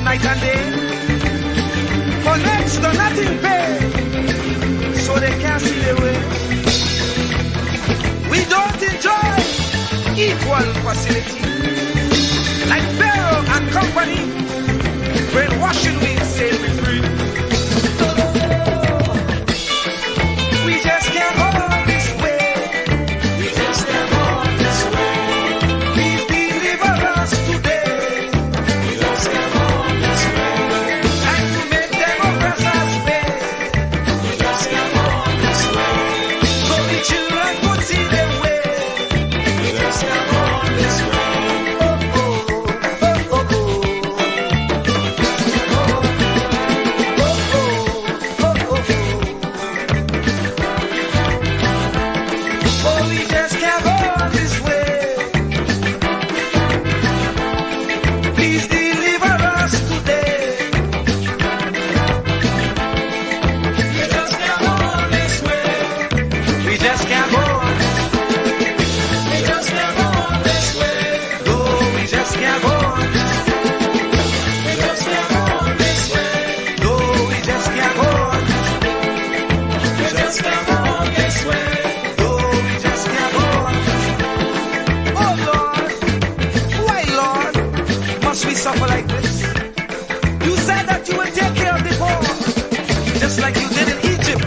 night and day. For next to nothing pay, so they can't see the way. We don't enjoy equal facility. Like Pharaoh and company, brainwashing we say we free. We just can't hold this way. We just can't hold this way. Please deliver us today. We just can't hold this way. Time to make them oppress us pay. We just can't hold this way. So the children could see their way. We just can't hold this way. Like you did in Egypt,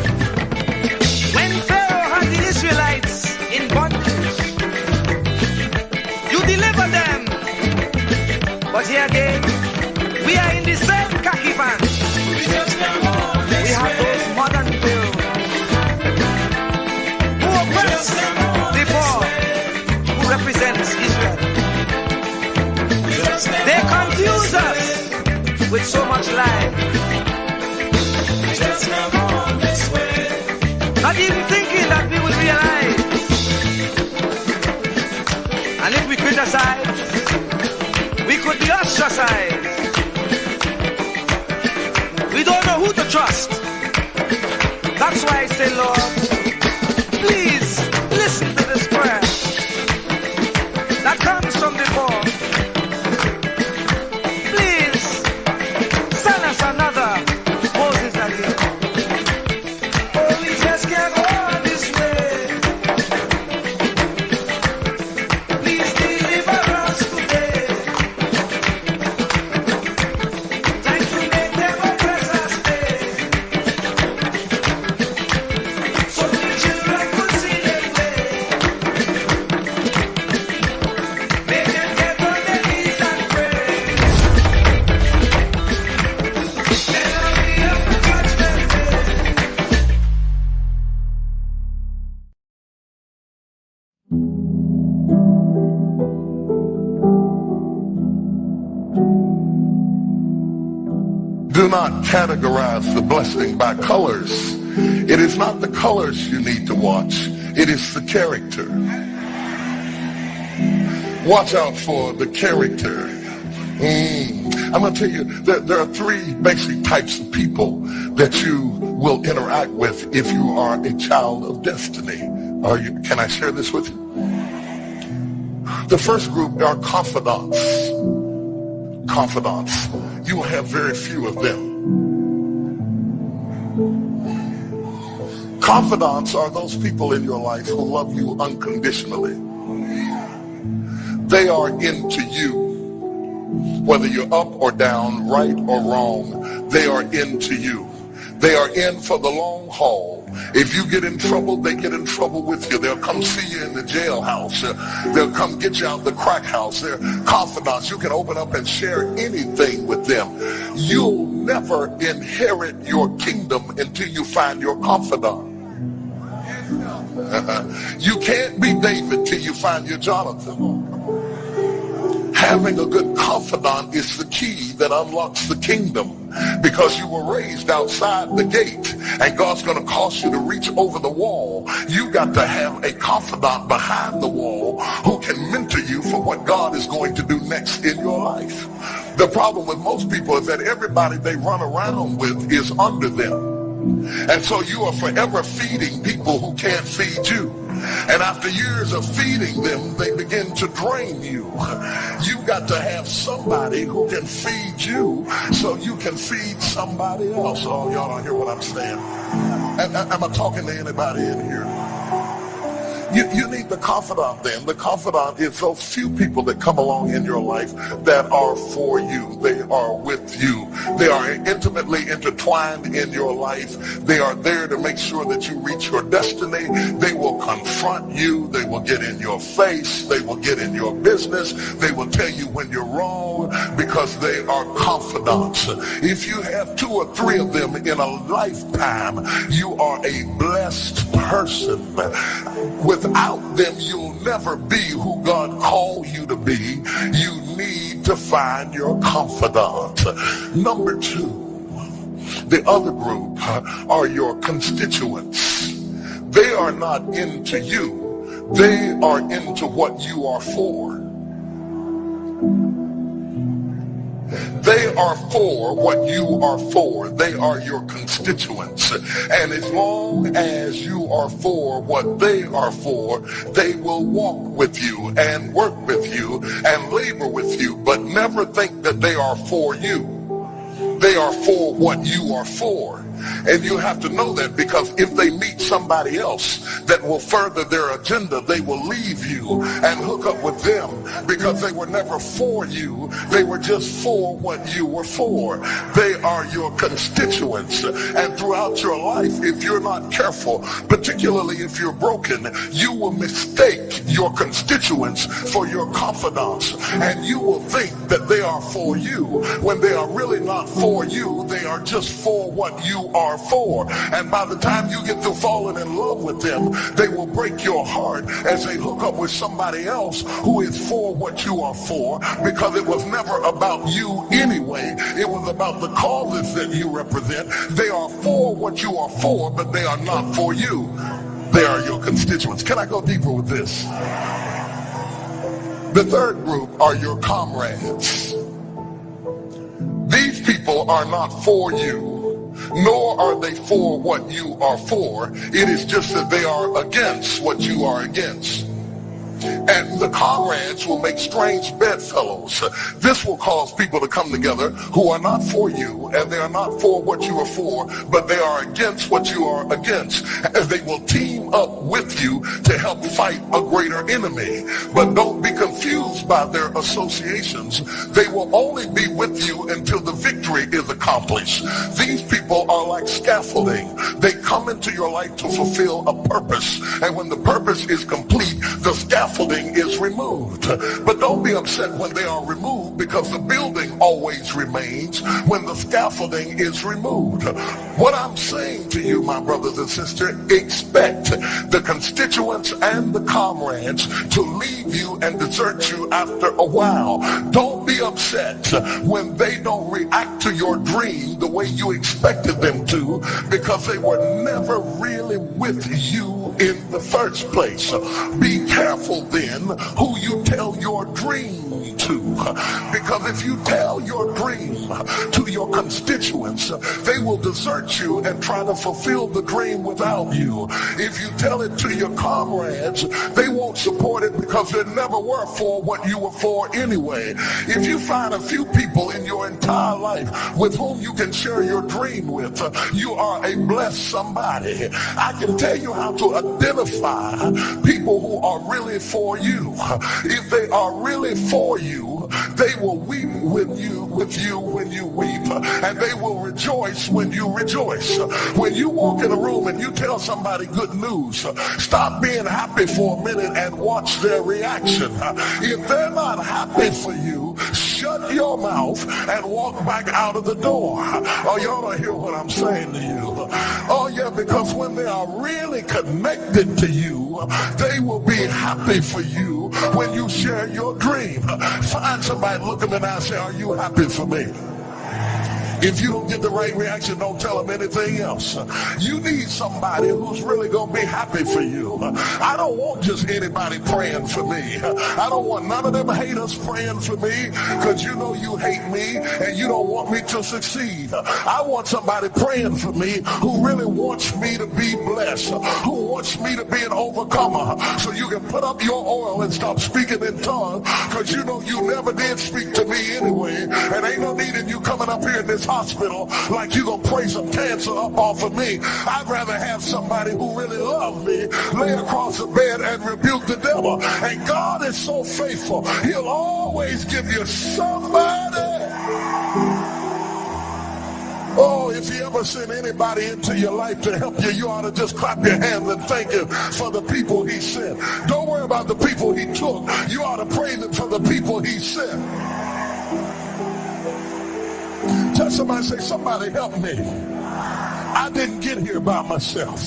when Pharaoh had the Israelites in bondage, you delivered them. But here again, we are in the same khaki band. We have those modern Pharaohs who oppress the poor, who represents Israel. They confuse us with so much lie. Not even thinking that we will realize. And if we criticize, we could be ostracized. We don't know who to trust. That's why I say, Lord, please listen to this prayer that comes from the poor. Please send us another Moses again. Do not categorize the blessing by colors. It is not the colors you need to watch. It is the character. Watch out for the character. I'm going to tell you that there are three basic types of people that you will interact with if you are a child of destiny. Can I share this with you? The first group are confidants. Confidants. You will have very few of them. Confidants are those people in your life who love you unconditionally. They are into you. Whether you're up or down, right or wrong, they are into you. They are in for the long haul. If you get in trouble, they get in trouble with you. They'll come see you in the jailhouse. They'll come get you out the crack house. They're confidants. You can open up and share anything with them. You'll never inherit your kingdom until you find your confidant. You can't be David till you find your Jonathan. Having a good confidant is the key that unlocks the kingdom, because you were raised outside the gate and God's going to cause you to reach over the wall. You got to have a confidant behind the wall who can mentor you for what God is going to do next in your life. The problem with most people is that everybody they run around with is under them. And so you are forever feeding people who can't feed you. And after years of feeding them, they begin to drain you. You got to have somebody who can feed you so you can feed somebody else. Oh, y'all don't hear what I'm saying. Am I talking to anybody in here? You need the confidant then. The confidant is those few people that come along in your life that are for you. They are with you. They are intimately intertwined in your life. They are there to make sure that you reach your destiny. They will confront you. They will get in your face. They will get in your business. They will tell you when you're wrong because they are confidants. If you have 2 or 3 of them in a lifetime, you are a blessed person. Without them, you'll never be who God called you to be. You need to find your confidant. Number 2, the other group are your constituents. They are not into you. They are into what you are for. They are for what you are for. They are your constituents. And as long as you are for what they are for, they will walk with you and work with you and labor with you, but never think that they are for you. They are for what you are for. And you have to know that, because if they meet somebody else that will further their agenda, they will leave you and hook up with them, because they were never for you. They were just for what you were for. They are your constituents. And throughout your life, if you're not careful, particularly if you're broken, you will mistake your constituents for your confidants. And you will think that they are for you when they are really not for you. They are just for what you are for. And by the time you get through falling in love with them, they will break your heart as they hook up with somebody else who is for what you are for, because it was never about you anyway. It was about the causes that you represent. They are for what you are for, but they are not for you. They are your constituents. Can I go deeper with this? The third group are your comrades. These people are not for you, nor are they for what you are for. It is just that they are against what you are against. And the comrades will make strange bedfellows. This will cause people to come together who are not for you, and they are not for what you are for, but they are against what you are against. And they will team up with you to help fight a greater enemy. But don't be confused by their associations. They will only be with you until the victory is accomplished. These people are like scaffolding. They come into your life to fulfill a purpose. And when the purpose is complete, the scaffolding is removed. But don't be upset when they are removed, because the building always remains when the scaffolding is removed. What I'm saying to you, my brothers and sisters, expect the constituents and the comrades to leave you and desert you after a while. Don't be upset when they don't react to your dream the way you expected them to, because they were never really with you in the first place. Be careful then who you tell your dream to, because if you tell your dream to your constituents, they will desert you and try to fulfill the dream without you. If you tell it to your comrades, they won't support it, because they never were for what you were for anyway. If you find a few people in your entire life with whom you can share your dream with, you are a blessed somebody. I can tell you how to identify people who are really for you. If they are really for you, they will weep with you when you weep, and they will rejoice when you rejoice. When you walk in a room and you tell somebody good news, stop being happy for a minute and watch their reaction. If they're not happy for you, shut your mouth and walk back out of the door. Oh, y'all don't hear what I'm saying to you. Oh yeah, because when they are really connected to you, they will be happy for you when you share your dream. Find somebody, look them in the eye and say, are you happy for me? If you don't get the right reaction, don't tell them anything else. You need somebody who's really going to be happy for you. I don't want just anybody praying for me. I don't want none of them haters praying for me because you know you hate me and you don't want me to succeed. I want somebody praying for me who really wants me to be blessed, who wants me to be an overcomer, so you can put up your oil and stop speaking in tongues because you know you never did speak to me anyway, and ain't no need in you coming up here in this hospital like you gonna pray some cancer up off of me. I'd rather have somebody who really loves me lay across the bed and rebuke the devil. And God is so faithful, he'll always give you somebody. Oh, if he ever sent anybody into your life to help you, you ought to just clap your hands and thank him for the people he sent. Don't worry about the people he took. You ought to praise him for the people he sent. Tell somebody, say, somebody help me. I didn't get here by myself.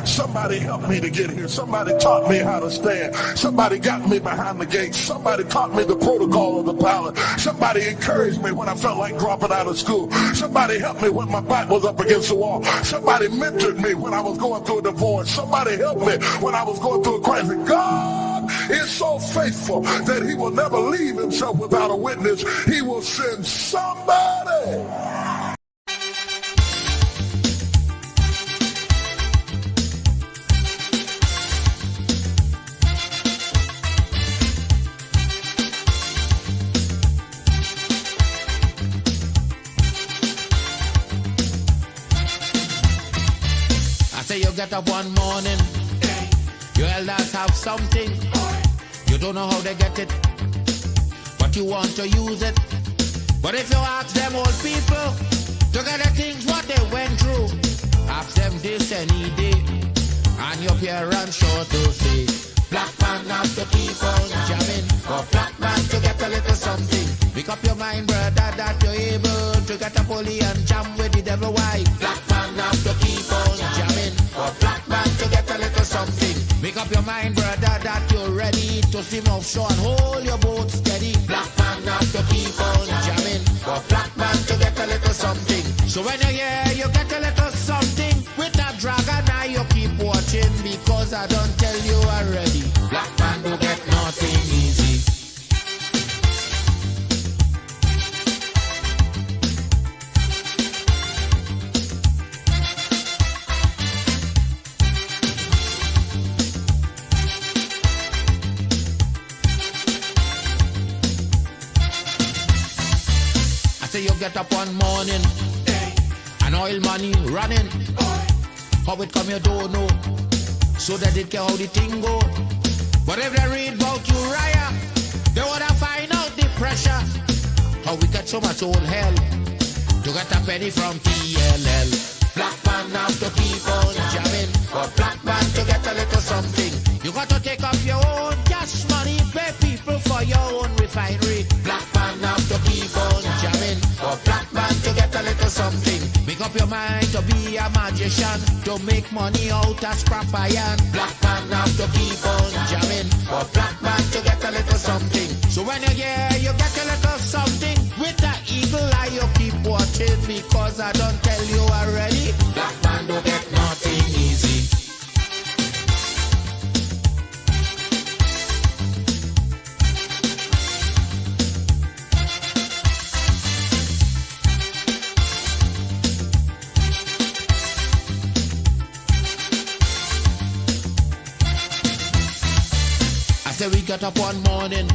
Somebody helped me to get here. Somebody taught me how to stand. Somebody got me behind the gate. Somebody taught me the protocol of the palace. Somebody encouraged me when I felt like dropping out of school. Somebody helped me when my back was up against the wall. Somebody mentored me when I was going through a divorce. Somebody helped me when I was going through a crisis. God is so faithful that he will never leave himself without a witness. He will send somebody. You get up one morning, your elders have something, you don't know how they get it, but you want to use it. But if you ask them old people to get the things what they went through, ask them this any day, and your parents sure to say, black man have to keep on jamming, for black man to get a little something. Make up your mind, brother, that you're able to get a pulley and jam with the devil. Why? Black man have to keep on jamming, for black man to get a little something. Make up your mind, brother, that you're ready to swim offshore and hold your boat steady. Black man have to keep on jamming, for black man to get a little something. So when you're here, you get a little something. With that dragon, now you keep watching, because I don't tell you already. Black man don't get nothing easy. You get up one morning, and oil money running. How it come you don't know, so that it can how the thing go. But if they read about Uriah, they wanna find out the pressure. How we get so much old hell to get a penny from TLL. Black man have to keep on jamming, for black man to get a little something. You got to take up your own cash money, pay people for your own refinery. Black man have to keep on jamming, for black man to get a little something. Make up your mind to be a magician, to make money out of scrap iron. Black man have to keep on jamming, for black man to get a little something. So when you're here, you get a little something. With that eagle eye, you keep watching, because I don't tell you already. Black man don't get nothing easy. Say we got up one morning,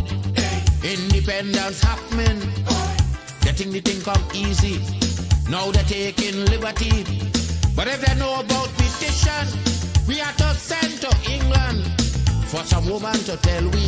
independence happening, getting the thing come easy. Now they're taking liberty, but if they know about petition, we are to send to England for some woman to tell we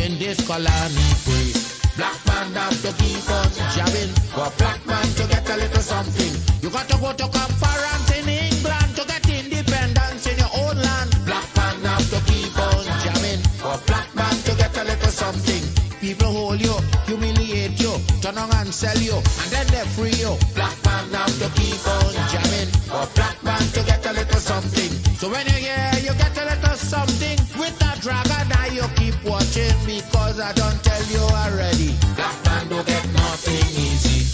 in this colony free. Black man have to keep on jamming, for black man to get a little something. You got to go to conference in England to get independence in your own land. Black man have to keep on jamming, for black man to get a little something. People hold you, humiliate you, turn on and sell you, and then they free you. Black man have to keep on jamming, for black man to get a little something. So when you're here, you get a little something. With that dragon eye, you keep watching, because I don't tell you already. Black man don't get nothing easy.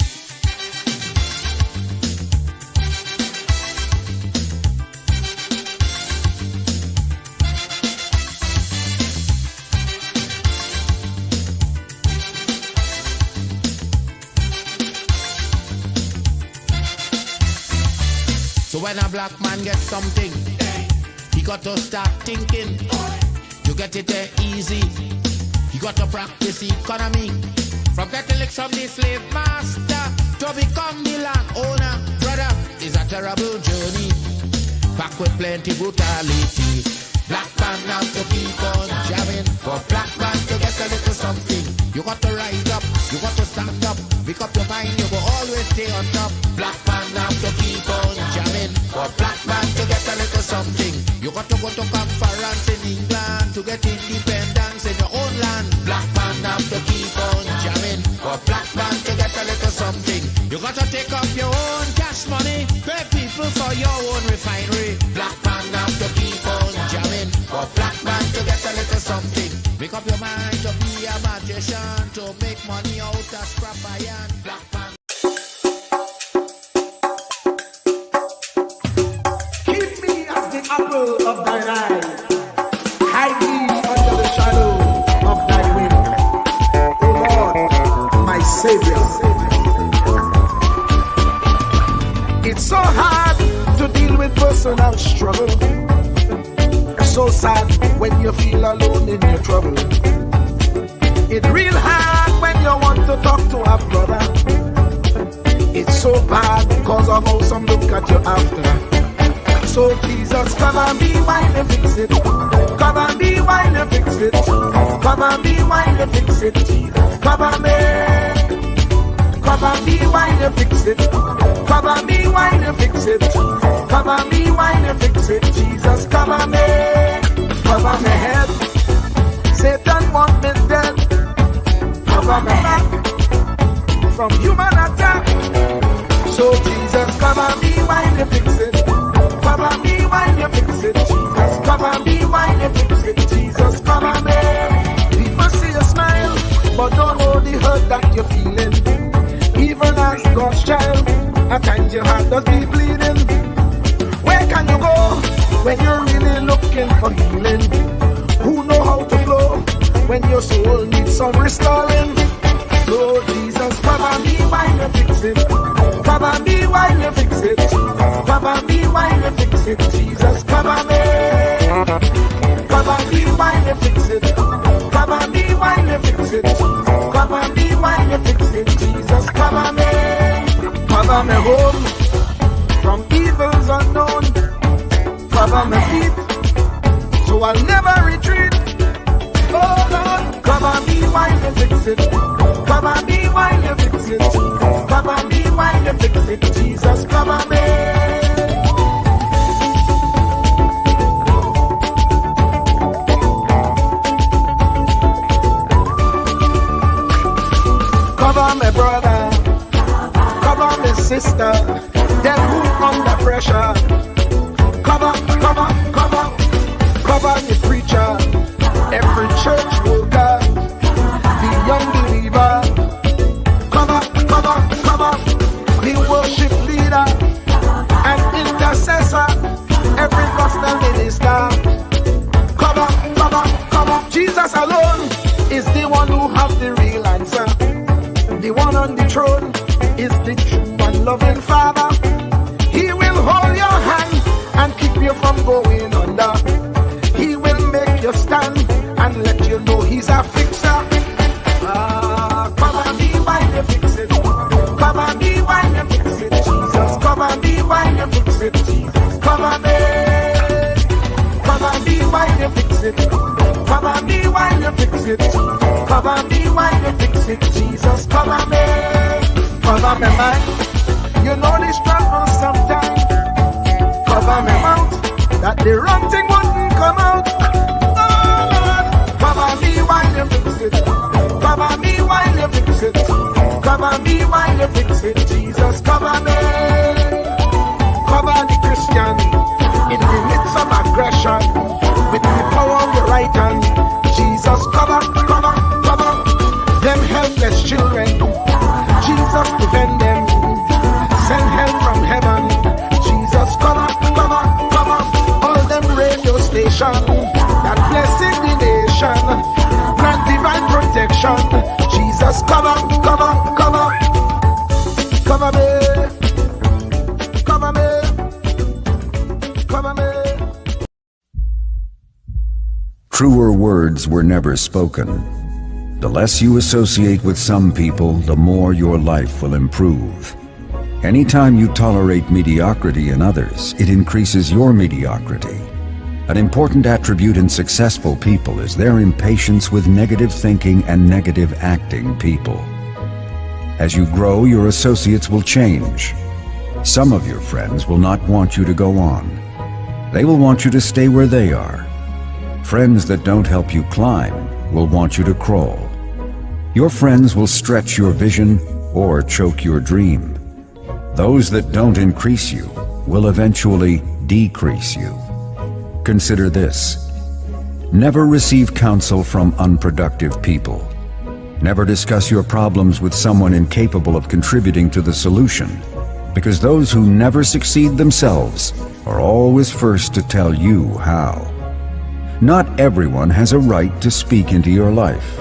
when a black man gets something, he got to start thinking. You get it there easy. You got to practice economy. From getting licks from the slave master to become the land owner. Brother, it's a terrible journey. Back with plenty brutality. Black man have to keep on jamming. For black man to get a little something, you got to rise up, you got to stand up. Pick up your mind, you will always stay on top. Black man have to keep on jamming. For black man to get a little something, you got to go to conference in England to get independence in your own land. Black man have to keep on jamming. For black man to get a little something, you got to take up your own cash money, pay people for your own refinery. Black man have to keep on jamming. For black man to get a little something, make up your mind to be a magician, to make money out of scrap iron. Black man. Keep me as the apple of thine eye. Hide me under the shadow of thy wing. O Lord, my Savior. It's so hard to deal with personal struggle. So sad when you feel alone in your trouble. It's real hard when you want to talk to a brother. It's so bad because of how some look at you after. So Jesus, come and be while you fix it. Come and be while you fix it. Come and be while you fix it. Jesus, come and be. Come and be while you fix it. Come and be while you fix it. Come and be while you fix it. Jesus, come and be. Cover my head. Satan want me dead. Cover my back from human attack. So Jesus, cover me while you fix it. Cover me while you fix it. Jesus, cover me while you fix it. Jesus, cover me. People see you smile, but don't know the hurt that you're feeling. Even as God's child, at times your heart does be bleeding. Where can you go when you're really looking for healing? Who know how to flow when your soul needs some restoring? So Jesus, cover me while you fix it. Cover me while you fix it. Cover me while you fix it. Jesus, cover me. Cover me while you fix it. Cover me while you fix it. Cover me while you fix it. Jesus, cover me. Cover me home from evils unknown. Cover my feet, so I'll never retreat. Oh Lord, cover me while you fix it. Cover me while you fix it. Cover me while you fix it. Jesus, cover me. Cover my brother, cover my sister, them who under pressure. Cover the preacher, every church worker, the young believer. Cover the worship leader and intercessor, every gospel minister. Cover. Jesus alone is the one who has the real answer. The one on the throne is the true and loving Father. He will hold your hand and keep you from going under. He will make you stand and let you know he's a fixer. Cover me while you fix it. Cover me while you fix it. Jesus, cover me while you fix it. Jesus, cover me. Cover me while you fix it. Cover me while you fix it. Cover me while you fix it. Jesus, cover me. Cover me mind. You know the struggle sometimes. Cover me mouth, that the wrong thing wouldn't come out. Oh Lord, cover me while you fix it. Cover me while you fix it. Cover me while you fix it. Jesus, cover me. Cover the Christian in the midst of aggression with the power of your right hand. Jesus, cover them helpless children. Jesus, defend them. Send help from heaven. Jesus, cover all them radio stations that blessing the nation. Grant divine protection. Jesus, cover me. Cover me. truer words were never spoken. The less you associate with some people, the more your life will improve. Anytime you tolerate mediocrity in others, it increases your mediocrity. An important attribute in successful people is their impatience with negative thinking and negative acting people. As you grow, your associates will change. Some of your friends will not want you to go on. They will want you to stay where they are. Friends that don't help you climb will want you to crawl. Your friends will stretch your vision or choke your dream. Those that don't increase you will eventually decrease you. Consider this. Never receive counsel from unproductive people. Never discuss your problems with someone incapable of contributing to the solution, because those who never succeed themselves are always first to tell you how. Not everyone has a right to speak into your life.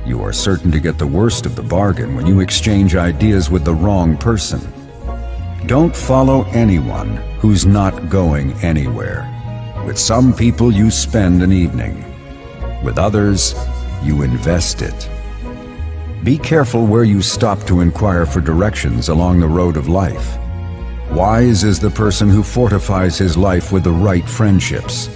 You are certain to get the worst of the bargain when you exchange ideas with the wrong person. Don't follow anyone who's not going anywhere. With some people you spend an evening. With others, you invest it. Be careful where you stop to inquire for directions along the road of life. Wise is the person who fortifies his life with the right friendships.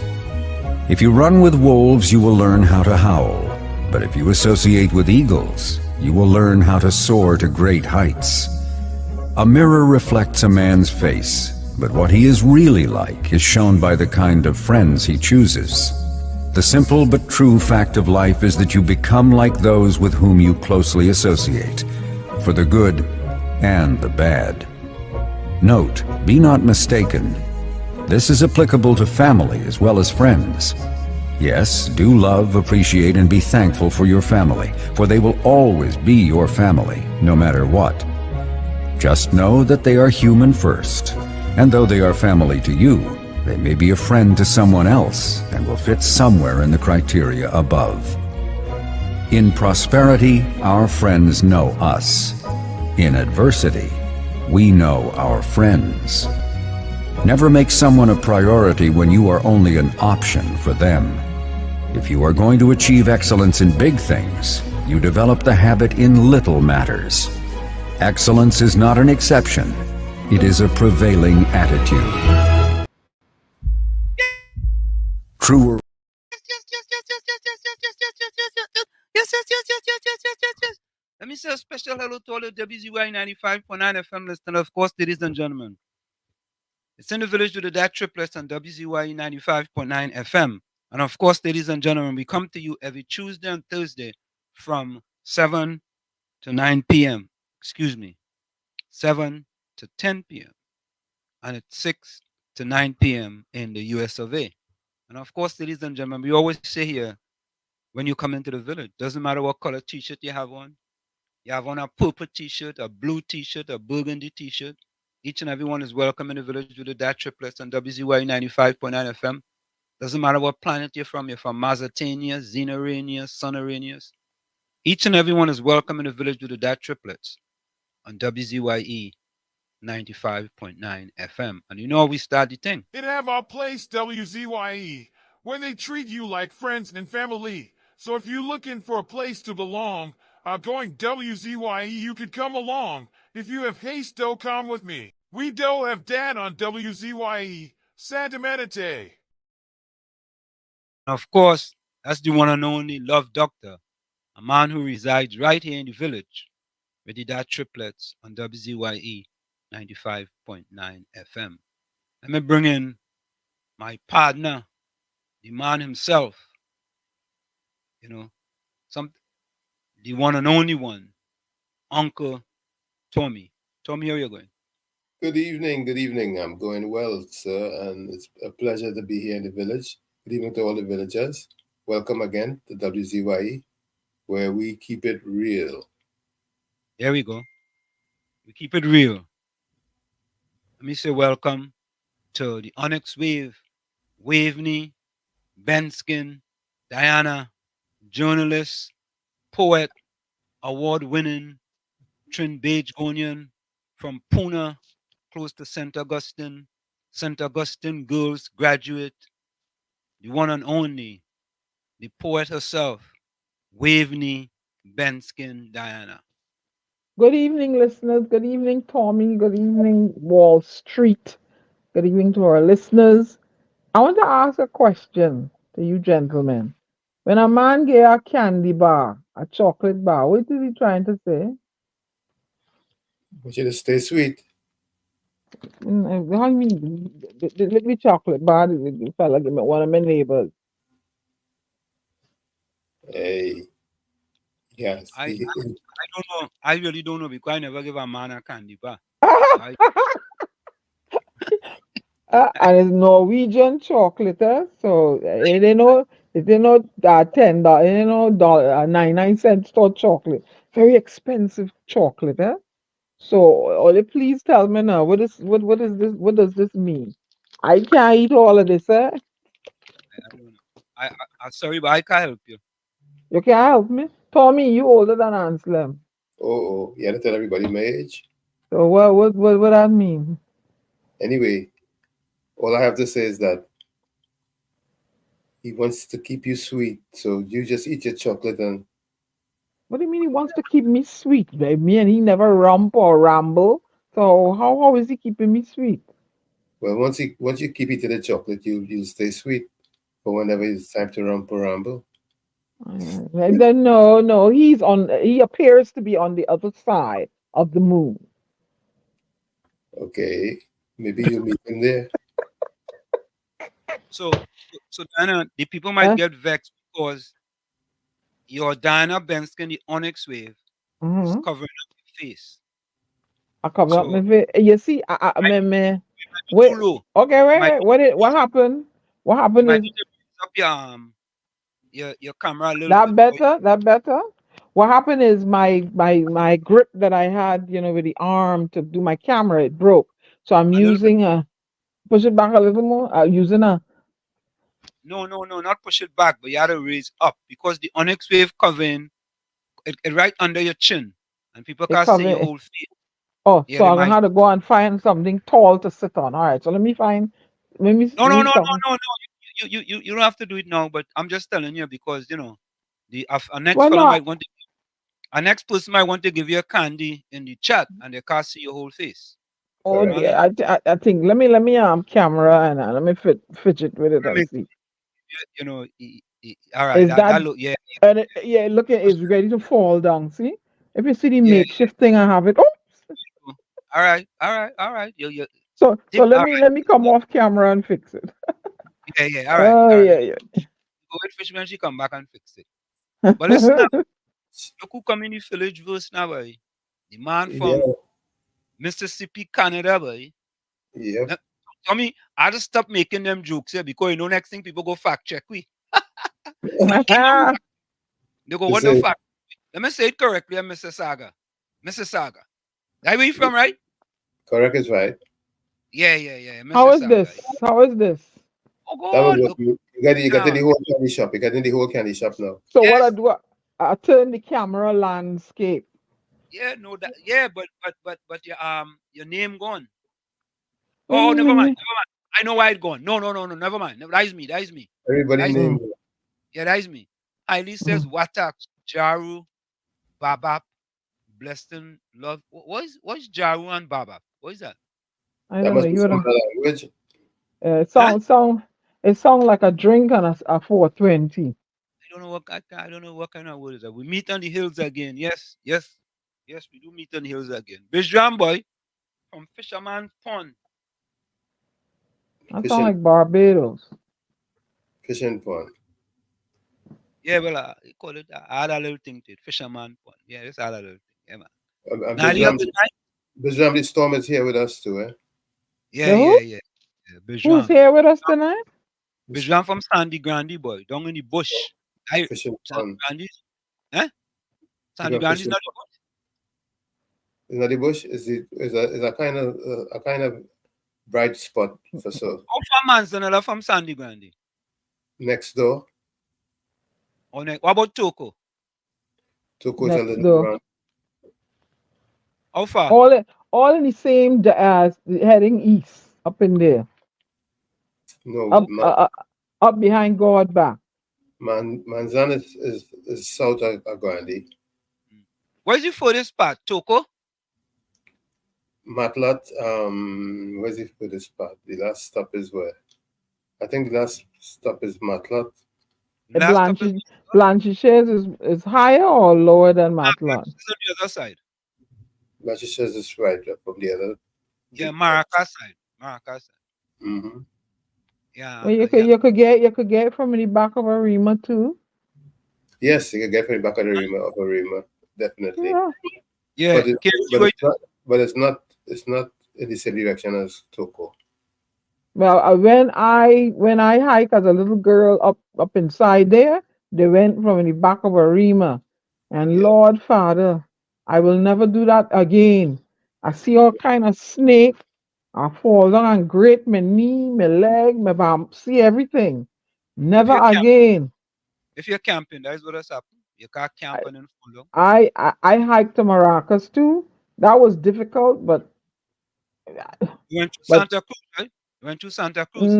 If you run with wolves, you will learn how to howl. But if you associate with eagles, you will learn how to soar to great heights. A mirror reflects a man's face, but what he is really like is shown by the kind of friends he chooses. The simple but true fact of life is that you become like those with whom you closely associate, for the good and the bad. Note, be not mistaken. This is applicable to family as well as friends. Yes, do love, appreciate, and be thankful for your family, for they will always be your family, no matter what. Just know that they are human first, and though they are family to you, they may be a friend to someone else and will fit somewhere in the criteria above. In prosperity, our friends know us. In adversity, we know our friends. Never make someone a priority when you are only an option for them. If you are going to achieve excellence in big things, you develop the habit in little matters. Excellence is not an exception. It is a prevailing attitude. Truer. Yes. Let me say a special hello to all the WZYE 95.9 FM listeners, of course, ladies and gentlemen. It's in the village with the DAT Triplets on WZYE 95.9 FM. And of course, ladies and gentlemen, we come to you every Tuesday and Thursday from 7 to 9 p.m. Excuse me, 7 to 10 p.m. and at 6 to 9 p.m. in the US of A. And of course, ladies and gentlemen, we always say here, when you come into the village, doesn't matter what color t-shirt you have on a purple t-shirt, a blue t-shirt, a burgundy t-shirt. Each and every one is welcome in the village with the DAT Triplets on WZYE 95.9 FM. Doesn't matter what planet you're from Mazatania, Xenorania, Sonaranius. Each and every one is welcome in the village with the DAT Triplets on WZYE 95.9 FM. And you know how we start the thing. It have our place, WZYE, where they treat you like friends and family. So if you're looking for a place to belong, going WZYE, you could come along. If you have haste, though, come with me. We do have DAT on WZYE, Santa Meditate. Of course, that's the one and only Love Doctor, a man who resides right here in the village with the DAT Triplets on WZYE 95.9 FM. Let me bring in my partner, the man himself, the one and only one, Uncle Tommy. Tommy, how are you going? Good evening. I'm going well, sir, and it's a pleasure to be here in the village. Good evening to all the villagers. Welcome again to WZYE, where we keep it real. There we go. We keep it real. Let me say welcome to the Onyx Wave, Waveney, Benskin, Diana, journalist, poet, award-winning Trinbagonian from Pune, close to St. Augustine Girls graduate, the one and only, the poet herself, Waveney Benskin Diana. Good evening, listeners. Good evening, Tommy. Good evening, Wall Street. Good evening to our listeners. I want to ask a question to you gentlemen. When a man get a candy bar, a chocolate bar, what is he trying to say? Want you to stay sweet. How do you mean? The little chocolate bar, the fella give me one of my neighbors. Hey, yes. I don't know. I really don't know because I never give a man a candy bar. I, And it's Norwegian chocolate, so it ain't no $10, it ain't no dollar 99 cent store chocolate. Very expensive chocolate, eh? So, Ollie, please tell me now, what is this? What does this mean? I can't eat all of this, eh? I don't know. I'm sorry, but I can't help you. You can't help me, Tommy. You older than Anselm. Oh, you had to tell everybody my age. So what that mean? Anyway, all I have to say is that he wants to keep you sweet. So you just eat your chocolate and What do you mean he wants to keep me sweet, baby? And he never rump or ramble. So how is he keeping me sweet? well, once you keep eating the chocolate, you'll stay sweet. But whenever it's time to rumble ramble, Then no, he appears to be on the other side of the moon. okay, maybe you'll meet him there. So Diana, the people might Huh? get vexed because your Diana Benskin, the Onyx Wave, is Mm-hmm. covering up your face. I cover up So my face. You see, me. be Wait, too low. okay, You might what happened? What you happened might is need to raise up your camera a little that bit. better? That better? What happened is my grip that I had, with the arm to do my camera, it broke. So I'm A little bit. using push it back a little more. Using a No, not push it back, but you have to raise up because the Onyx Wave covering it right under your chin, and people it can't see your cover. whole face. Oh, Yeah, so they I'm gonna might. have to go and find something tall to sit on. All right, so No, let no, me no, come. no, no, no. You don't have to do it now, but I'm just telling you because the a next Well, fella no. might want to, a next person might want to give you a candy in the chat, and they can't see your whole face. Oh You know what I Correct. dear, mean? I think let me camera and let me fidget with it I and mean, see. all right, Is that that look, yeah, yeah? Look at it's ready to fall down. See, if you see the yeah. makeshift thing, I have it. Oh, All right, all right, all right. You, so all let me come off camera and fix it. right, yeah, Oh all right. yeah, Go with fish when she come back and fix it. yeah. But listen now, look who come in the village verse now, boy. The man Yeah, from Mississippi, Canada, boy. yep. Now, I mean, I just stop making them jokes here because next thing people go fact check we. They go, what This the is fuck? Let me say it correctly, Mississauga. Mississauga. That where you from, right? correct is right. Yeah, How is Mississauga. this? How is this? Oh That was God, what look you got in now. the whole candy shop. You got in the whole candy shop now. So what I Yes, do? I turn the camera landscape. yeah, no, that yeah, but your name gone. What do you Oh, mean? never mind, never mind. I know why it gone. No, never mind. No, that is me. That is me. Everybody That is me. name Mm, Yeah, that is me. Hailey says mm. Watak, Jaru, Babap, Blessing, Love. What's Jaru and Babap? What is that? I that don't know. must be You some know, other language. Huh? it sound like a drink and a 420. I don't know what kind of word is that. We meet on the hills again. Yes, we do meet on the hills again. Bijram boy from Fisherman Pond. That sound Fishing like Barbados. fishing pond. Yeah, well, you call it. I had a little thing to it. Fisherman Pond. Yeah, it's all a little thing. Yeah, man. And Now the other night. Bijram the Storm is here with us too, eh? Yeah, The yeah, who? yeah. Yeah, Who's Bijram. here with us tonight? Bijram from Sandy Grande boy. Down in the bush. I Fishing Sandy pond. Grande. Eh? You Sandy got Grande is fishing not pond. the bush. Is not the bush? Is a kind of bright spot for so How far man's another from Sandy Grande? next door. What about Toko? Took out a Next little door. run. How far? All in the same as heading east up in there, No, up not up behind God back. Manzan is south of Gandhi. Where's the furthest part? Toko? Matlat, where's the furthest spot? The last stop is where? I think the last stop is Matlat. Last stop is Blanchisseuse is higher or lower than Matlon? on the other side. Manchester is right from the other. Yeah, Maracas side. Maracas side. Mm-hmm. Yeah. Well, Yeah. you could get it from the back of a Rima too. Yes, you can get from the back of the Rima, definitely. Yeah. Yeah. But, it's not in the same direction as Toko. Well, when I hike as a little girl up inside there, they went from the back of a Rima, and Yeah. Lord Father, I will never do that again. I see all kind of snake. I fall down and grate my knee, my leg, my bum, see everything. If Never you're camp, again. if you're camping, that's what has happened. You can't camp and then follow. I hiked to Maracas too. That was difficult, but You went to but Santa Cruz, right? You went to Santa Cruz.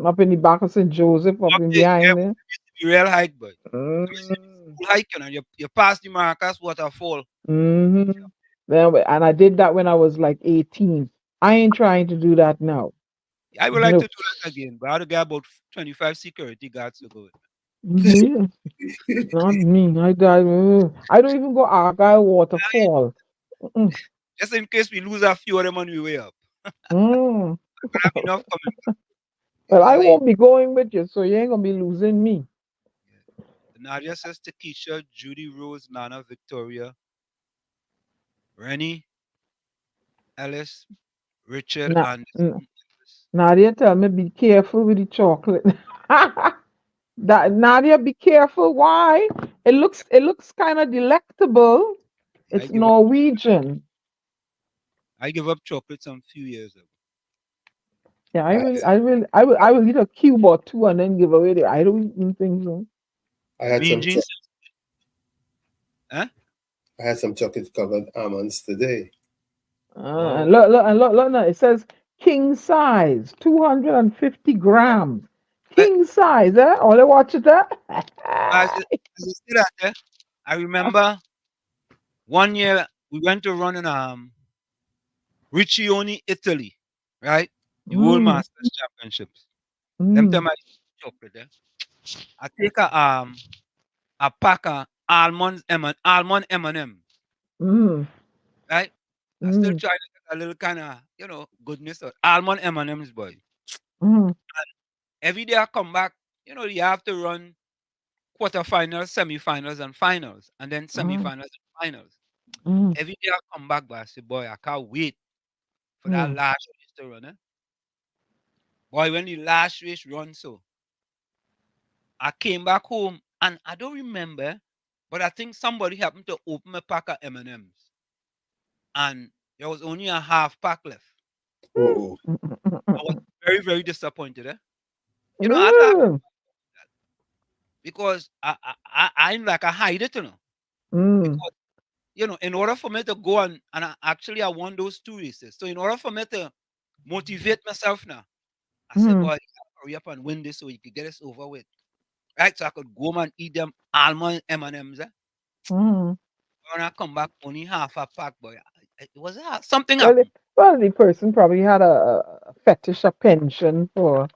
up in the back of St. Joseph, up Up in there, yeah, behind there. the real hike, boy. Mm. Full hiking and you pass the Maracas waterfall. hmm And I did that when I was like 18. I ain't trying to do that now. I would like to No. do that again, but I had to get about 25 security guards to go with. Yeah, not me. I don't even go Argyle waterfall. Mm-mm. Just in case we lose a few of them on the way up. Mm. We have enough coming back. You Well, know what I I mean? won't be going with you, so you ain't gonna be losing me. Nadia says to Keisha, Judy, Rose, Nana, Victoria, Rennie, Alice, Richard, Na- and n- Nadia tell me be careful with the chocolate. That Nadia, be careful. Why? It looks kind of delectable. I It's give up. Norwegian. I give up chocolate some few years ago. Yeah, I, I will eat a cube or two and then give away the. I don't even think so. I had Mean some jeans, huh? I had some chocolate covered almonds today. And Oh, look, no, it says king size, 250 grams. but King size, eh? Only watch it, eh? as you see that, I remember one year we went to run in Riccione, Italy, right? The World Mm, Masters Championships. Them mm, time I chocolate there. I take a pack of almond M&M, mm, right? I still mm, try to get a little kind of goodness of almond M&Ms, boy. mm, Every day I come back, you have to run quarterfinals, semifinals, and finals, and then mm, semifinals and finals. mm, Every day I come back, but I say, boy, I can't wait for that mm, last race to run. Boy, when the last race run, so I came back home and I don't remember, but I think somebody happened to open a pack of M&Ms, and there was only a half pack left. Oh, I was very, very disappointed. I laughed mm, because I'm like I hide it, mm, because in order for me to go on, and I won those two races. So in order for me to motivate myself now, I said, mm, boy, hurry up and win this so you could get this over with. Right? So I could go home and eat them almond M&Ms. mm. When I come back, only half a pack, boy. It was something Well, happened. the person probably had a fetish, a penchant for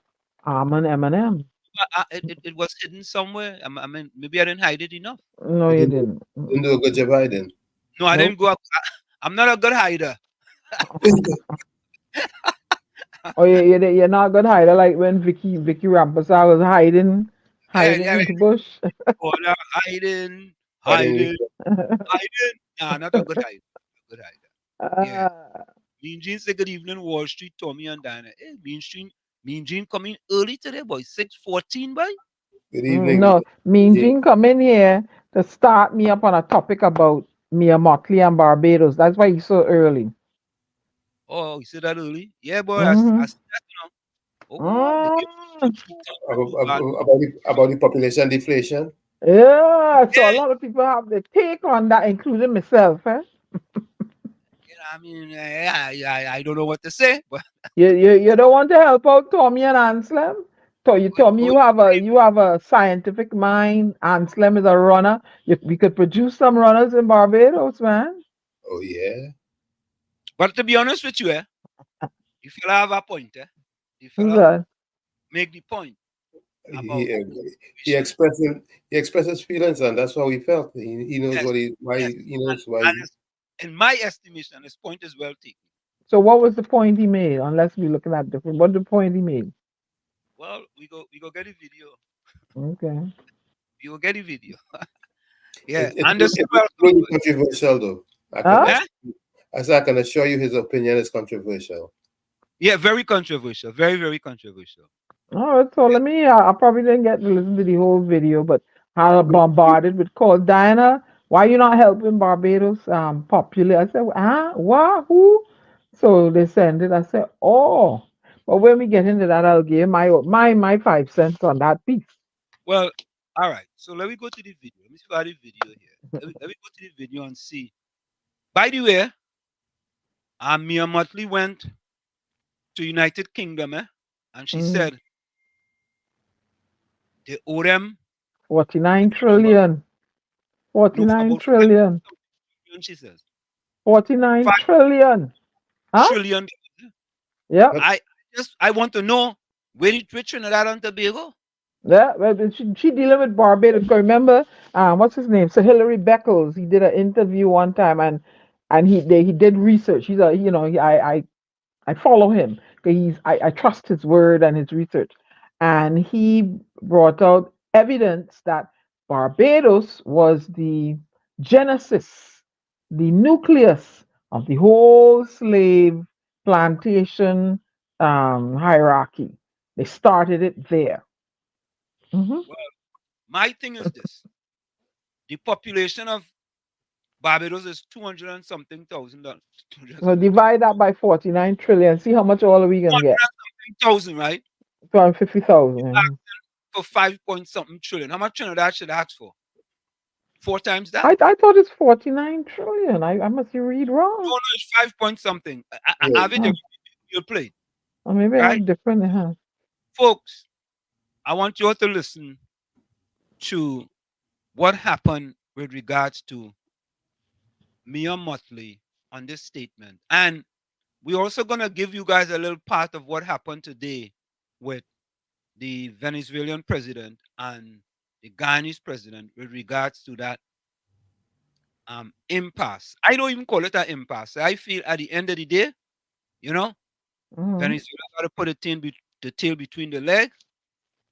almond M&M. It was hidden somewhere. I mean, maybe I didn't hide it enough. No, you you didn't, didn't. didn't do a good job hiding. No, I Nope. didn't go up. I'm not a good hider. Oh, you're not good hider like when Vicky Rampasa was Yeah, hiding yeah, in the bush. hiding, Hiding. hiding, hiding. Nah, not a good hider. Good hider. Yeah. Ah, Mean Jean say good evening, Wall Street, Tommy and Diana. Hey, Mean Jean coming early today, boy. 6:14, boy. Good evening. no, Mean Eugene. Jean come in here to start me up on a topic about Mia Motley and Barbados. That's why he's so early. Oh, you said that early? Yeah, boy. I Mm-hmm. see that. Oh, the game About the population deflation. Yeah, so a yeah, lot of people have their take on that, including myself. Eh? I mean, I don't know what to say, but You don't want to help out Tommy and Anselm? So you told me you have a scientific mind. Anselm is a runner. We could produce some runners in Barbados, man. Oh yeah. But to be honest with you, the fella have a point. The Who's fella that? make the point about He he situation. expresses feelings, and that's how he felt. He knows Yes, yes. he knows why. And in my estimation, his point is well taken. So what was the point he made? Unless we're looking at different. What the point he made? Well, we go get a video. Okay. We go get a video. Yeah, It's Anderson, really welcome. controversial, though. Huh? I can assure you, his opinion is controversial. Yeah, very controversial. Very, very controversial. All right. So let me. I probably didn't get to listen to the whole video, but how bombarded with calls. Diana, why you not helping Barbados populate? I said, what? Who? So they send it. I said, oh. But when we get into that, I'll give my 5 cents on that piece. Well, all right. So let me go to the video. Let me see if I have the video here. Let me go to the video and see. By the way, Mia Motley went to United Kingdom, and she said they owe them 49 trillion. 49 about trillion. she says 49 5 trillion. Huh? trillion. Yeah. I want to know where did Trinidad and Tobago? Yeah, well, she dealing with Barbados. 'Cause remember, what's his name? So Hillary Beckles. He did an interview one time, and he did research. He's a I follow him because I trust his word and his research, and he brought out evidence that Barbados was the genesis, the nucleus of the whole slave plantation hierarchy. They started it there. Well, my thing is this: the population of Barbados is 200 and something thousand. So divide that by 49 trillion. See how much all are we gonna get? 200,000, right? 250,000. For 5 point something trillion. How much Trinidad should ask for? 4 times that? I thought it's 49 trillion. I must read wrong. No, it's 5 point something. I have it. You'll play. Or maybe I Right? have different. Folks, I want you all to listen to what happened with regards to Mia Motley on this statement. And we're also going to give you guys a little part of what happened today with the Venezuelan president and the Guyanese president with regards to that impasse. I don't even call it an impasse. I feel at the end of the day, Venezuela got to put the tail between the legs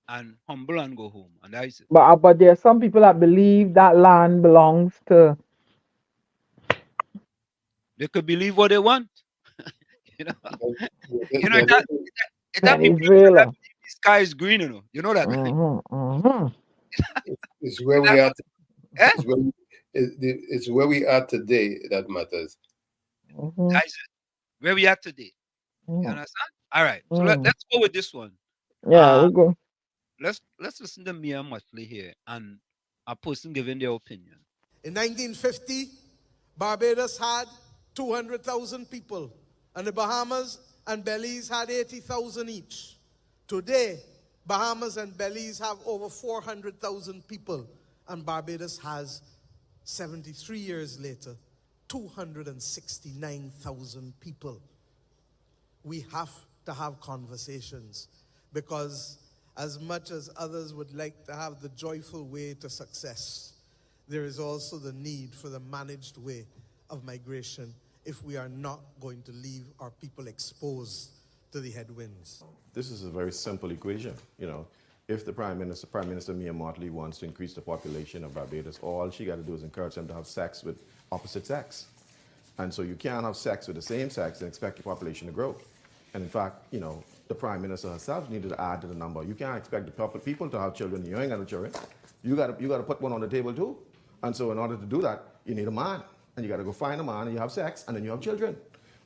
and humble and go home. And that is it. But there are some people that believe that land belongs to. They could believe what they want. That Venezuela. the sky is green, You know that, right? It's where we are. It's where we are today that matters. That is it. Where we are today. You understand? All right. So let's go with this one. Yeah, we go. Let's listen to Mia Motley here and a person giving their opinion. In 1950, Barbados had 200,000 people, and the Bahamas and Belize had 80,000 each. Today, Bahamas and Belize have over 400,000 people, and Barbados has, 73 years later, 269,000 people. We have to have conversations, because as much as others would like to have the joyful way to success, there is also the need for the managed way of migration if we are not going to leave our people exposed to the headwinds. This is a very simple equation. If the Prime Minister Mia Motley wants to increase the population of Barbados, all she got to do is encourage them to have sex with opposite sex. And so you can't have sex with the same sex and expect your population to grow. And in fact, the Prime Minister herself needed to add to the number. You can't expect the people to have children. You ain't got no children. You got to put one on the table too. And so in order to do that, you need a man. And you got to go find a man, and you have sex, and then you have children.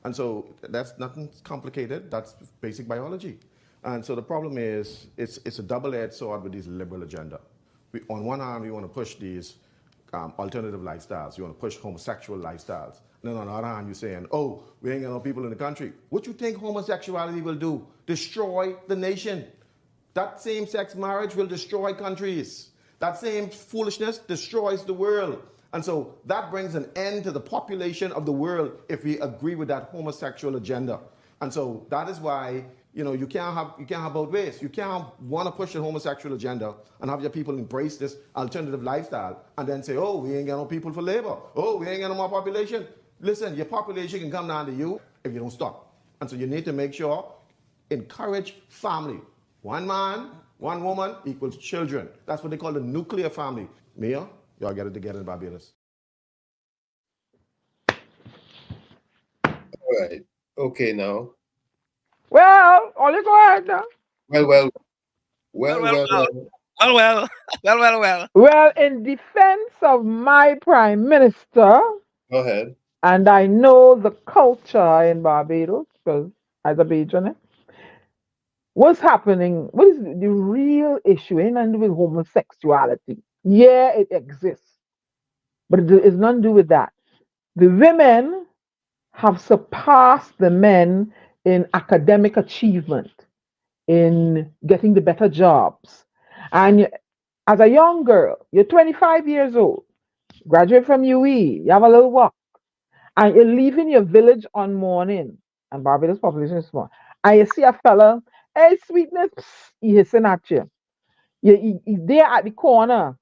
And so that's nothing complicated. That's basic biology. And so the problem is, it's a double-edged sword with this liberal agenda. On one hand, we want to push these alternative lifestyles. You want to push homosexual lifestyles. And then on the other hand, you're saying, oh, we ain't got no people in the country. What you think homosexuality will do? Destroy the nation. That same-sex marriage will destroy countries. That same foolishness destroys the world. And so that brings an end to the population of the world if we agree with that homosexual agenda. And so that is why, you can't have both ways. You can't want to push the homosexual agenda and have your people embrace this alternative lifestyle and then say, oh, we ain't got no people for labor. Oh, we ain't got no more population. Listen, your population can come down to you if you don't stop. And so you need to make sure, encourage family. One man, one woman equals children. That's what they call the nuclear family. Mia, y'all get it together in Barbados. All right. Okay, now. Well, only go ahead now. Well. Well, in defense of my prime minister, Go ahead. and I know the culture in Barbados because as a Bajan, what's happening? What is the real issue? Ain't nothing to do with homosexuality. Yeah, it exists, but it's nothing to do with that. The women have surpassed the men in academic achievement, in getting the better jobs. And as a young girl, you're 25 years old, graduate from UE, you have a little work, and you're leaving your village on morning, and Barbados population is small, and you see a fella, hey, sweetness, psst, he hissing at you. He's there at the corner,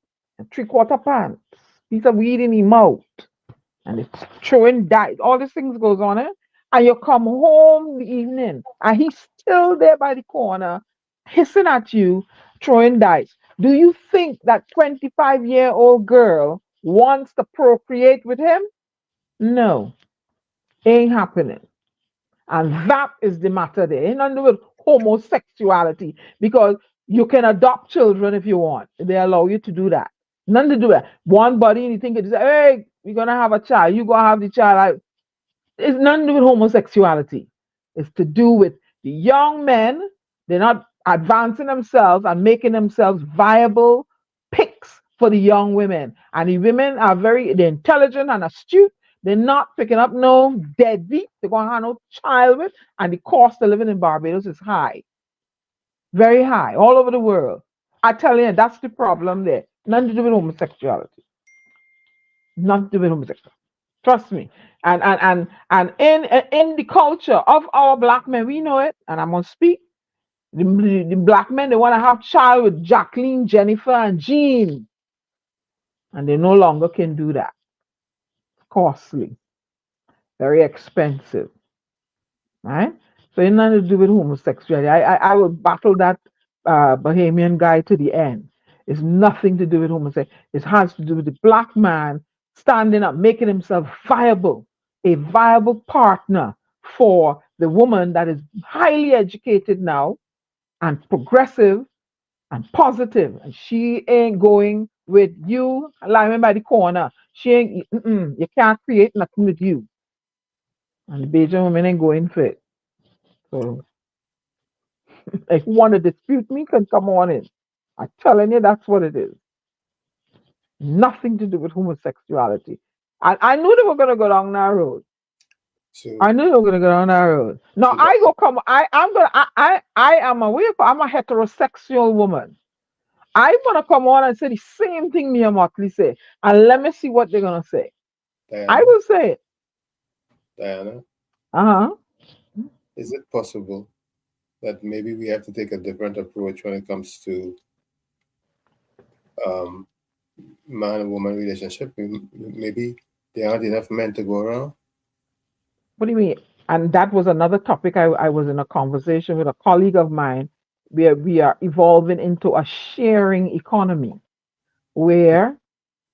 three-quarter pants, piece of weed in his mouth, and it's throwing dice. All these things goes on, and you come home in the evening, and he's still there by the corner, hissing at you, throwing dice. Do you think that 25-year-old girl wants to procreate with him? No, ain't happening. And that is the matter there. Ain't nothing to do with homosexuality because you can adopt children if you want. They allow you to do that. Nothing to do with that. One body and you think it's, hey, we're going to have a child. You're going to have the child. It's nothing to do with homosexuality. It's to do with the young men. They're not advancing themselves and making themselves viable picks for the young women. And the women are they're intelligent and astute. They're not picking up no deadbeat. They're going to have no child with. And the cost of living in Barbados is high. Very high, all over the world. I tell you, that's the problem there. Nothing to do with homosexuality. Nothing to do with homosexuality. Trust me. And in the culture of our black men, we know it, and I'm gonna speak. The black men, they want to have child with Jacqueline, Jennifer, and Jean. And they no longer can do that. Costly, very expensive. Right? So it's nothing to do with homosexuality. I will battle that Bahamian guy to the end. It's nothing to do with homosexuality. It has to do with the black man standing up, making himself viable, a viable partner for the woman that is highly educated now and progressive and positive. And she ain't going with you lying by the corner. She ain't, you can't create nothing with you. And the Bajan women ain't going for it. So if you want to dispute me, can come on in. I'm telling you, that's what it is. Nothing to do with homosexuality. I knew they were gonna go down that road. So, I knew they were gonna go down that road. Now so I go come. I am a I'm a heterosexual woman. I wanna come on and say the same thing Mia Motley say, and let me see what they're gonna say. I Diana, will say it. Diana, Uh-huh. is it possible that maybe we have to take a different approach when it comes to um, man and woman relationship? Maybe there aren't enough men to go around. What do you mean? And that was another topic. I was in a conversation with a colleague of mine where we are evolving into a sharing economy where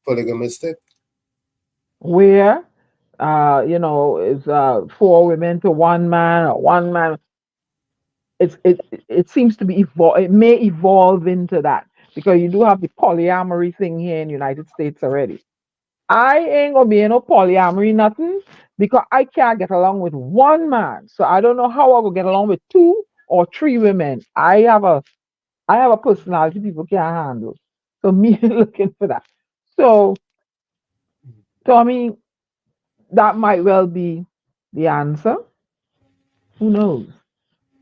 Polygamistic? where is four women to one man or one man. It seems to be it may evolve into that because you do have the polyamory thing here in the United States already. I ain't gonna be in no polyamory nothing because I can't get along with one man. So I don't know how I will get along with two or three women. I have a personality people can't handle. So me looking for that. So I mean that might well be the answer. Who knows?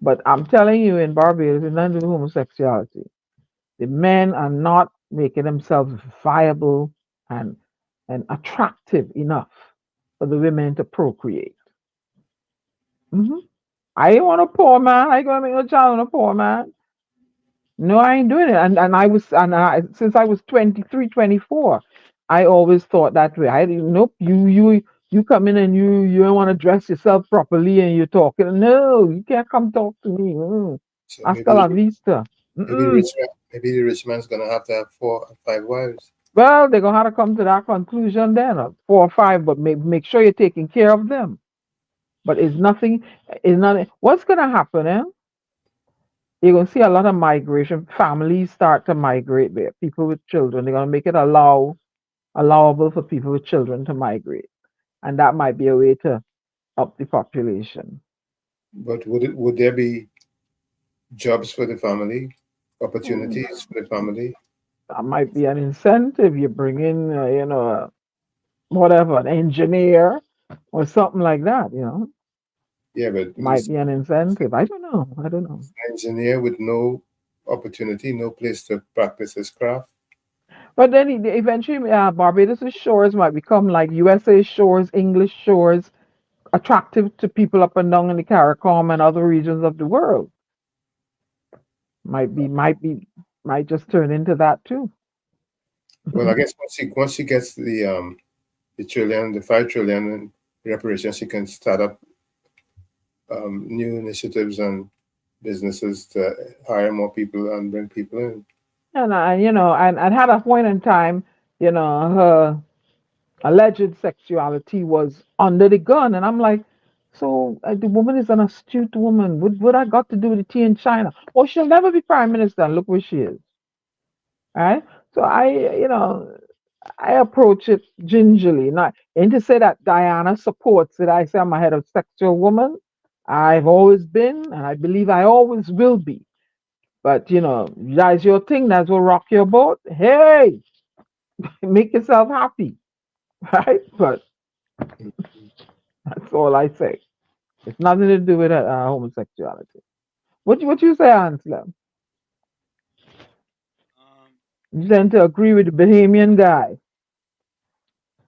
But I'm telling you, in Barbados, it's not the homosexuality. The men are not making themselves viable and attractive enough for the women to procreate. Hmm. I ain't want a poor man. I ain't gonna make no child on a poor man. No, I ain't doing it. And since I was 23, 24, I always thought that way. I didn't nope, you come in and you don't want to dress yourself properly and you're talking. No, you can't come talk to me. So Hasta la vista. maybe the Mm-mm. rich man, maybe the rich man's gonna have to have 4 or 5 wives. Well, they're gonna have to come to that conclusion then, 4 or 5, but make sure you're taking care of them. But it's nothing. It's not. What's gonna happen? You're gonna see a lot of migration. Families start to migrate there. People with children. They're gonna make it allowable for people with children to migrate, and that might be a way to up the population. But would there be jobs for the family, Mm, opportunities for the family? That might be an incentive. You bring in, whatever, an engineer or something like that. Yeah, but Might this be an incentive. I don't know. I don't know. engineer with no opportunity, no place to practice his craft. But then eventually, Barbados' shores might become like USA shores, English shores, attractive to people up and down in the CARICOM and other regions of the world. Might just turn into that too. Well, I guess once she gets the 5 trillion in reparations, she can start up new initiatives and businesses to hire more people and bring people in. And at a point in time, her alleged sexuality was under the gun, and I'm like, so the woman is an astute woman. What I got to do with the tea in China? Oh, she'll never be prime minister. And look where she is. Right? So I approach it gingerly. Not and to say that Diana supports it. I say I'm a heterosexual woman. I've always been, and I believe I always will be. But that's your thing. That's what rock your boat. Hey, make yourself happy, right? But that's all I say. It's nothing to do with homosexuality. What you say, Ansel? Um, You tend to agree with the Bahamian guy.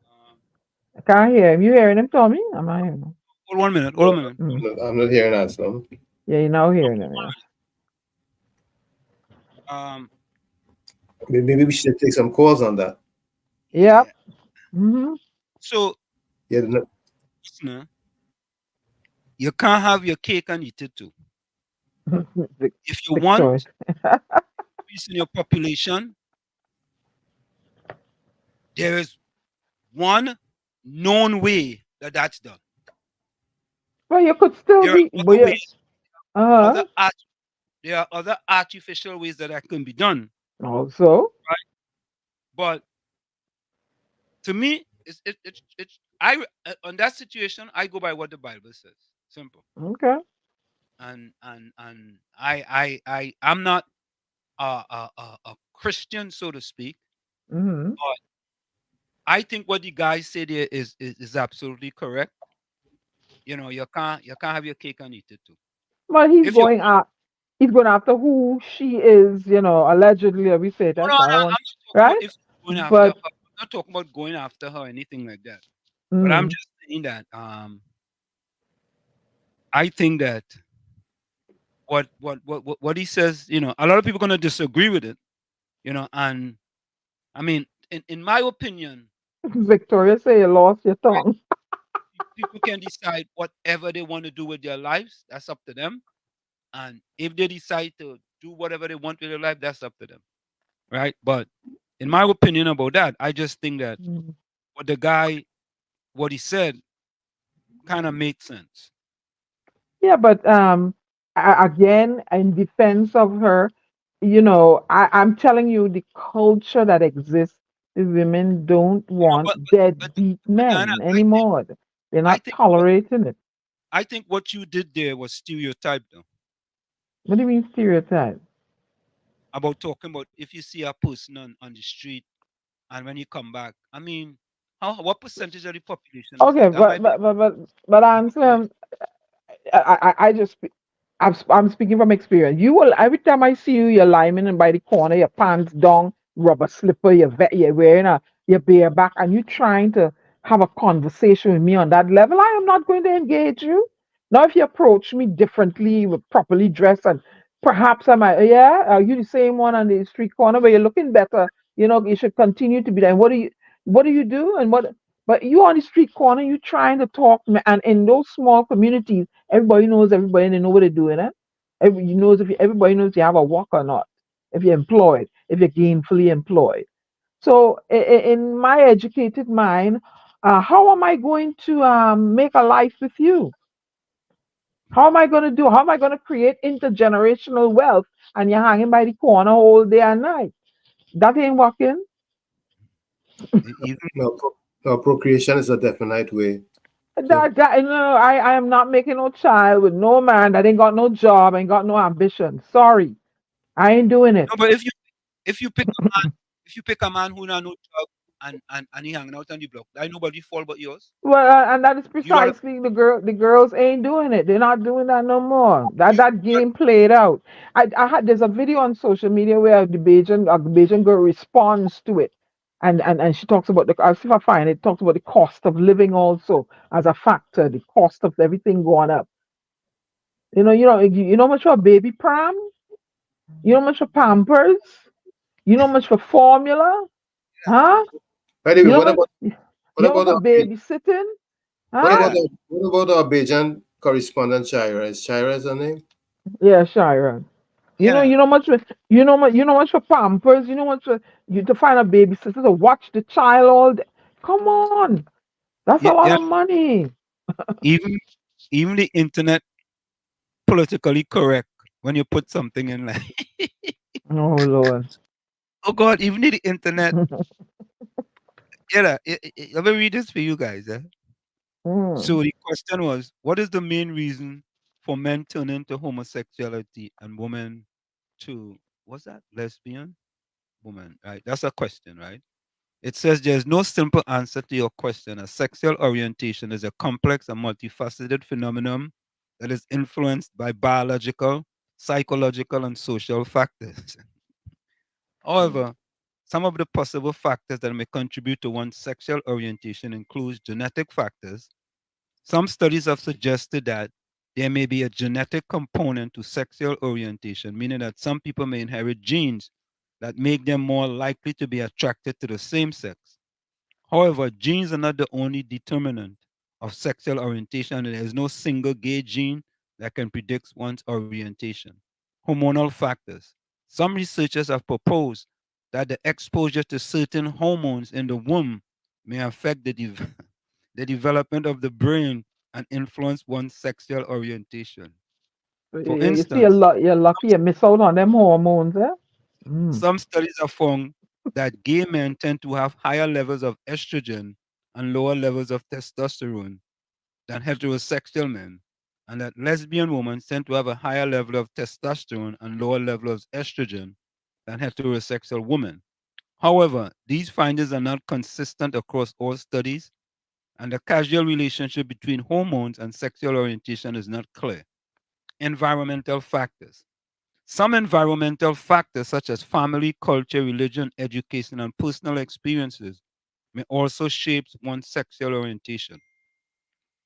um, I can't hear him. You hearing him, Tommy? I'm not hearing him. hold 1 minute. Hold 1 minute. Mm. I'm not hearing that, Slum. Yeah, you're now hearing him. Yeah. Um, Maybe we should take some calls on that. Yep. yeah. Mm-hmm. So, Yeah, listener, you can't have your cake and eat it too. If you want Victoria. peace in your population, there is one known way that that's done. Well, you could still There are be, but other yeah. ways, Uh other art, there are other artificial ways that can be done. also. But to me, on that situation, I go by what the Bible says. Simple. Okay. And I'm not a Christian, so to speak. Mm-hmm. But I think what the guy said there is absolutely correct. You can't have your cake and eat it too. But he's If you going out. He's going after who she is, allegedly. We say no, that. no, So I don't I'm want, not talking about right? if you're going after her. But I'm not talking about going after her or anything like that. But I'm mm, just saying that I think that what he says, a lot of people gonna disagree with it, and I mean, in my opinion, Victoria say you lost your right, tongue. people can decide whatever they want to do with their lives. That's up to them. And if they decide to do whatever they want with their life, that's up to them, right? But in my opinion about that, I just think that Mm. what he said, kind of made sense. Yeah, but again, in defense of her, I'm telling you, the culture that exists, the women don't want But deadbeat Diana, men anymore. They're I not think what tolerating it. I think what you did there was stereotype though. What do you mean stereotype? About talking about if you see a person on the street and when you come back. I mean, what percentage of the population is Okay, that? That might be but a answer population. him. I just I'm speaking from experience. You will every time I see you, you're lying in by the corner, your pants down, rubber slipper, you're wearing your bare back, and you trying to have a conversation with me on that level. I am not going to engage you. Now, if you approach me differently, with properly dressed, and perhaps I might, yeah, are you the same one on the street corner where you're looking better? You should continue to be there. And what do you do? And what? But you on the street corner, you trying to talk, and in those small communities. Everybody knows everybody and they know what they're doing, eh? Everybody knows you have a work or not, if you're employed, if you're gainfully employed. So in my educated mind, how am I going to make a life with you? How am I going to do? How am I going to create intergenerational wealth? And you're hanging by the corner all day and night. That ain't working. Even No, no, procreation is a definite way to. I am not making no child with no man that ain't got no job, ain't got no ambition. Sorry, I ain't doing it. no, but if you pick a man, if you pick a man who not no job and he hanging out on the block, that nobody fall but yours. Well, and that is You lot, precisely the girl. The girls ain't doing it. They're not doing that no more. That you lot, game played out. I had there's a video on social media where the Bajan girl responds to it, and she talks about the. I'll see if I find it. Talks about the cost of living also as a factor. The cost of everything going up. You know how much for a baby pram. You know how much for Pampers. You know how much for formula. Huh? By the way, You know how much. what You know how much about for our babysitting. what about Huh? yeah, our, what about our Bajan correspondent Shira? Is Shira's her name? Yeah, Sharon. yeah. You know much for Pampers. You know much for you to find a babysitter to watch the child all day. Come on, that's a Yeah, lot yeah. of money. Even even the internet politically correct when you put something in like, Oh Lord. oh God, even the internet. Yeah, let me read this for you guys. Mm. So the question was, what is the main reason for men turning to homosexuality and women to what's that? Lesbian woman, right? That's a question, right? It says there's no simple answer to your question, as sexual orientation is a complex and multifaceted phenomenon that is influenced by biological, psychological, and social factors. However, some of the possible factors that may contribute to one's sexual orientation include genetic factors. Some studies have suggested that there may be a genetic component to sexual orientation, meaning that some people may inherit genes that make them more likely to be attracted to the same sex. However, genes are not the only determinant of sexual orientation, and there is no single gay gene that can predict one's orientation. Hormonal factors. Some researchers have proposed that the exposure to certain hormones in the womb may affect the development of the brain and influence one's sexual orientation. For You see, instance, you're lucky you miss out on them hormones, eh? Mm. some studies have found that gay men tend to have higher levels of estrogen and lower levels of testosterone than heterosexual men, and that lesbian women tend to have a higher level of testosterone and lower level of estrogen than heterosexual women. However, these findings are not consistent across all studies, and the causal relationship between hormones and sexual orientation is not clear. Environmental factors. Some environmental factors, such as family, culture, religion, education, and personal experiences, may also shape one's sexual orientation.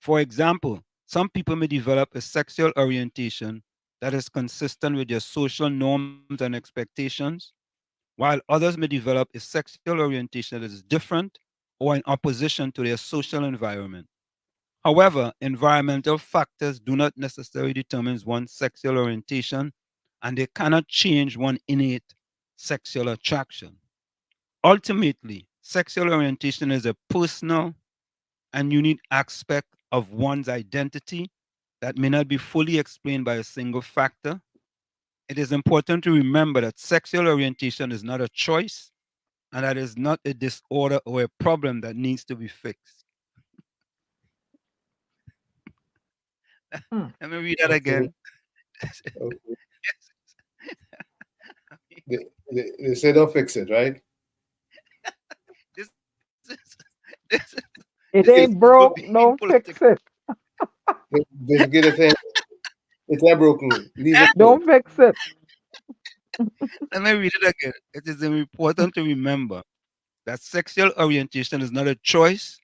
For example, some people may develop a sexual orientation that is consistent with their social norms and expectations, while others may develop a sexual orientation that is different or in opposition to their social environment. However, environmental factors do not necessarily determine one's sexual orientation, and they cannot change one's innate sexual attraction. Ultimately, sexual orientation is a personal and unique aspect of one's identity that may not be fully explained by a single factor. It is important to remember that sexual orientation is not a choice and that is not a disorder or a problem that needs to be fixed. Mm. Let me read that Okay. again. Okay. They say don't fix it, right? this is this It is Basically, ain't people broke, being don't political. fix it. basically the thing It's not broken. Leave it. Don't fix it. Let me read it again. It is important to remember that sexual orientation is not a choice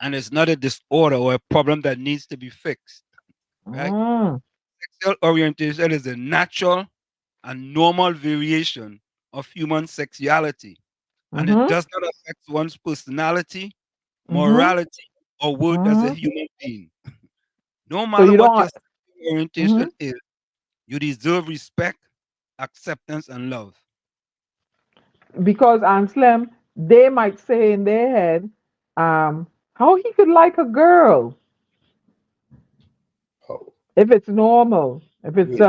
and it's not a disorder or a problem that needs to be fixed. Right? Mm. Sexual orientation is a natural and normal variation of human sexuality, and it Mm-hmm. does not affect one's personality, Mm-hmm. morality, or worth as a Mm-hmm. human being. No So matter you what your don't. sexual orientation Mm-hmm. is, you deserve respect, acceptance, and love. Because Anselm, they might say in their head, how he could like a girl Oh, if it's normal. If it's wait.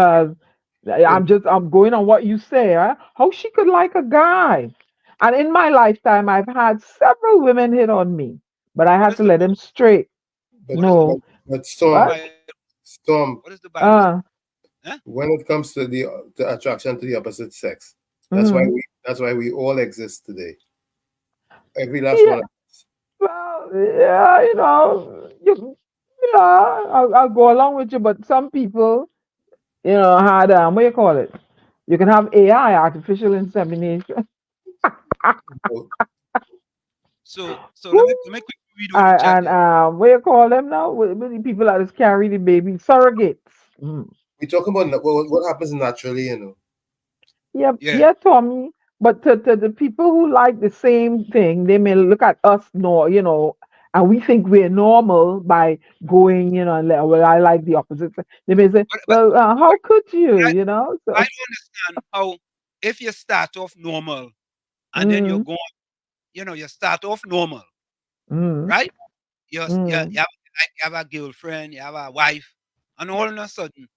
I'm going on what you say. Huh? How she could like a guy. And in my lifetime, I've had several women hit on me, but I What had is to the let them straight. But what is No, but what is the Storm, what? Bible? Storm. What is the Bible? Uh, Huh? When it comes to the attraction to the opposite sex, mm, that's why we all exist today. Every last yeah, one of us. well, yeah, I'll go along with you, but some people, had what you call it? You can have AI, artificial insemination. So, So Woo! let me quickly read what the chat And there. what you call them now? With the people that just carry the baby, surrogates. Mm. we talking about what happens naturally, you know. Yeah, Yeah. yeah, Tommy. But to the people who like the same thing, they may look at us, and we think we're normal by going, and well, I like the opposite. They may say, But well, how could you, I, I So, don't understand how if you start off normal and then you're mm, going, you start off normal, mm, right? mm. You have a girlfriend, you have a wife, and all of a sudden,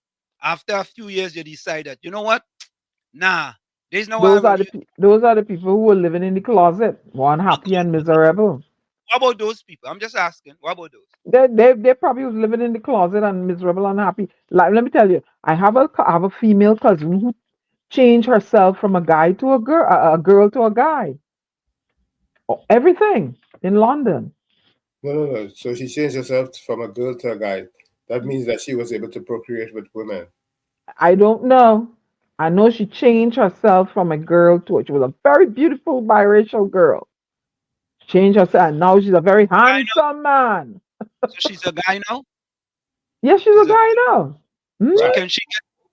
after a few years, you decide that, you know what? Nah, there's no way. Those are the people who are living in the closet, one happy and miserable. What about those people? I'm just asking. What about those? They probably was living in the closet and miserable and unhappy. Like, let me tell you, I have a female cousin who changed herself from a guy to a girl to a guy. Everything in London. No. So she changed herself from a girl to a guy. That means that she was able to procreate with women. I don't know. I know she changed herself from a girl to she was a very beautiful biracial girl. Changed herself, and now she's a very Guy now? handsome man. So she's a guy now? Yes, she's a She's a guy now. so Hmm?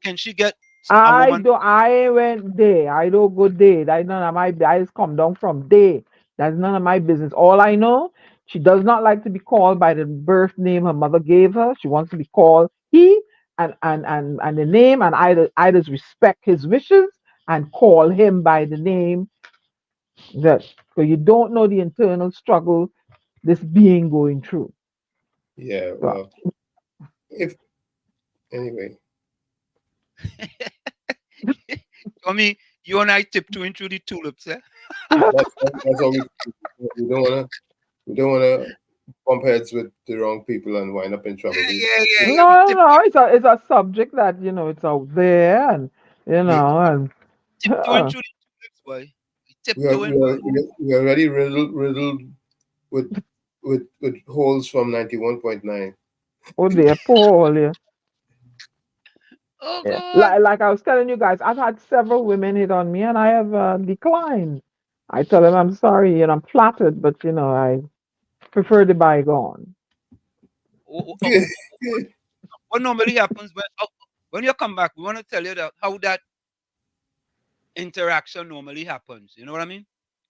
can she get a I woman? don't. I went there. I don't go there. That's none of my. I just come down from there. That's none of my business. All I know, she does not like to be called by the birth name her mother gave her. She wants to be called he, and the name, and I just respect his wishes and call him by the name that. So you don't know the internal struggle this being going through. Yeah, So, well, if anyway, I mean, you and I tiptoeing through the tulips, eh? that's all we don't wanna we don't wanna bump heads with the wrong people and wind up in trouble. Yeah. We no. It's a subject that it's out there, and We tiptoeing through the tulips, boy. We we are tiptoeing, we boy. are we are already riddled with with holes from 91.9. oh dear, poor Ollie. Oh Yeah. God. Like I was telling you guys, I've had several women hit on me, and I have declined. I tell them I'm sorry, and I'm flattered, but I prefer the bygone. What normally happens when you come back? We want to tell you that how that interaction normally happens. You know what I mean?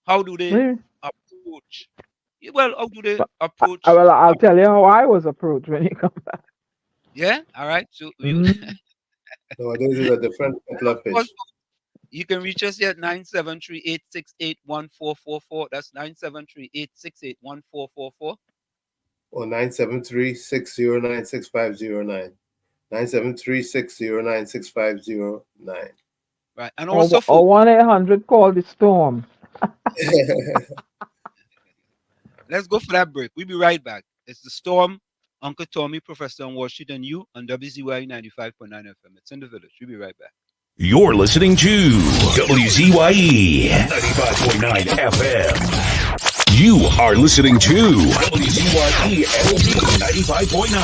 How do they Mm. approach? Well, how do they But approach? I'll tell you how I was approached when you come back. Yeah. All right. So Mhm. Nowadays is a different kettle of also, fish. you can reach us here at 973-868-1444. That's 973-868-1444. Or 973-609-6509. 973-609-6509. Right. And also, Or folks, 1-800 call the storm. let's go for that break. We'll be right back. It's the Storm, Uncle Tommy, Professor on Washington, and you on WZYE 95.9 FM. It's in the village. We'll be right back. You're listening to WZYE 95.9 FM. You are listening to WZYE LP 95.9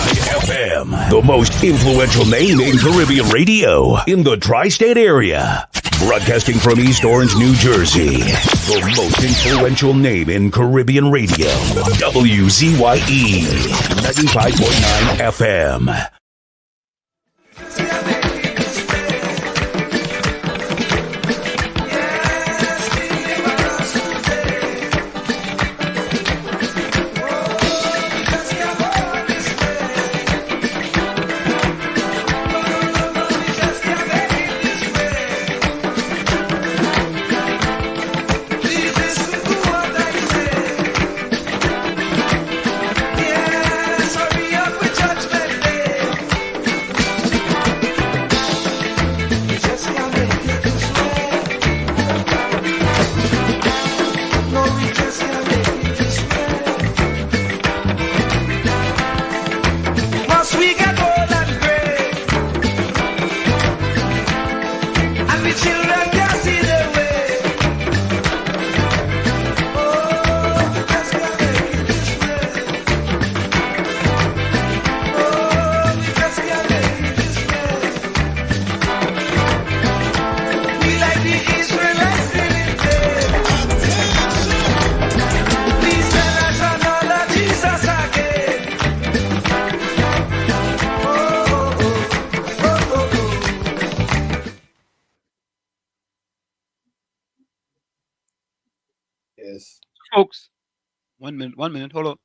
FM, the most influential name in Caribbean radio in the tri-state area. Broadcasting from East Orange, New Jersey, the most influential name in Caribbean radio. WZYE 95.9 FM. Yes. Folks, 1 minute, hold on.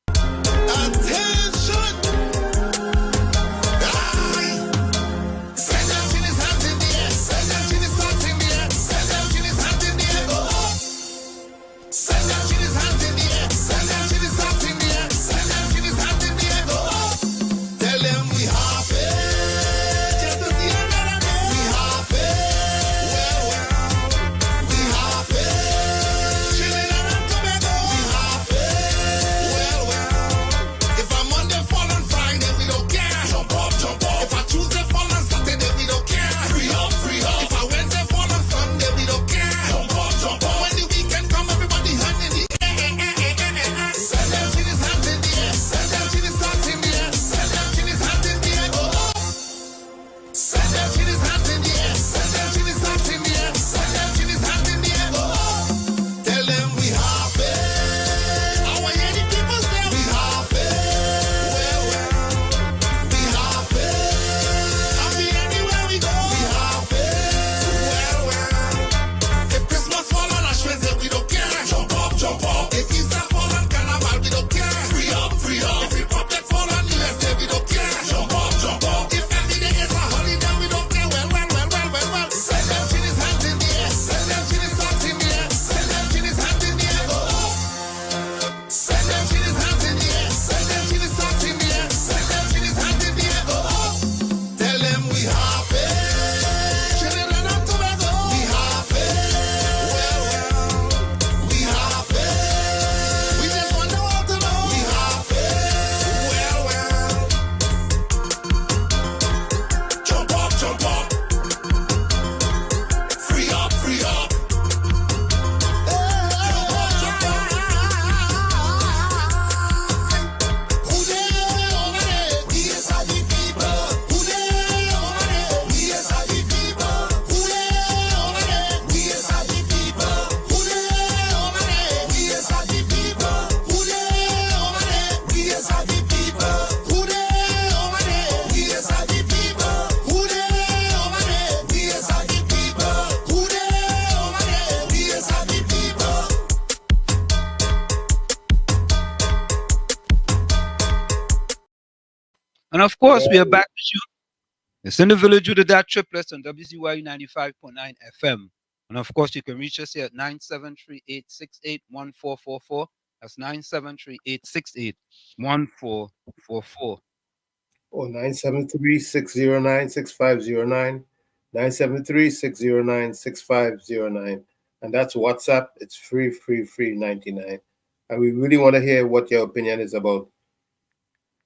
And of course, we are back with you. It's in the village with the DAT Triplets on WZYE 95.9 FM. And of course, you can reach us here at 973-868-1444. That's 973-868-1444. Oh, 973-609-6509. 973-609-6509. And that's WhatsApp. It's free 99. And we really want to hear what your opinion is about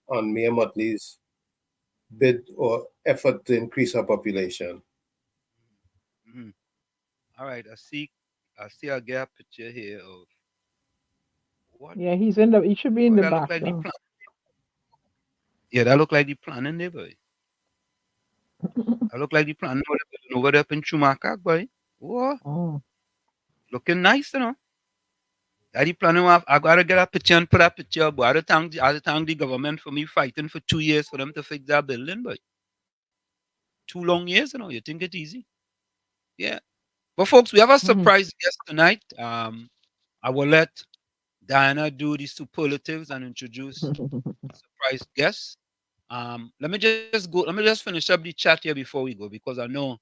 on Mia Motley's bid or effort to increase our population. Mm-hmm. All right, I see I get a picture here of What? Yeah, he should be in Boy, the that look like the background. plan. Yeah, that look like the planning there, boy. That look like the plan over there in Chumakak, boy. What? Oh. Looking nice, you know. That the planning of, I gotta get a picture and put a picture, boy. I thank the government for me fighting for 2 years for them to fix that building, boy. 2 long years, you know. You think it easy? Yeah. But folks, we have a Mm. surprise guest tonight. I will let Diana do the superlatives and introduce surprise guests. Let me just finish up the chat here before we go because I know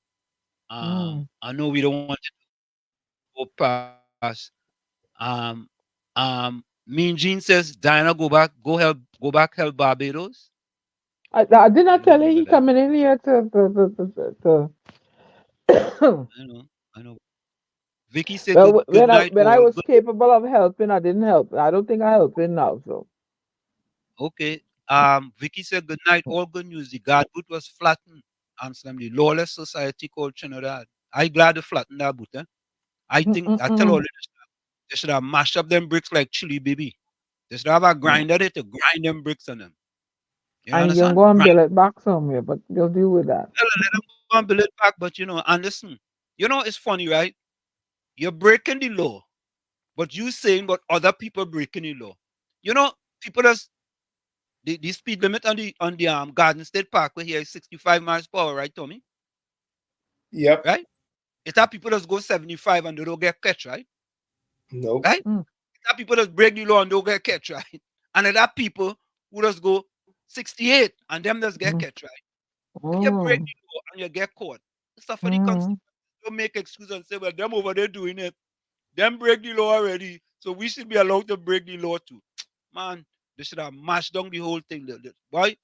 we don't want to go past. Um, Mean Gene says Diana go back help Barbados. I did I not don't tell you believe he in that. coming in here to I know. Vicky said well, good night when I all. was Good. capable of helping, I didn't help. I don't think I helped him now. So Okay. Vicky said good night. All good news. The guard boot was flattened. Amsterdam, the lawless society called Trinidad. I glad to flatten that boot. Eh? I tell all mm-mm. they should have mashed up them bricks like chili baby. They should have a Mm. grinder there to grind them bricks on them. You And you can understand? go and Grind. build it back somewhere, but you'll deal with that. Let them go and build it back. But and listen, it's funny, right? You're breaking the law, but you saying but other people breaking the law. You know, people that's the speed limit on the Garden State Parkway here is 65 miles per hour, right, Tommy? Yep. Right? It's have people that go 75 and they don't get catch, right? Nope. Right? Mm. It's have people that break the law and don't get catch, right? And it have people who just go 68 and them just get Mm. catch, right? If you break Mm. the law and you get caught, suffer the Mm. consequences. Don't make excuse and say, well, them over there doing it. Them break the law already, so we should be allowed to break the law too. Man, they should have mashed down the whole thing. Boy,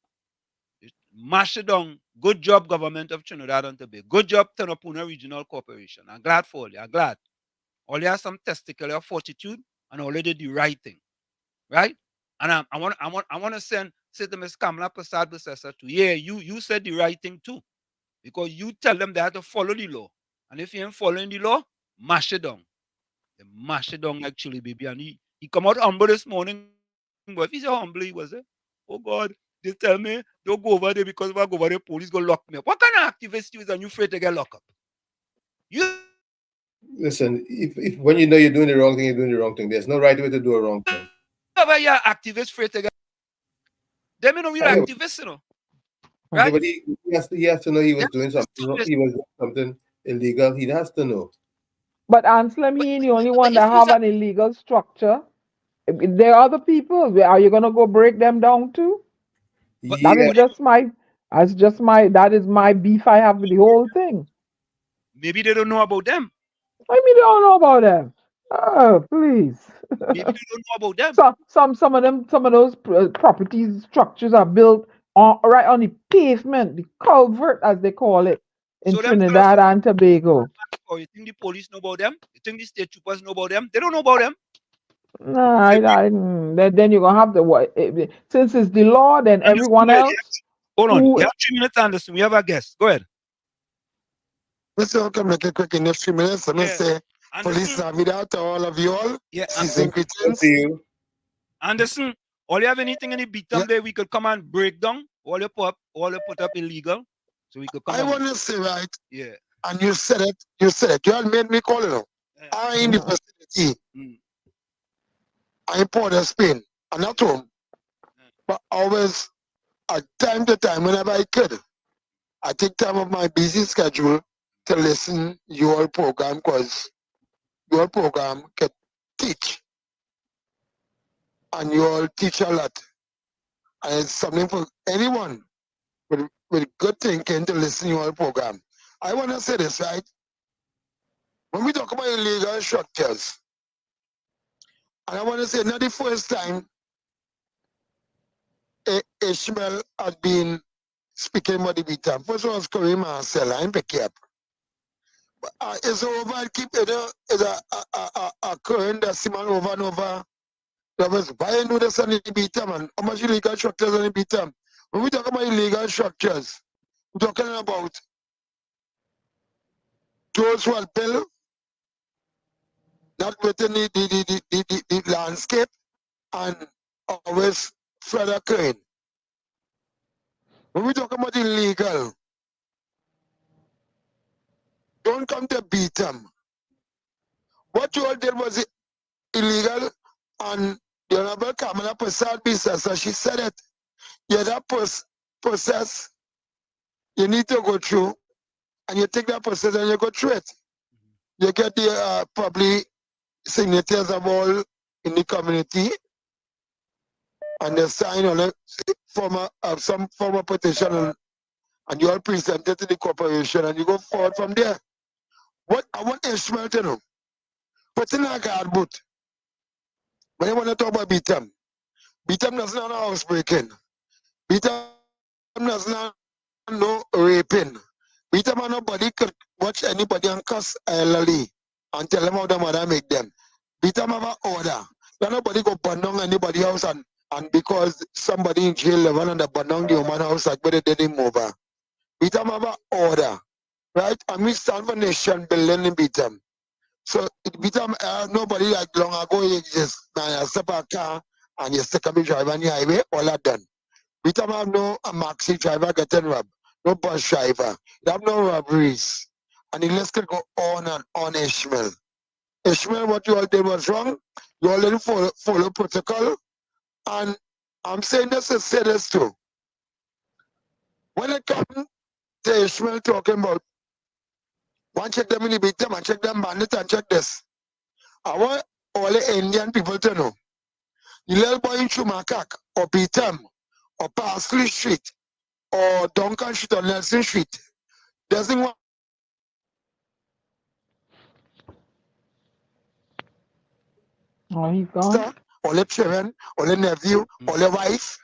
mash it down. Good job, government of Trinidad and Tobago. Good job, Tanapuna Regional Corporation. I'm glad for you. I'm glad. All you have some testicular fortitude and all you did the right thing, right? And I want to say to Miss Kamala Prasad Busesa too. Yeah, you said the right thing too, because you tell them they have to follow the law, and if you ain't following the law, mash it down. They mash it down actually, baby. And he come out humble this morning, but if he's so humble, he was there. Oh God, they tell me don't go over there because if I go over there, police go lock me up. What kind of activist you is and you afraid to get locked up? You ever hear activists afraid to get Listen, locked up? if when you know you're doing the wrong thing, you're doing the wrong thing. There's no right way to do a wrong thing. Them you know real Yeah, activists, yeah, right? but he has to know he was Them doing just something. tourists. He was doing something illegal. He has to know. But Anselm, he ain't the only But one if that you have an illegal structure. There are other people. Are you gonna go break them down too? That is Yeah. but if that is my beef I have with the whole thing. maybe they don't know about them. I mean, they don't know about them. Oh, please. Maybe they don't know about them. Some of those properties structures are built on right on the pavement, the culvert as they call it in So them fellas, Trinidad and Tobago. or you think the police know about them? You think the state troopers know about them? They don't know about them. Nah, They break. then you're gonna have to since it's the law, then Anderson, everyone go ahead. else Hold on. who You have 3 minutes, Anderson. We have a guest. Go ahead. Mr. I can make it quick in a few minutes. Let me Yeah. say, police Anderson. Navidad to all of you all. Yeah. Season Good to greetings. you. Anderson. All you have anything in the beat Yeah, there we could come and break down? All you put up illegal. So we could come I and want to say, right, yeah. and you said it, you all made me call it out. Yeah. I in the vicinity, Mm. I in Port of Spain, and not home, but always, at time to time, whenever I could, I take time of my busy schedule to listen your program, because your program can teach, and you all teach a lot. And it's something for anyone with good thinking to listen to your program. I want to say this, right? When we talk about illegal structures, and I want to say not the first time Ishmael had been speaking about the beat up. First was Kareem Marcel, I'm picking up. It's over, keep it, occurring that Simon over and over. That was why do this on the beat up, and how much illegal structures on the beat up. When we talk about illegal structures, we're talking about those who are built not within the landscape, and always flood occurring. When we talk about illegal, don't come to beat them. What you all did was illegal, and the Honorable Kamala Prasad Bisa, so she said it. Yeah, that process you need to go through, and you take that process and you go through it. You get the probably signatures of all in the community, and they sign on it some form of petition, and you all present it to the corporation, and you go forward from there. What I want Ishmael to know, put in a guard boot. When you want to talk about beat them doesn't have no house breaking. Beat them doesn't have no raping. Beat them and nobody could watch anybody and cuss elderly and tell them how the mother make them. Beat them have an order. Then nobody go burn down anybody house and because somebody in jail level and they burn down the woman house like where they did him over. Beat them have an order. Right? And we stand for nation building in beat them. So it become nobody like long ago you just step a car and you stick a big driver on the highway, all that done. We don't have no a maxi driver getting robbed, no bus driver, you have no robberies. And the list could go on and on, Ishmael. Ishmael, what you all did was wrong. You all didn't follow protocol. And I'm saying this to say this too. When it comes to Ishmael talking about one check them in the beat them and check them bandit and check this. I want all the Indian people to know. The little boy in Chumakak or Beatam or Parsley Street or Duncan Street or Nelson Street doesn't want He's gone. or the children or the nephew or the wife.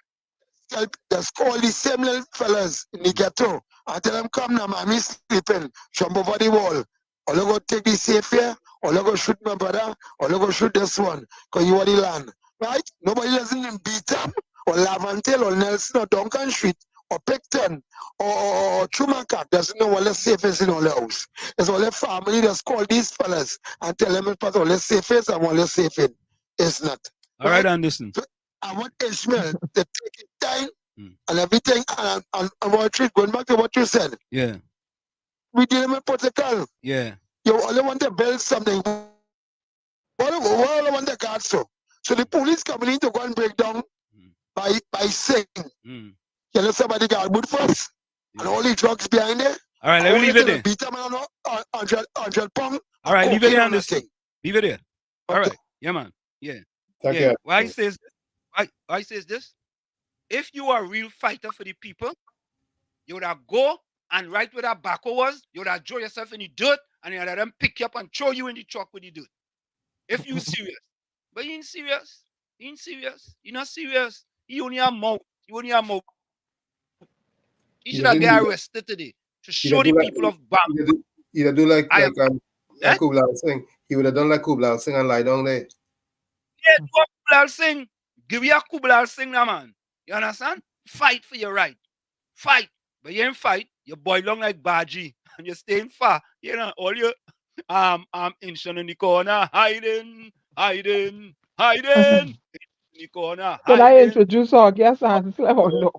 Just call the same little fellas in the ghetto and tell them, come now, mommy sleeping, jump over the wall. Or they go take the safe here, or they go shoot my brother, or they go shoot this one, because you are the land. Right? Nobody doesn't beat them, or Lavantel, or Nelson, or Duncan Street, or Picton, or Chumakak doesn't know what the safe is in all the house. It's all the family that's call these fellas and tell them it's all the safe is and what the safe in. It's not. All right, Anderson. So I want Ishmael to take his time and everything, and going back to what you said. Yeah. We dealing with protocol. Yeah. You only want to build something. What I want the guards to. So the police coming in to go and break down by saying, you know, somebody got good first, and all the drugs behind there. All right, let me leave it there. Beat them on 100 pounds. All right, leave it there, Anderson. Leave it there. All right. Yeah, man. Yeah. Thank yeah. you. Why says this? If you are a real fighter for the people, you would have go and right where that backhoe was, you would have draw yourself in the dirt and you would have them pick you up and throw you in the truck with the dirt. If you serious. But you ain't serious. You ain't serious. You're not serious. You only have mouth. You only have mouth. You should have get arrested today to show the people of Bam. You do like Kublai Singh. He would have done like Kublai Singh and lie down there. Yeah, do a Kublai Singh. Give you a Kublai Singh now, man. You understand? Fight for your right. Fight. But you ain't fight. You boil long like Baji. And you're staying far. You know, all your inching in the corner, hiding. In the corner, Could I introduce our guest and say hello?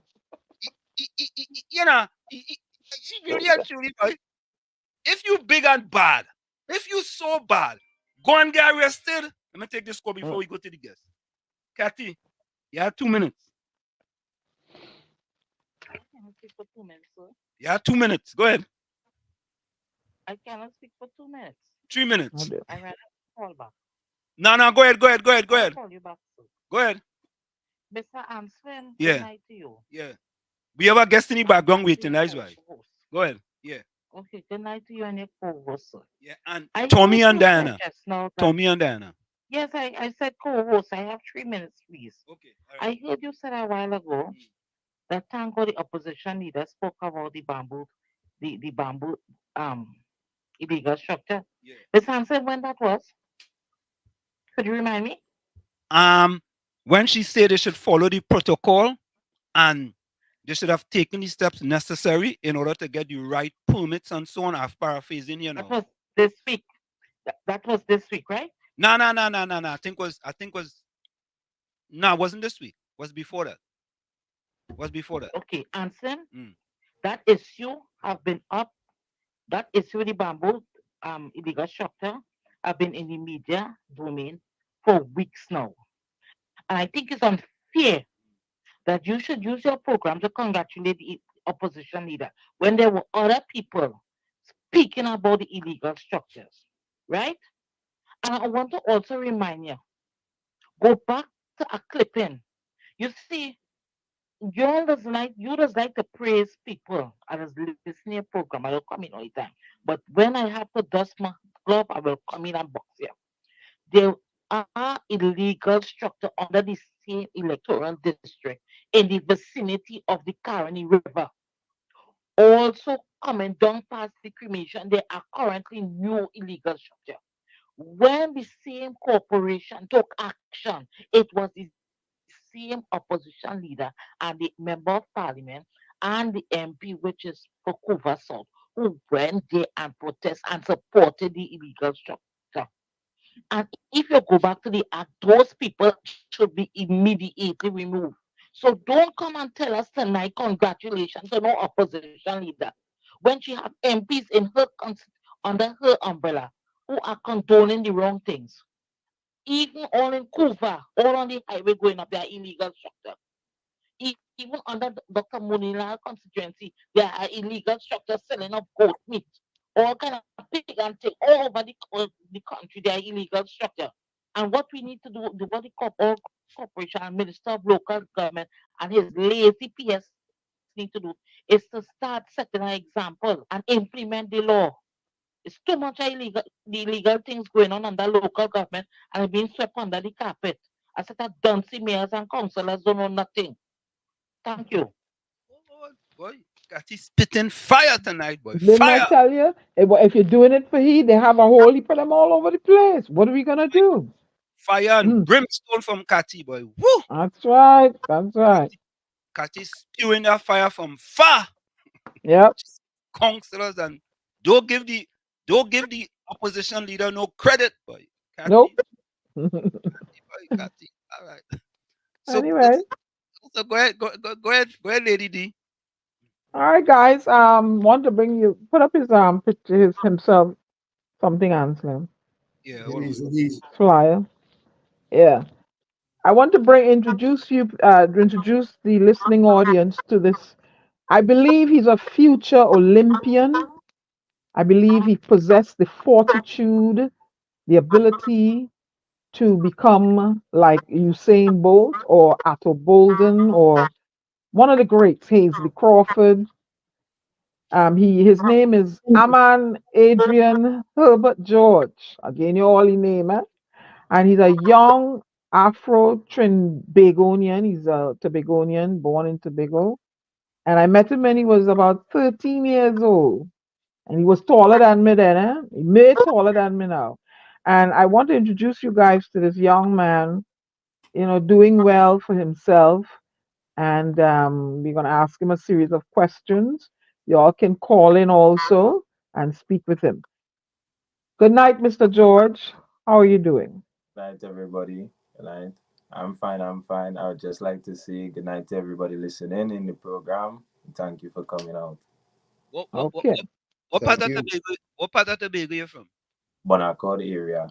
You know, really and truly, if you big and bad, if you so bad, go and get arrested. Let me take this call before we go to the guest. Kathy, you have 2 minutes. I cannot speak for 2 minutes, sir. You have 2 minutes. Go ahead. I cannot speak for 2 minutes. 3 minutes. I rather call back. No, go ahead. I'll call you back, sir. Go ahead. Mr. Answin, Yeah. good night to you. Yeah. We have a guest in the background waiting, that's why. Go ahead. Yeah. Okay, good night to you and your co-host, sir. Yeah, and I Tommy heard and you Diana. said just now that- Tommy and Diana. Yes, I said co-host. I have 3 minutes, please. Okay. I heard you said a while ago that thank God the opposition leader spoke about the bamboo illegal structure. Yeah. Ms. Hansen, when that was? Could you remind me? When she said they should follow the protocol and they should have taken the steps necessary in order to get the right permits and so on. I'm paraphrasing here now. That was this week. That was this week, right? No. I think was No, it wasn't this week. Was before that. Was before that. Okay, Anson, Mm. that issue have been up. That issue with the bamboo illegal structure have been in the media domain for weeks now. And I think it's unfair that you should use your program to congratulate the opposition leader when there were other people speaking about the illegal structures, right? And I want to also remind you, go back to a clipping. You see, you just like to praise people. I was listening to program. I don't come in all the time. But when I have to dust my glove, I will come in and box you. There are illegal structure under the same electoral district in the vicinity of the Caroni River. Also coming down past the cremation, there are currently no illegal structure. When the same corporation took action, it was the same opposition leader and the member of parliament and the MP, which is for Vancouver South, who went there and protest and supported the illegal structure. And if you go back to the act, those people should be immediately removed. So don't come and tell us tonight, congratulations to no opposition leader, when she have MPs in her under her umbrella who are condoning the wrong things. Even all in Cuba, all on the highway going up there, illegal structure. Even under Dr. Munila constituency, there are illegal structures selling of goat meat, all kind of pig and thing all over the country. There are illegal structure. And what we need to do, what the all corporation and minister of local government and his lazy PS need to do, is to start setting an example and implement the law. It's too much the illegal things going on under local government and being swept under the carpet. I said that duncy mayors and councillors don't know nothing. Thank you. Oh, boy, got he spitting fire tonight, boy. Didn't I Fire. tell you? If you're doing it for he, they have a whole heap of them all over the place. What are we gonna do? Fire and Mm, brimstone from Cathy, boy. Woo! that's right. That's right. Cathy spewing that fire from far. Yep. Councillors and don't give the don't give the opposition leader no credit, boy. Nope. Cathy, boy, Cathy. All right. So Anyway, go ahead, Lady D. all right, guys. Want to bring you put up his picture, his himself, something Anselm Yeah, hold on. He's flyer. Yeah. I want to introduce the listening audience to this. I believe he's a future Olympian. I believe he possessed the fortitude, the ability to become like Usain Bolt or Atto Bolden or one of the greats, Hazley Crawford. His name is Aman Adrian Herbert George. Again, you all the name, eh? And he's a young Afro Trinbagonian. He's a Tobagonian, born in Tobago. And I met him when he was about 13 years old. And he was taller than me then, eh? He made taller than me now. And I want to introduce you guys to this young man, doing well for himself. And we're going to ask him a series of questions. Y'all can call in also and speak with him. Good night, Mr. George. How are you doing? Night, everybody. Good night. I'm fine. I'm fine. I would just like to say good night to everybody listening in the program. Thank you for coming out. What what what Okay. what, what part thank of you. Tobago? What part of Tobago you from? Bonaccord area.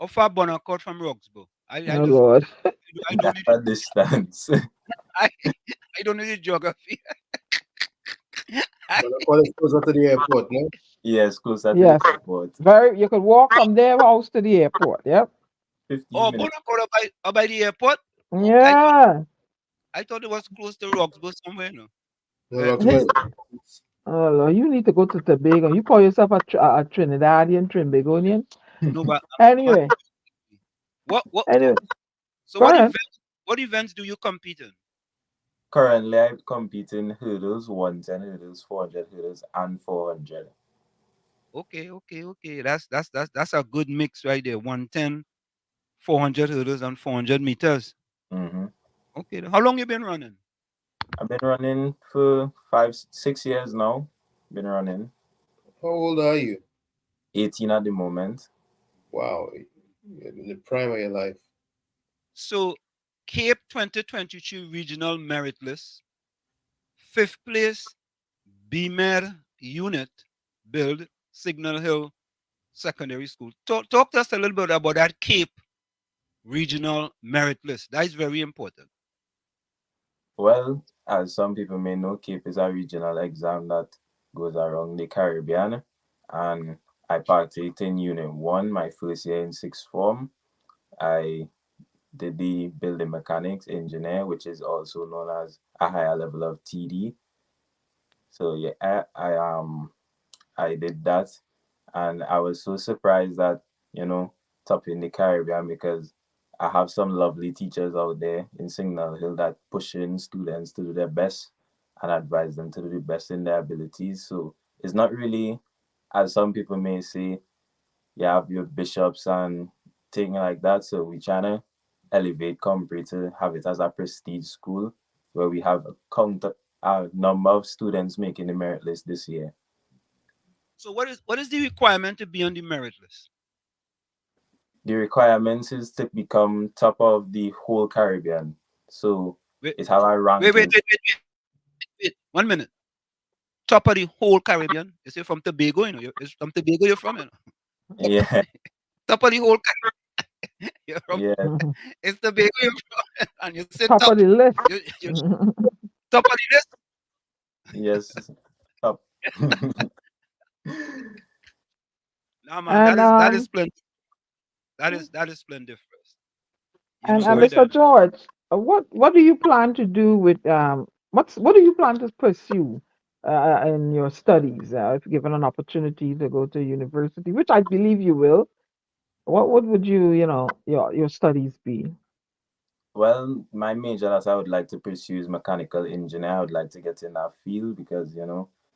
How far Bonaccord from Roxburgh? I Oh, don't know. Lord. I don't That's need a distance. I I don't know the geography. But of course, it's closer to the airport, no? Yes, closer to the Yes. airport. You could walk from their house to the airport. Yep. 15 Oh, minutes. Bonaccord by the airport? Okay, Yeah. I thought it was close to Roxburgh somewhere, no? No, Too Roxbury. Oh, Lord, you need to go to Tobago. You call yourself a Trinidadian, Trinbagonian. no, but Anyway, what anyway, so go ahead. what events do you compete in? Currently, I compete in hurdles, 110 hurdles, 400 hurdles, and 400. Okay. That's a good mix right there. 110, 400 hurdles and 400 meters. Mm-hmm. Okay. How long you been running? I've been running for 5, 6 years now. Been running. How old are you? 18 at the moment. Wow. You're in the prime of your life. So Cape 2022 Regional Merit List. Fifth place, BMER Unit, Build, Signal Hill Secondary School. Talk to us a little bit about that Cape Regional Merit List. That is very important. Well, as some people may know, CAPE is a regional exam that goes around the Caribbean, and I partaked in Unit 1 my first year in sixth form. I did the building mechanics engineer, which is also known as a higher level of TD. So yeah, I did that, and I was so surprised that you know top in the Caribbean because I have some lovely teachers out there in Signal Hill that pushing students to do their best and advise them to do the best in their abilities. So it's not really, as some people may say, you have your bishops and thing like that. So we trying to elevate Compre to have it as a prestige school where we have a number of students making the merit list this year. So what is the requirement to be on the merit list? The requirements is to become top of the whole Caribbean. So Wait, it have a wait, ranking. wait. 1 minute. Top of the whole Caribbean. You say from Tobago, it's from Tobago you're from, Yeah, Top of the whole Caribbean. You're from yeah, it's Tobago you're from, and you say Top top. of the list. You top of the list. yes, top. Nah, man, and that is splendid. That is splendid for us. and So Good. Mr. George, what do you plan to do with what do you plan to pursue in your studies if given an opportunity to go to university, which I believe you will? What would your studies be? well, my major that I would like to pursue is mechanical engineer. I would like to get in that field because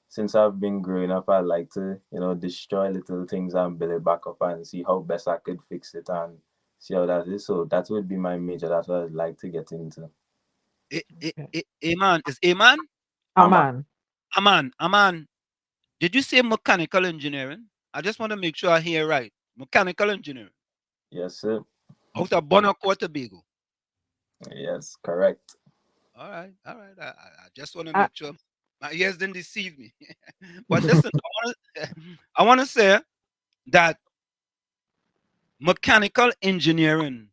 since I've been growing up, I like to destroy little things and build it back up and see how best I could fix it and see how that is. So that would be my major that I'd like to get into. Okay. Aman is Aman. Ama. Aman. Aman. Did you say mechanical engineering? I just want to make sure I hear right. Mechanical engineering. Yes, sir. Out of Bonacore, Tobago. Yes, correct. All right, all right. I just want to Uh, make sure my ears didn't deceive me. But listen, I want to say that mechanical engineering,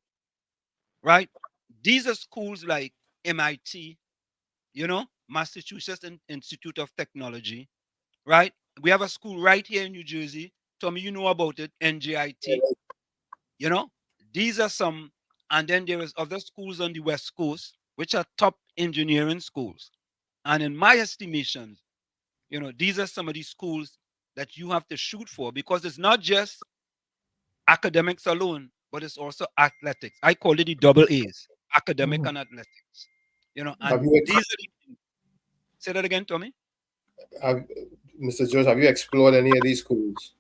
right? These are schools like MIT, Massachusetts Institute of Technology, right? We have a school right here in New Jersey. Tommy, you know about it, NJIT. You know, these are some, and then there is other schools on the West Coast which are top engineering schools. And in my estimation, these are some of these schools that you have to shoot for because it's not just academics alone, but it's also athletics. I call it the double A's, academic mhm. and athletics. Have And you, these are say that again, Tommy. have, Mr. George, have you explored any of these schools?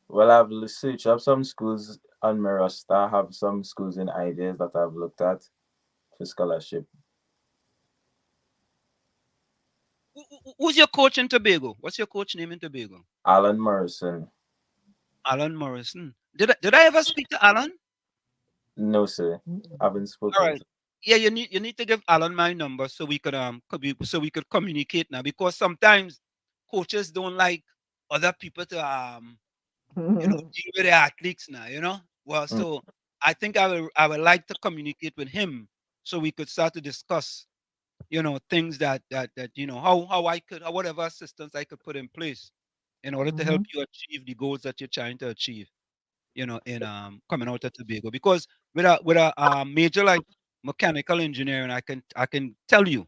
Well, I've researched up some schools on my roster. I have some schools in ideas that I've looked at for scholarship. Who's your coach in Tobago? What's your coach name in Tobago? Alan Morrison. Alan Morrison. Did I ever speak to Alan? No, sir. I haven't All spoken right. to. Yeah, you need to give Alan my number so we could communicate now because sometimes coaches don't like other people to deal with the athletes now. Well, Mm, so I think I would like to communicate with him so we could start to discuss, things that how I could or whatever assistance I could put in place in order to help Mhm. you achieve the goals that you're trying to achieve, in coming out of Tobago. Because with a major like mechanical engineering, I can tell you,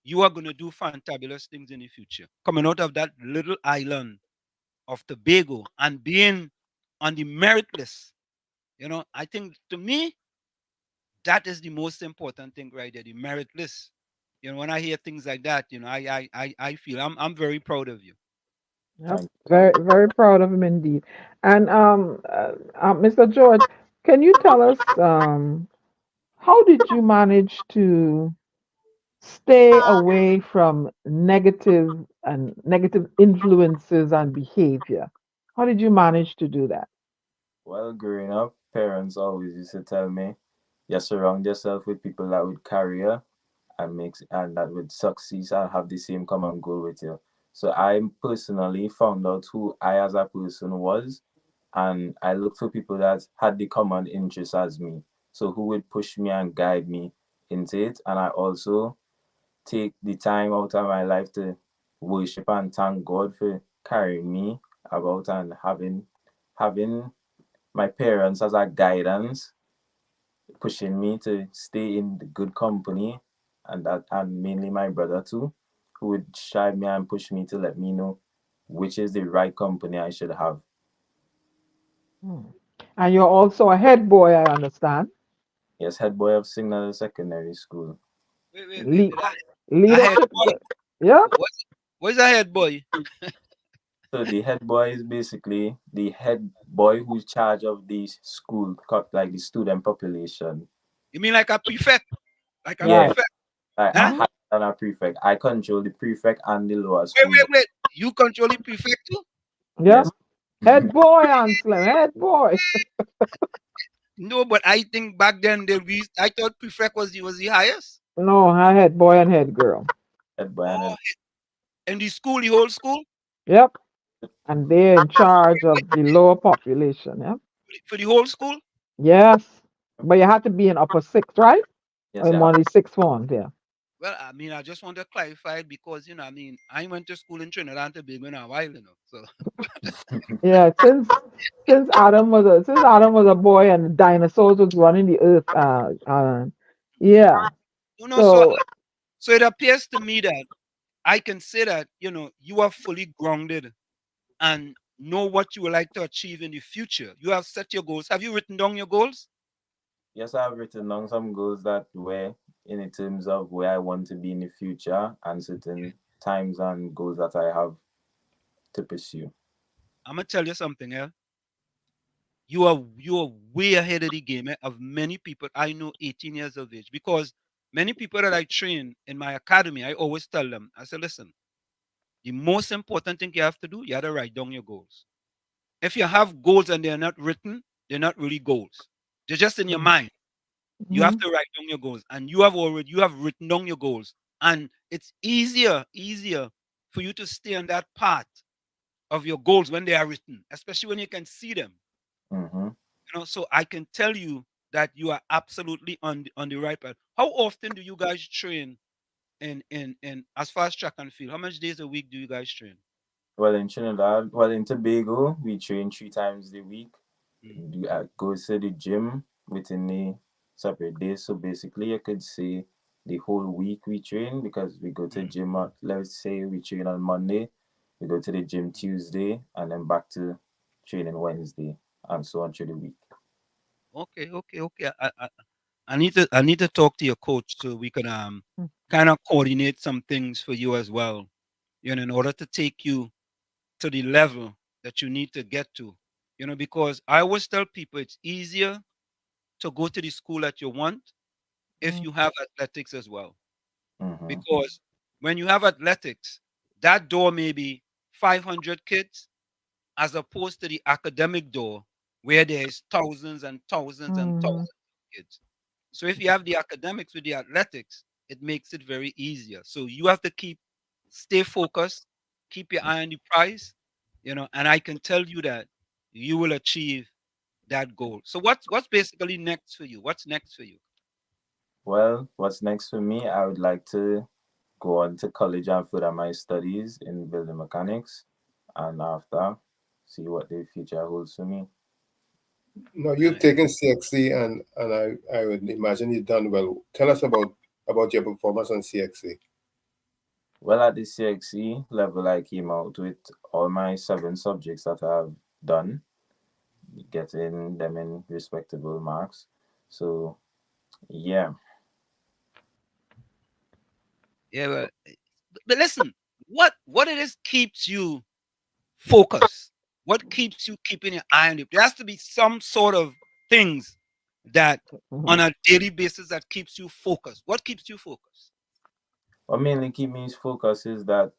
you are gonna do fantabulous things in the future. Coming out of that little island of Tobago and being on the merit list, I think to me that is the most important thing right there, the merit list. When I hear things like that, I feel I'm very proud of you. Yep. thank you. Very, very proud of him indeed. And Mr. George, can you tell us how did you manage to stay away from negative influences and behavior? How did you manage to do that? Well, growing up, parents always used to tell me, you surround yourself with people that would carry you and that would succeed and have the same common goal with you. So I personally found out who I as a person was, and I looked for people that had the common interests as me. So who would push me and guide me into it, and I also take the time out of my life to worship and thank God for carrying me about and having my parents as a guidance, pushing me to stay in the good company, and mainly my brother too, who would drive me and push me to let me know which is the right company I should have. Hmm. And you're also a head boy, I understand. Yes, head boy of Signal Secondary School. Le- A head leadership. boy. Yeah. What's a head boy? So the head boy is basically the head boy who's charge of the school, like the student population. You mean like a prefect? Like a Yeah, Right. prefect? like a Huh? higher than a prefect. I control the prefect and the lower Wait, school wait, board. wait. You control the prefect too? Yeah. Yes. Head boy, Anselm. Head boy. No, but I think back then I thought prefect was the highest. No, I head boy and head girl. Head boy and Oh, head. and the whole school Yep. And they're in charge of the lower population. Yeah. for the whole school. Yes. But you have to be in upper six, right? Or Yes, in you one have. of the sixth ones, yeah. Well, I mean, I just want to clarify it because I went to school in Trinidad and Tobago in a while, So Yeah, since Adam was a boy and dinosaurs was running the earth, yeah. so So so it appears to me that I can say that you are fully grounded and know what you would like to achieve in the future. You have set your goals. Have you written down your goals? Yes, I have written down some goals that were in terms of where I want to be in the future and certain times and goals that I have to pursue. I'm gonna tell you something, else. You are way ahead of the game of many people I know 18 years of age because many people that I train in my academy, I always tell them, I say, listen, the most important thing you have to do, you have to write down your goals. If you have goals and they're not written, they're not really goals. They're just in your mind. You have mhm, to write down your goals, and you have written down your goals, and it's easier for you to stay on that path of your goals when they are written, especially when you can see them. Mm-hmm. So I can tell you that you are absolutely on the right path. How often do you guys train in as far as track and field? How much days a week do you guys train? Well, in Trinidad, in Tobago, we train 3 times a week. Mm. Go to the gym within the separate days. So basically, you could say the whole week we train because we go to gym on, let's say we train on Monday, we go to the gym Tuesday, and then back to training Wednesday, and so on through the week. Okay. I need to talk to your coach so we can kind of coordinate some things for you as well. In order to take you to the level that you need to get to. Because I always tell people it's easier to go to the school that you want if mm, you have athletics as well. Mm-hmm. Because when you have athletics, that door may be 500 kids as opposed to the academic door where there's thousands and thousands and mhm, thousands of kids. So if you have the academics with the athletics, it makes it very easier. So you have to stay focused, keep your eye on the prize, and I can tell you that you will achieve that goal. So what's basically next for you? What's next for you? Well, what's next for me? I would like to go on to college and further my studies in building mechanics, and after see what the future holds for me. Now you've taken CXC and I would imagine you've done well. Tell us about your performance on CXC. Well, at the CXE level, I came out with all my 7 subjects that I've done, getting them in respectable marks. So, yeah. Yeah, but listen, what it is keeps you focused? What keeps you keeping your eye on it? There has to be some sort of things that on mhm, a daily basis that keeps you focused. What keeps you focused? What mainly keep me focused is that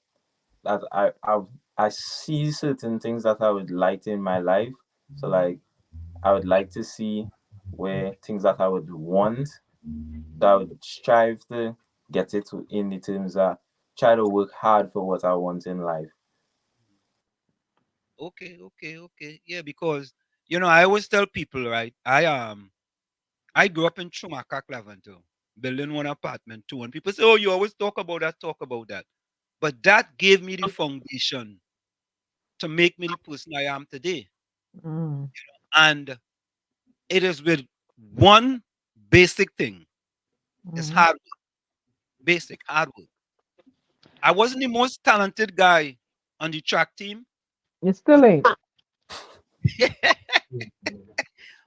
I see certain things that I would like in my life. So, like, I would like to see where things that I would want, so I would strive to get it in the terms that try to work hard for what I want in life. Okay. Yeah, because I always tell people, right? I grew up in Chumaka, Clavanto, building one apartment too. And people say, "Oh, you always talk about that." But that gave me the foundation to make me the person I am today. Mm. And it is with one basic thing. It's Mm-hmm. hard work. Basic hard work. I wasn't the most talented guy on the track team, You still but ain't.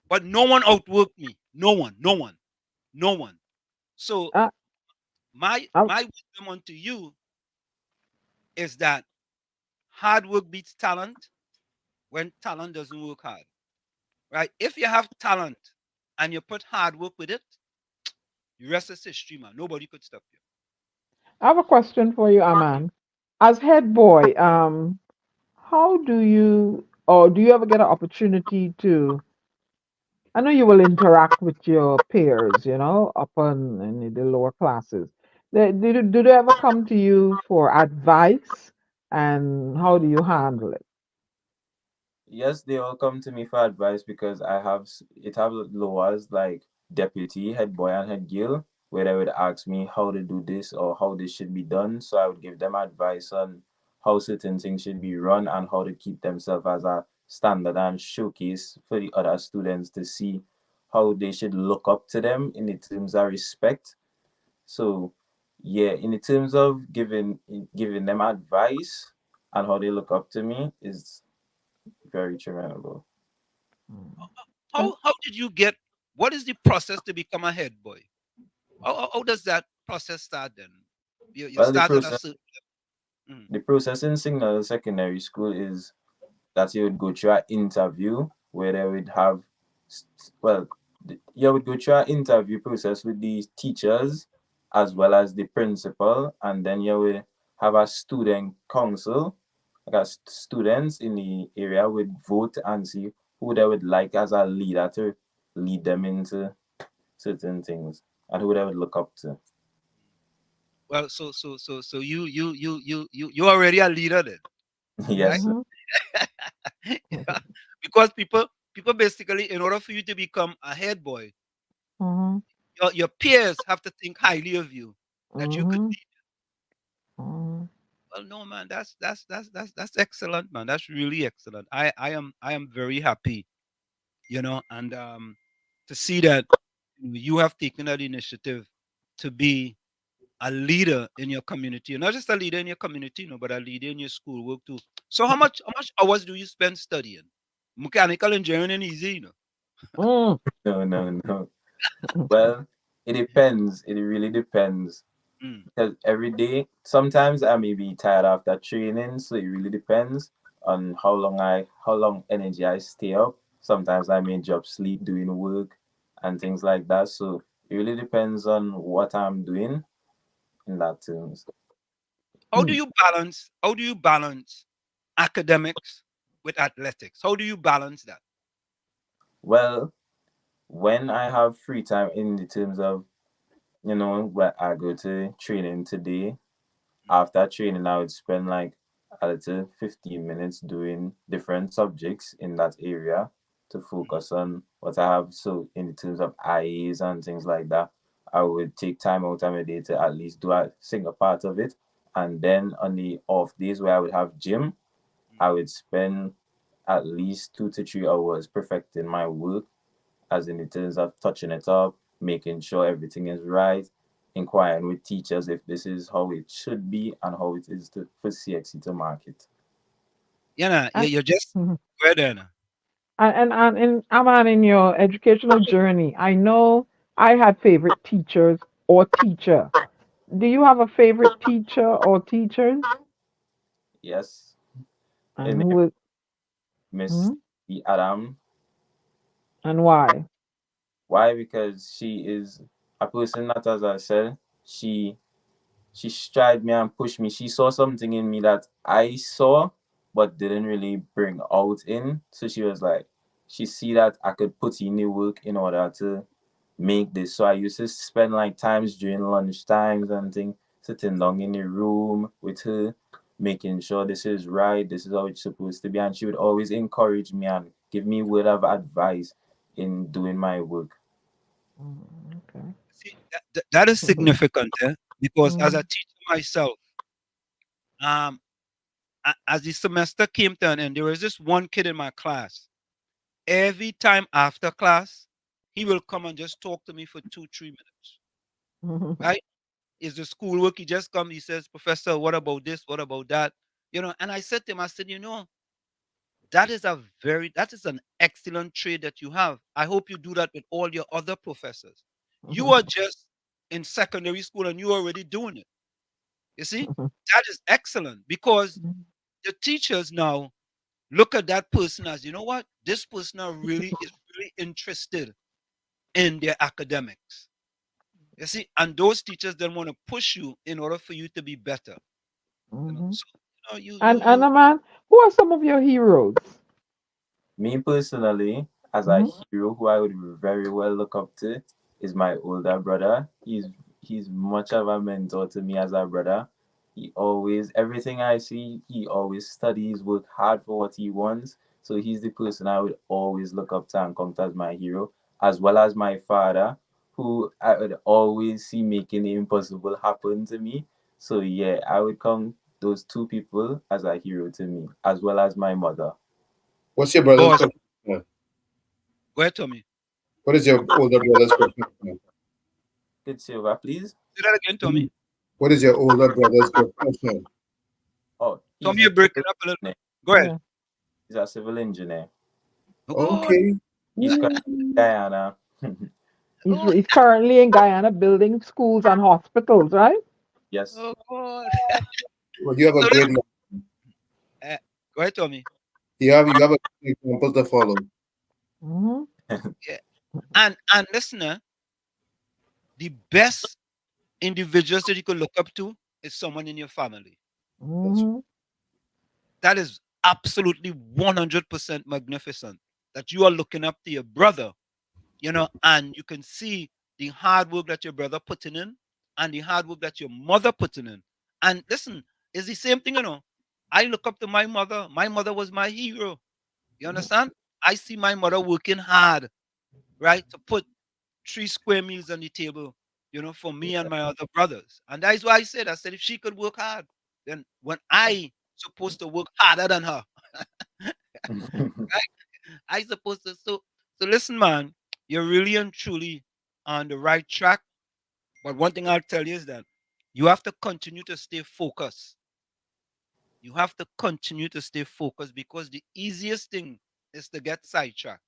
but no one outworked me. No one. So I, my wisdom unto you is that hard work beats talent when talent doesn't work hard. Right? If you have talent and you put hard work with it, the rest is history, man. Nobody could stop you. I have a question for you, Aman. As head boy, how do you, or do you ever get an opportunity to? I know you will interact with your peers, up in the lower classes. Do they ever come to you for advice, and how do you handle it? Yes, they all come to me for advice because it have lowers like deputy, head boy, and head girl, where they would ask me how to do this or how this should be done. So I would give them advice on how certain things should be run and how to keep themselves as a standard and showcase for the other students to see how they should look up to them in the terms of respect. So yeah, in the terms of giving them advice and how they look up to me is very tremendous. How did you get? What is the process to become a head boy? How does that process start then? You Well, start at a certain. Mm, the process in Signal Secondary School is that you would go through an interview where they would have, well, you would go through an interview process with the teachers as well as the principal, and then you would have a student council, like students in the area would vote and see who they would like as a leader to lead them into certain things and who they would look up to. well, so you already a leader then, right? Yes, sir. Mm-hmm. Because people basically, in order for you to become a head boy, Mm-hmm. your peers have to think highly of you that you could. Mm-hmm. Mm-hmm. Well, no, man, that's excellent, man. That's really excellent. I am very happy, and to see that you have taken that initiative to be a leader in your community, not just a leader in your community, but a leader in your schoolwork too. So how much hours do you spend studying? Mechanical engineering easy, Mm. No, no, no. Well, it depends. It really depends. Mm. Because every day, sometimes I may be tired after training, so it really depends on how long energy I stay up. Sometimes I may drop sleep doing work and things like that. So it really depends on what I'm doing in that terms. Mm. How do you balance academics with athletics? How do you balance that? Well, when I have free time in the terms of, where I go to training today, after training, I would spend like a little 15 minutes doing different subjects in that area to focus on what I have. So, in terms of IAs and things like that, I would take time out of my day to at least do a single part of it. And then on the off days where I would have gym, I would spend at least 2 to 3 hours perfecting my work, as in the terms of touching it up, making sure everything is right, inquiring with teachers if this is how it should be and how it is for CXC to market. And, You're just mhm. go ahead, Anna. And Aman, in your educational journey, I know I had favorite teachers or teacher. Do you have a favorite teacher or teachers? Yes, And in who is, Miss mhm, E. Adam. and why? Why? Because she is a person that, as I said, she strived me and pushed me. She saw something in me that I saw but didn't really bring out in. So she was like, she see that I could put in the work in order to make this. So I used to spend like times during lunch times and thing, sitting down in the room with her, making sure this is right, this is how it's supposed to be. And she would always encourage me and give me word of advice in doing my work. Okay. See, that is significant, because as a Mm. teacher myself, um, as the semester came to an end, there was this one kid in my class. Every time after class, he will come and just talk to me for 2, 3 minutes. Right? Is the schoolwork? He just comes, he says, Professor, what about this? What about that? And I said to him, I said, that is an excellent trait that you have. I hope you do that with all your other professors. You are just in secondary school and you're already doing it. You see, that is excellent because the teachers now look at that person as, what? This person is really interested in their academics. You see, and those teachers then want to push you in order for you to be better. Mhm. So, And man, who are some of your heroes? Me personally, as a Mhm. hero who I would very well look up to, is my older brother. He's much of a mentor to me as a brother. He always everything I see, he always studies, work hard for what he wants. So he's the person I would always look up to and count as my hero, as well as my father, who I would always see making the impossible happen to me. So yeah, I would count those two people as a hero to me, as well as my mother. What's your brother's boss, profession? go ahead, Tommy. What is your older brother's profession? Could Silva, please? Say that again, Tommy. What is your older brother's profession? Oh, he's Tommy, a you're breaking civil up a little. engineer. Go ahead. Yeah. He's a civil engineer. Oh, God. Okay. He's currently in Mm. Guyana. He's Oh, he's currently in Guyana building schools and hospitals, right? Yes. oh God. Well, you have a So great listen, uh, go ahead, Tommy. you have a good example to follow. Mhm. Yeah. And listener, the best individuals that you could look up to is someone in your family. That's Mhm. That is absolutely 100% magnificent. That you are looking up to your brother, and you can see the hard work that your brother putting in and the hard work that your mother putting in. And listen, it's the same thing. I look up to my mother. My mother was my hero. You understand? I see my mother working hard, right, to put 3 square meals on the table, for me and my other brothers. And that is why I said, if she could work hard, then when I supposed to work harder than her, right? I supposed to. So listen, man, you're really and truly on the right track. But one thing I'll tell you is that you have to continue to stay focused. You have to continue to stay focused because the easiest thing is to get sidetracked,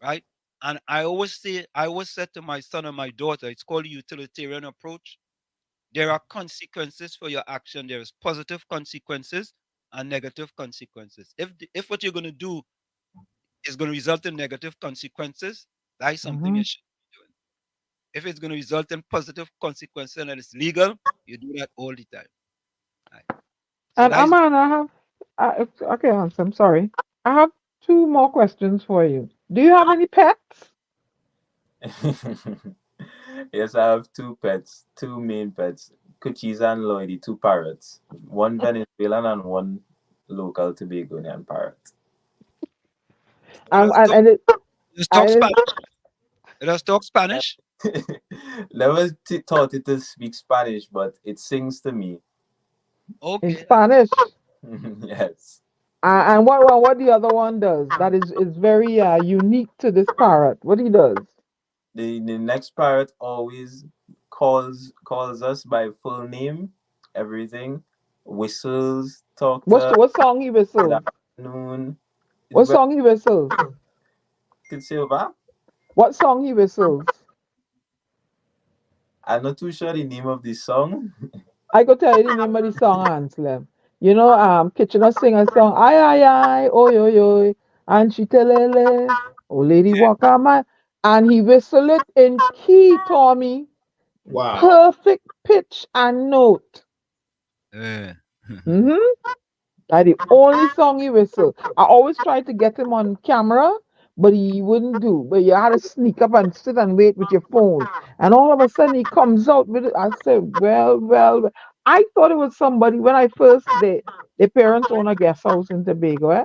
right? And I always said to my son and my daughter, it's called the utilitarian approach. There are consequences for your action. There is positive consequences and negative consequences. If what you're going to do is going to result in negative consequences, that is something you Mhm. should be doing. If it's going to result in positive consequences and it's legal, you do that all the time. Right? So And that is Aman, okay, Hans, I'm sorry. I have two more questions for you. Do you have any pets? Yes, I have two pets, two main pets, Kuchis and Lloydie, two parrots. One Venezuelan and one local Tobagonian parrot. And does and, talk, and it, does talk and Spanish. It does talk Spanish. Never taught it to speak Spanish, but it sings to me. in Okay. Spanish. Yes. And what the other one does that is very unique to this parrot. What he does? The next parrot always calls us by full name, everything, whistles, talk to us, What song he good whistles? afternoon. It's What very song he whistles? good, Silva. What song he whistles? I'm not too sure the name of the song. I could tell you the name of the song, Anselm. Kitchener sing a song, ay ay ay, oy oy oy, and she telele, oh lady Yeah. walk on my, and he whistle it in key, Tommy, wow. perfect pitch and note. Yeah. Mm-hmm. That's the only song he whistled. I always tried to get him on camera, but he wouldn't do. But you had to sneak up and sit and wait with your phone. And all of a sudden he comes out with it. I said, well. I thought it was somebody when I first the parents own a guest house in Tobago. Eh?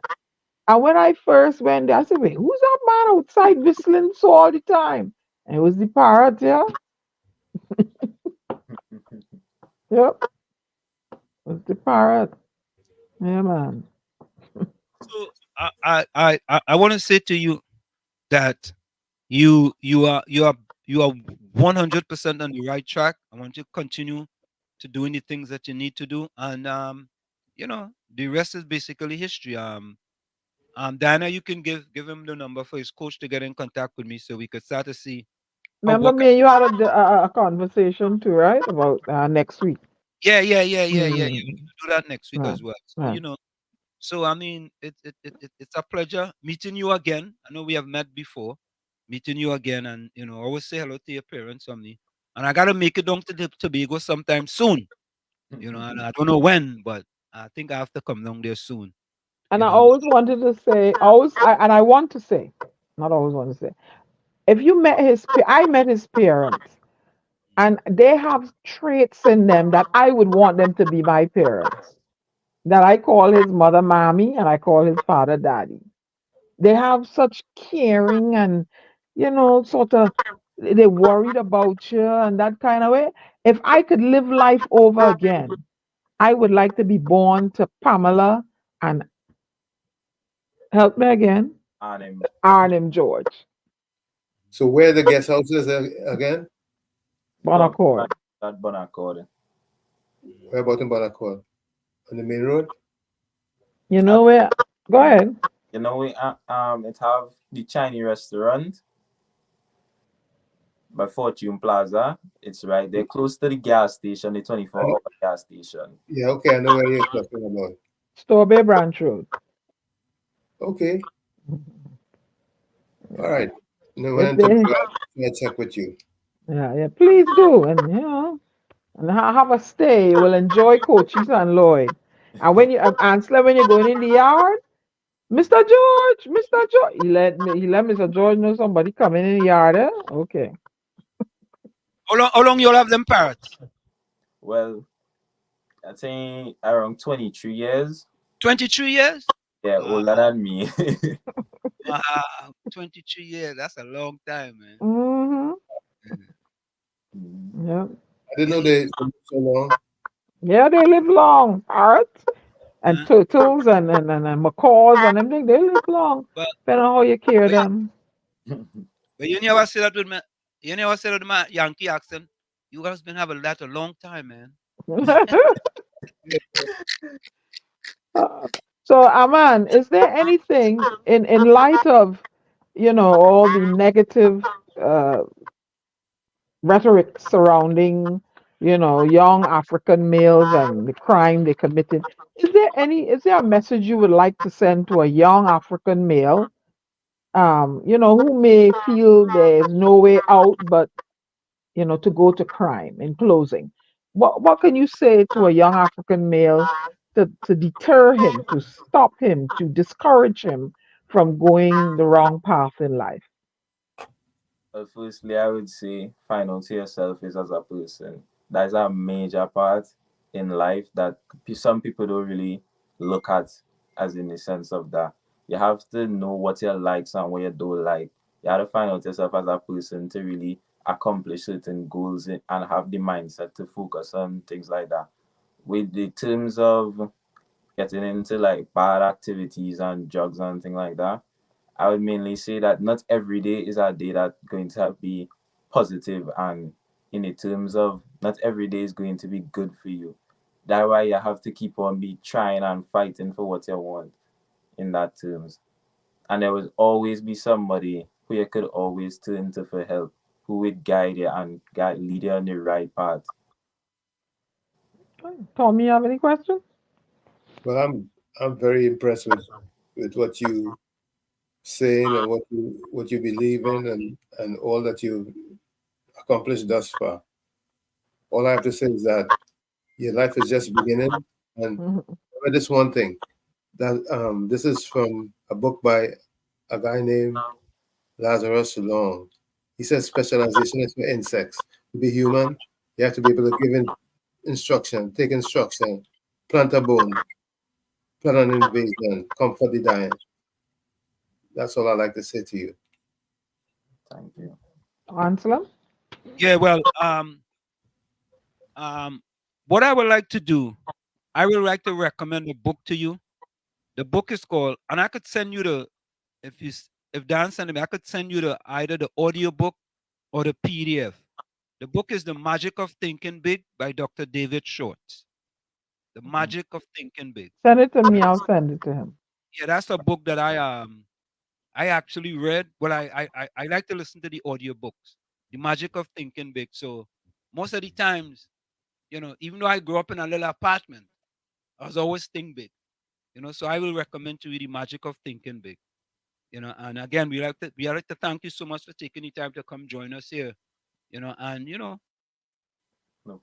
And when I first went there, I said, wait, who's that man outside whistling so all the time? And it was the parrot, yeah. Yep, it was the parrot. Yeah, man. So I want to say to you that you are 100% on the right track. I want you to continue to doing the things that you need to do, and the rest is basically history. Diana, you can give him the number for his coach to get in contact with me so we could start to see how Remember what. me and you had a conversation too, right? About next week. Yeah. You Mm. do that next week Right, as well. So right. so I mean, it's a pleasure meeting you again. I know we have met before, meeting you again, and always say hello to your parents from me. And I gotta make it down to the Tobago sometime soon. And I don't know when, but I think I have to come down there soon. And You I know, always wanted to say, and I want to say, not always want to say, if you met I met his parents, and they have traits in them that I would want them to be my parents. That I call his mother mommy, and I call his father daddy. They have such caring and, sort of, they worried about you and that kind of way. If I could live life over again, I would like to be born to Pamela and help me again, Arnhem. Arnhem George, So where the guest houses again? Don't Bonaccord. that Bonaccord. Where about in Banacol? On the main road? You know where? Go ahead. You know, it have the Chinese restaurant by Fortune Plaza. It's right there, close to the gas station, the 24-hour gas station. Yeah, okay, I know where you're talking about. Store Bay Branch Road. Okay, all right. No, when If I'm they, I check with you. yeah, please do, and and have a stay. You will enjoy Cochise and Lloyd. And when you Ansler, when you're going in the yard, Mr. George, he let Mr. George know somebody coming in the yard. Eh? Okay. how long you'll have them parrots? Well, I think around 23 years. 23 years? Yeah, Wow, older than me. wow, 23 years. That's a long time, man. Mm-hmm. Yep. I didn't know they lived so long. Yeah, they live long. Parrots and turtles and macaws and everything. They live long. But, Depending on how you care but, them. but you never say that with me. You never say that with my Yankee accent. You guys been having that a long time, man. So, Aman, is there anything in light of, all the negative uh, rhetoric surrounding, young African males and the crime they committed? Is there a message you would like to send to a young African male, who may feel there's no way out but, to go to crime in closing? What can you say to a young African male to deter him, to stop him, to discourage him from going the wrong path in life? Well, firstly, I would say find out who yourself is as a person. That is a major part in life that some people don't really look at, as in the sense of that. You have to know what you like and what you don't like. You have to find out yourself as a person to really accomplish certain goals and have the mindset to focus on things like that. With the terms of getting into like bad activities and drugs and things like that, I would mainly say that not every day is a day that's going to be positive, and in the terms of not every day is going to be good for you. That's why you have to keep on be trying and fighting for what you want in that terms. And there will always be somebody who you could always turn to for help, who would guide you and lead you on the right path. Tommy, you have any questions? Well, I'm very impressed with what you saying and what you believe in and all that you've accomplished thus far. All I have to say is that your life is just beginning, and Mhm. remember this one thing: That this is from a book by a guy named Lazarus Long. He says specialization is for insects. To be human, you have to be able to give instruction, take instruction, plant a bone, plan an invasion, comfort the dying. That's all I like to say to you. Thank you. Anselm? Yeah, well, what I would like to do, I would like to recommend a book to you. The book is called, and I could send you the, if Dan sent me, I could send you the either the audio book or the PDF. The book is The Magic of Thinking Big by Dr. David Schwartz. The Magic of Thinking Big. Send it to me. I'll send it to him. Yeah, that's a book that I actually read. Well, I like to listen to the audio books. The Magic of Thinking Big. So most of the times, even though I grew up in a little apartment, I was always think big. So I will recommend to you The Magic of Thinking Big. And again, we like to thank you so much for taking the time to come join us here. And No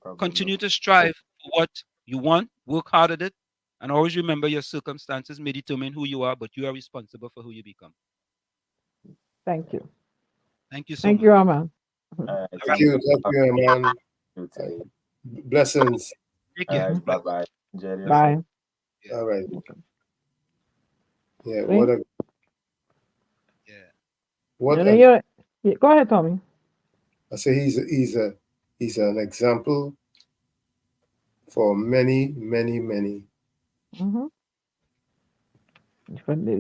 problem. continue to strive for what you want, work hard at it, and always remember your circumstances may determine who you are, but you are responsible for who you become. Thank you. Thank you so Thank much. you, Aman. Thank you, man. Blessings. Take care. Bye bye. Enjoy the Bye. All right. Yeah. Thank- What a. Yeah. What You know, a, yeah, go ahead, Tommy. I say he's an example for many. Mm-hmm.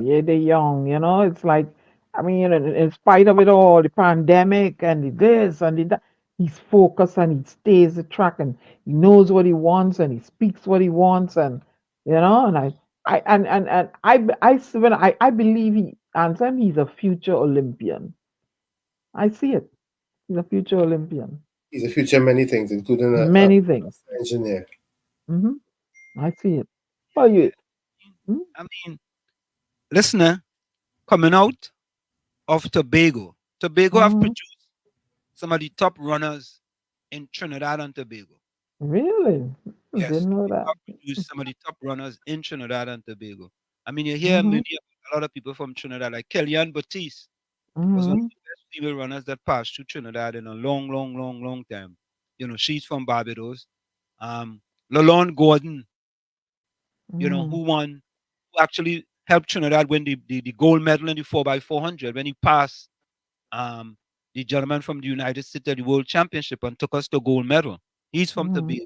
Yeah, they're young, it's like, I mean, in spite of it all, the pandemic and the this and the that, he's focused and he stays the track and he knows what he wants and he speaks what he wants and, and I believe he's a future Olympian. I see it. He's a future Olympian. He's a future many things, including a Many things. engineer. Mm-hmm. I see it. Well, you. I mean, listener, coming out of Tobago. Tobago have produced some of the top runners in Trinidad and Tobago. Really? Yes, Didn't know that. have produced some of the top runners in Trinidad and Tobago. I mean, you hear a lot of people from Trinidad, like Kellyanne Baptiste, was one of the best female runners that passed through Trinidad in a long time. She's from Barbados. Lalonde Gordon, who actually helped Trinidad win the gold medal in the 4x400 when he passed the gentleman from the United States at the World Championship and took us the gold medal. He's from Tobago.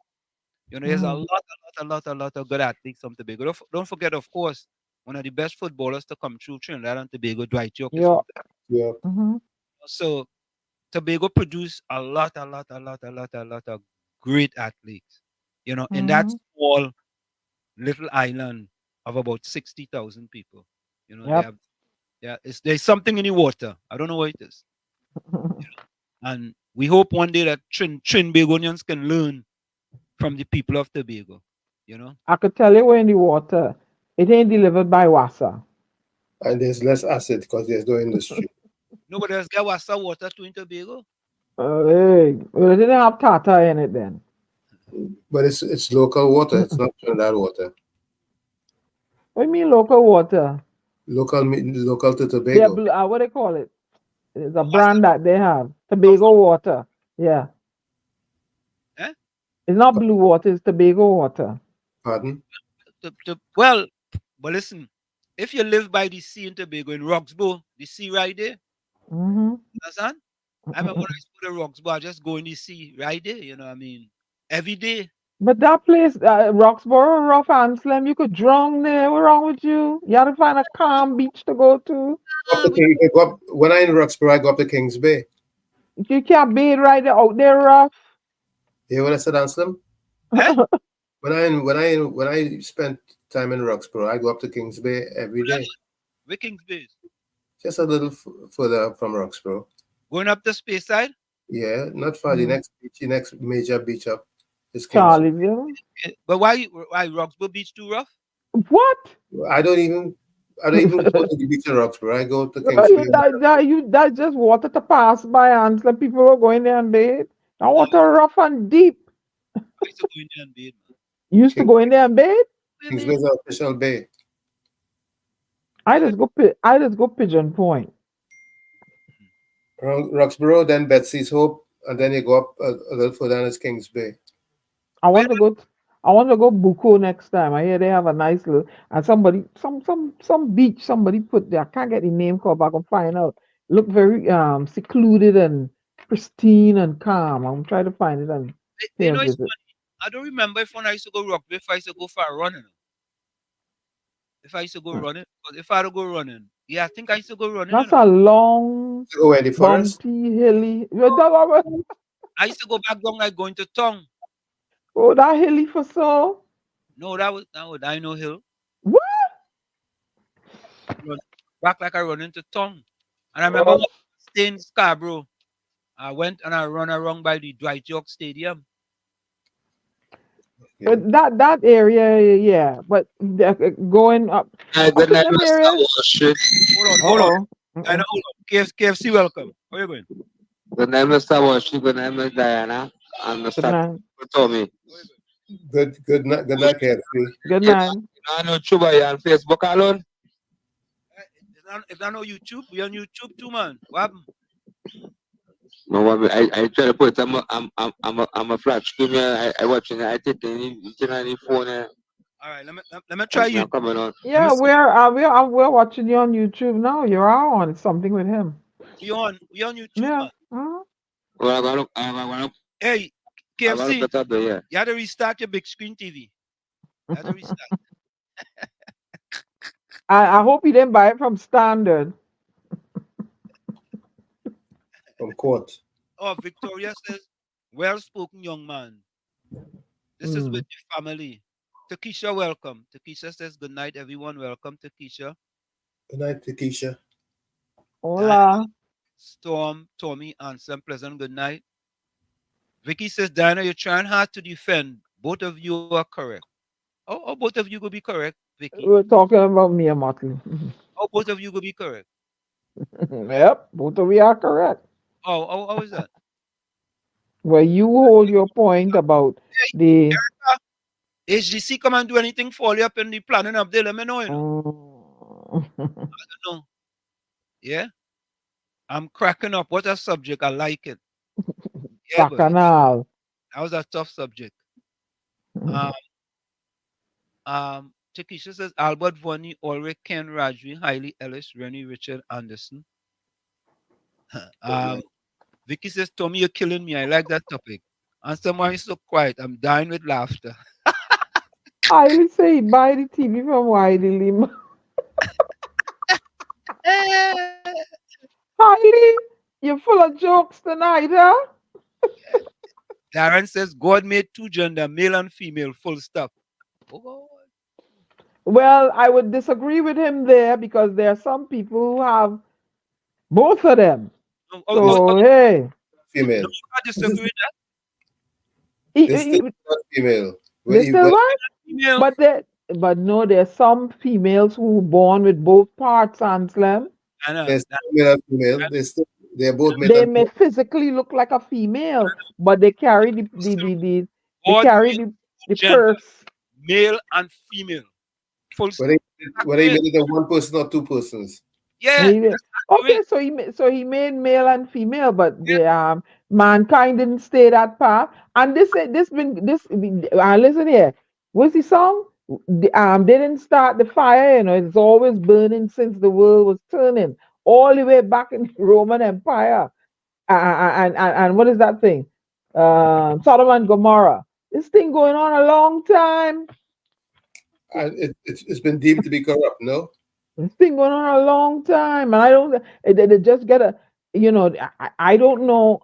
There's a lot of good athletes from Tobago. Don't forget, of course, one of the best footballers to come through Trinidad and Tobago, Dwight York. Yeah. So Tobago produced a lot of great athletes. In that small little island of about 60,000 people. There's something in the water. I don't know what it is. And we hope one day that Trinbagonians can learn from the people of Tobago. I could tell you we're in the water. It ain't delivered by Wassa. And there's less acid because there's no industry. Nobody else get Wassa water too in Tobago. Hey, well, it didn't have Tata in it then. But it's local water. It's not Trinidad water. What do you mean local water? Local to Tobago. Yeah, what do they call it? It's a brand that they have. Tobago water. Yeah. Eh? It's not blue water, it's Tobago water. Pardon? Well, but listen, if you live by the sea in Tobago, in Roxbow, the sea right there, understand? I remember when I go to Roxbow, I just go in the sea right there, every day. But that place, Roxborough, Rough Anselm, you could drown there. What's wrong with you? You have to find a calm beach to go to. When I'm in Roxborough, I go up to Kings Bay. You can't bathe right there, out there, Rough. You hear what I said, Anselm? When I spent time in Roxborough, I go up to Kings Bay every day. Where Kings Bay? Just a little further up from Roxborough. Going up the space side? Yeah, not far. The next major beach up is Kings Charlieville. But why Roxborough Beach too rough? What? I don't even go to the beach in Roxborough. I go to Kings Bay. That's just water to pass by, Anselm. People are going there and bathe. That water rough and deep. I used to go in there and bathe. You used to go in there and bathe? Kings Bay is an official bay. I just go Pigeon Point. Roxborough, then Betsy's Hope, and then you go up a little further and it's Kings Bay. I Where want to go. I want to go Buko next time. I hear they have a nice little and some beach somebody put there. I can't get the name called, but I can find out. Look very secluded and pristine and calm. I'm trying to find it and pay you a know, it's visit. funny. I don't remember if when I used to go Rockville, if I used to go for a running. If I used to go Hmm. running, because if I had to go running, yeah, I think I used to go running. That's a long, To go in the forest. bumpy, hilly. I used to go back down like going to Tongue. Oh, that hilly for so. No, that was Dino Hill. What? Run back like I run into Tongue. And I remember when Oh, I stayed in Scarborough, I went and I run around by the Dwight York Stadium. Okay. that area, yeah. But going Good up in night, them Mr. areas. Wall Street. Hold on. Uh-oh. I know, hold on. KFC, welcome. Where you going? Good night, Mr. Wall Street. Good night, Miss Diana. And Good Mr. night. Tommy. Good night, KFC. Good You night. know, on YouTube, are you on Facebook alone? If I know YouTube, we on YouTube too, man. What happened? No, I try to put I'm a flat screen here. I watching it. I take it on the phone. All right, let me try you. Coming on. Let me Yeah, see. we're watching you on YouTube now. You're on something with him. We on YouTube, Yeah. man. Well, I'm gonna Hey, I'm gonna KFC, put up there. you had to restart your big screen TV. You had to restart. I hope you didn't buy it from Standard. From court. Oh, Victoria says, well spoken young man. This is with Mm. the family. Takesha, welcome. Takesha says, good night, everyone. Welcome, Takesha. Good night, Takesha. Diana, Hola. Storm, Tommy, Anselm, pleasant good night. Vicky says, Diana, you're trying hard to defend. Both of you are correct. Oh, both of you will be correct, Vicky. We're talking about me and Motley. Oh, both of you will be correct. Yep, both of you are correct. How is that? Where you hold your point about the HGC come and do anything for you up in the planning up there, let me know, you know. um, I don't know. Yeah? I'm cracking up. What a subject. I like it. Yeah, boy. bacchanal. That was a tough subject. Takesha says Albert Vonnie, Ulrich, Ken Rajvi, Hailey Ellis, Rennie, Richard Anderson. Vicky says, Tommy, you're killing me. I like that topic. And someone is so quiet. I'm dying with laughter. I say buy the TV from Wiley Lim. Hailey, you're full of jokes tonight, huh? Darren says God made two gender, male and female, full stop. Oh, God. Well, I would disagree with him there because there are some people who have both of them. So hey, Female. No, I disagree with that. They're still not female. They still what? Female. But no, there's some females who born with both parts, Anselm. I know. They're still male and female. They're both male They and may female. physically look like a female, but they carry they God carry made the two gender, purse. male and female. Full stop. Whether he made it a one person or two persons. Yeah. Okay, so he made male and female, but the mankind didn't stay that far. And listen here. What's the song? They didn't start the fire. It's always burning since the world was turning, all the way back in the Roman Empire. And what is that thing? Sodom and Gomorrah. This thing going on a long time. And it's been deemed to be corrupt, no? This thing going on a long time, and I don't. They just get a. I don't know.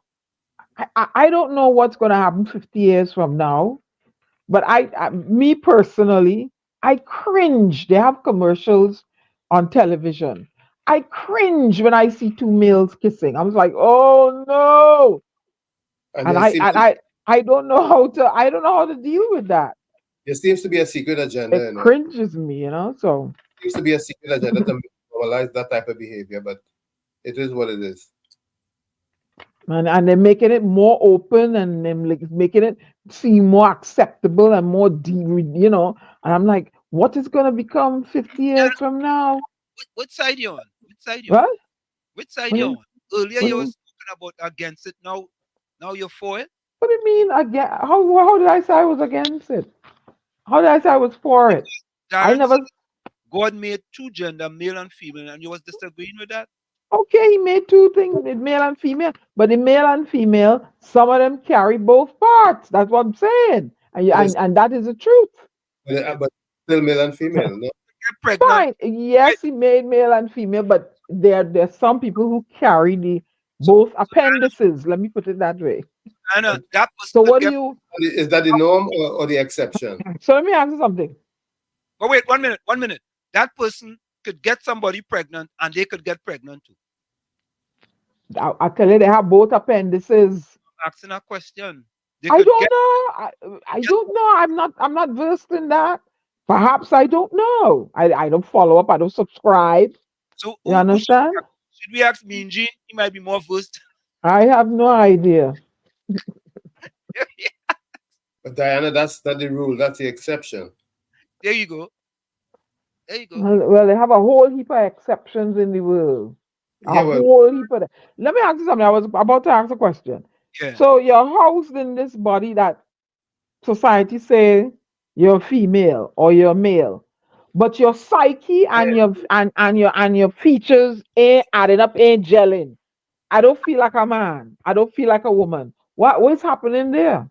I don't know what's going to happen 50 years from now. But me personally, I cringe. They have commercials on television. I cringe when I see two males kissing. I was like, oh no. And I don't know how to deal with that. There seems to be a secret agenda. It cringes me, So seems to be a secret agenda to normalize that type of behavior, but it is what it is. And they're making it more open and they're making it seem more acceptable and more deep, And I'm like, what is going to become 50 years from now? What side you on? Which side you on? What? Which side What do you you, on? Earlier what do you were you, talking about against it. Now you're for it. what do you mean again? How did I say I was against it? How did I say I was for it? I Darren said never. God made two gender, male and female, and you was disagreeing with that. Okay, he made two things, male and female. But the male and female, some of them carry both parts. That's what I'm saying. And, But it's and that is the truth. but still male and female, no? Get pregnant. Fine. Yes, he made male and female, but there's some people who carry the So, both appendices. Let me put it that way. and that person So could what do get. you? Is that the norm or the exception? So let me ask you something. But wait, 1 minute, 1 minute. That person could get somebody pregnant, and they could get pregnant too. I tell you, they have both appendices. Asking a question. They I could don't get. know. I don't know. I'm not versed in that. Perhaps I don't know. I don't follow up. I don't subscribe. So You who understand? should we ask Mean Gene? He might be more versed. I have no idea. But Diana, that's not the rule. That's the exception. There you go. There you go. Well, they have a whole heap of exceptions in the world. Yeah, A well, whole heap of. Let me ask you something. I was about to ask a question. Yeah. So you're housed in this body that society say you're female or you're male, but your psyche and your features ain't adding up, ain't gelling. I don't feel like a man. I don't feel like a woman. What's happening there?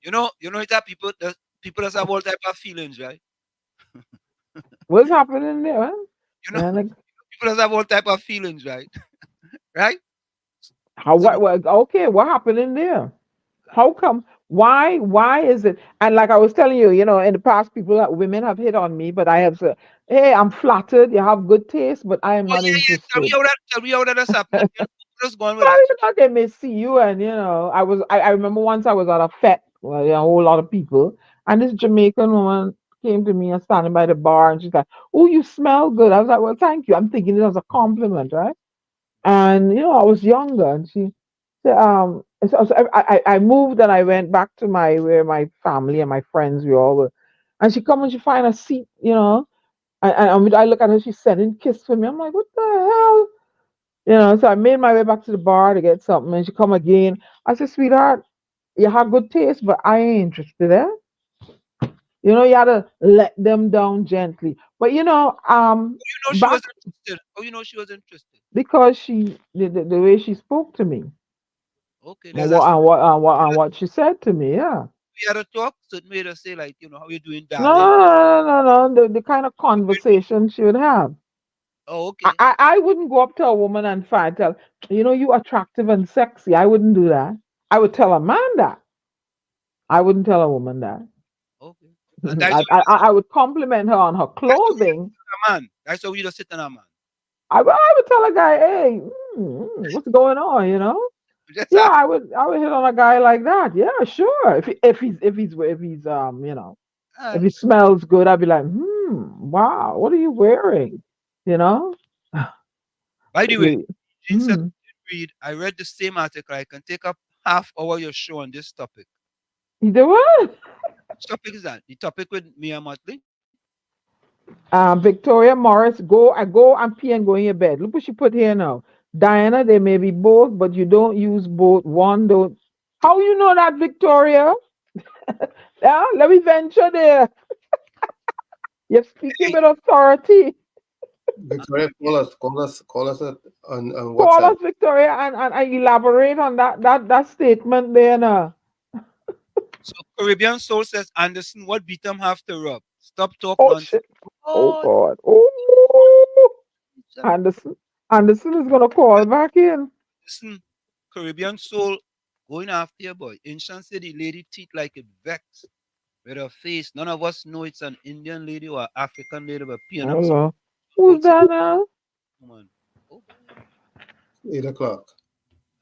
You know that people that have all type of feelings, right? What's happening there? Huh? You know, Man, like, people that have all type of feelings, right? Right? how So okay, what happened in there? How come? Why is it? And like I was telling you, in the past, women have hit on me, but I have said, "Hey, I'm flattered. You have good taste, but I am oh not yeah. Tell me interested." how that's happening. What's going with Well, that? they may see you, and I remember once I was at a fete, well, a whole lot of people, and this Jamaican woman came to me and standing by the bar, and she's like, "Oh, you smell good." I was like, "Well, thank you." I'm thinking it was a compliment, right? And I was younger, and she said, so I moved and I went back to where my family and my friends we all were, and she come and she find a seat, and I look at her, she's sending kiss for me. I'm like, "What the hell?" So I made my way back to the bar to get something, and she come again. I said, "Sweetheart, you have good taste, but I ain't interested, eh?" You had to let them down gently. But You know she back was interested. Oh, you know she was interested. because the way she spoke to me, Okay, and there's a what she said to me, yeah. we had a talk, so it made her say like, how you doing, No, darling? no, no, no, no. The kind of conversation she would have. Oh, okay. I wouldn't go up to a woman and fight, tell, you attractive and sexy. I wouldn't do that. I would tell a man that. I wouldn't tell a woman that. Okay. And that's I would compliment her on her clothing. a man. That's how we just sit on a man. I would tell a guy, "Hey, what's going on?" Just Yeah, ask. I would hit on a guy like that. Yeah, sure. If he's if Alright. he smells good, I'd be like, wow, what are you wearing? You know? By the way, You- Jean said hmm. read. I read the same article. I can take up half hour your show on this topic. You do what? Which topic is that? The topic with Mia Motley? Victoria Morris, go and pee and go in your bed. Look what she put here now. Diana, they may be both, but you don't use both. One don't. How you know that, Victoria? Yeah, let me venture there. You're speaking with authority. Victoria, call us on Call WhatsApp. us, Victoria, and elaborate on that statement there now. So Caribbean Soul says, Anderson, what beat them have to rub? Stop talk Oh nonsense. shit. Oh Oh, God. Oh, Anderson. Anderson is gonna call back in. listen, Caribbean Soul going after your boy. Ancient said the lady teeth like it vex with her face. None of us know it's an Indian lady or African lady, but peeing up some Hello. Who's say, that now? woman. Oh, 8 o'clock.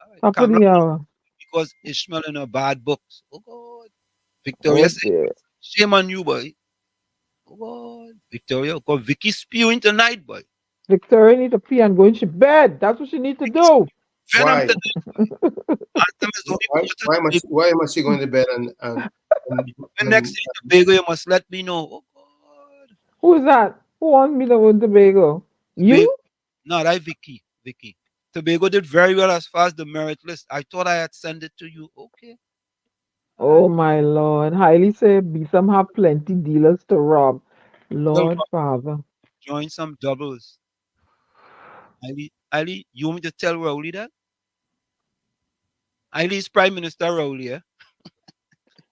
all right. Top of Camera the hour. because Ishmael in her bad books. Oh God. Oh Victoria said, dear. shame on you, boy. Oh God. Victoria, because Vicky spewing tonight, boy. Victoria need to pee and go into bed. That's what she need to do. Venom Why? tonight. Anthem is only water to be. Why must she go into bed and When next thing Tobago, you must let me know. Oh God. Who is that? Who wants me to win Tobago? Tobago, You? no, that Vicky. Vicky. Tobago did very well as far as the merit list. I thought I had sent it to you. Okay. All Oh right. my Lord. Highly say Besom have plenty dealers to rob. Well, Lord Father. join some doubles. Ali, you want me to tell Rowley that? Ali is Prime Minister Rowley, yeah?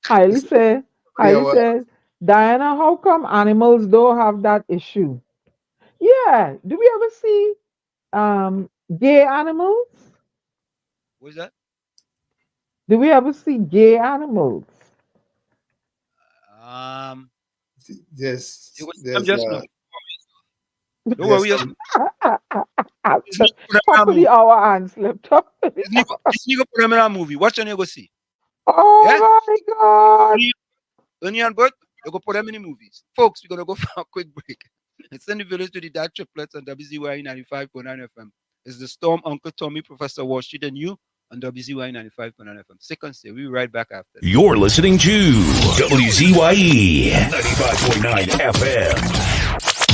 Highly say, Yeah, highly well, say, Diana, how come animals don't have that issue? Yeah. Do we ever see gay animals? What's that? Do we ever see gay animals? Um, it there's was I'm there's just no. Don't there's worry, just some Disney put them in Top a of the movie. hour and slipped up. Disney go put them in a movie. Watch and you go see. Yeah? Oh my God. Ernie and Bert, they go put them in the movies. Folks, we're gonna go for a quick break. It's in the village to the DAT Triplets on WZYE 95.9 FM. It's the Storm Uncle Tommy, Professor Wall Street, and you on WZYE 95.9 FM. Second stay. We'll be right back after this. You're listening to WZYE 95.9 FM.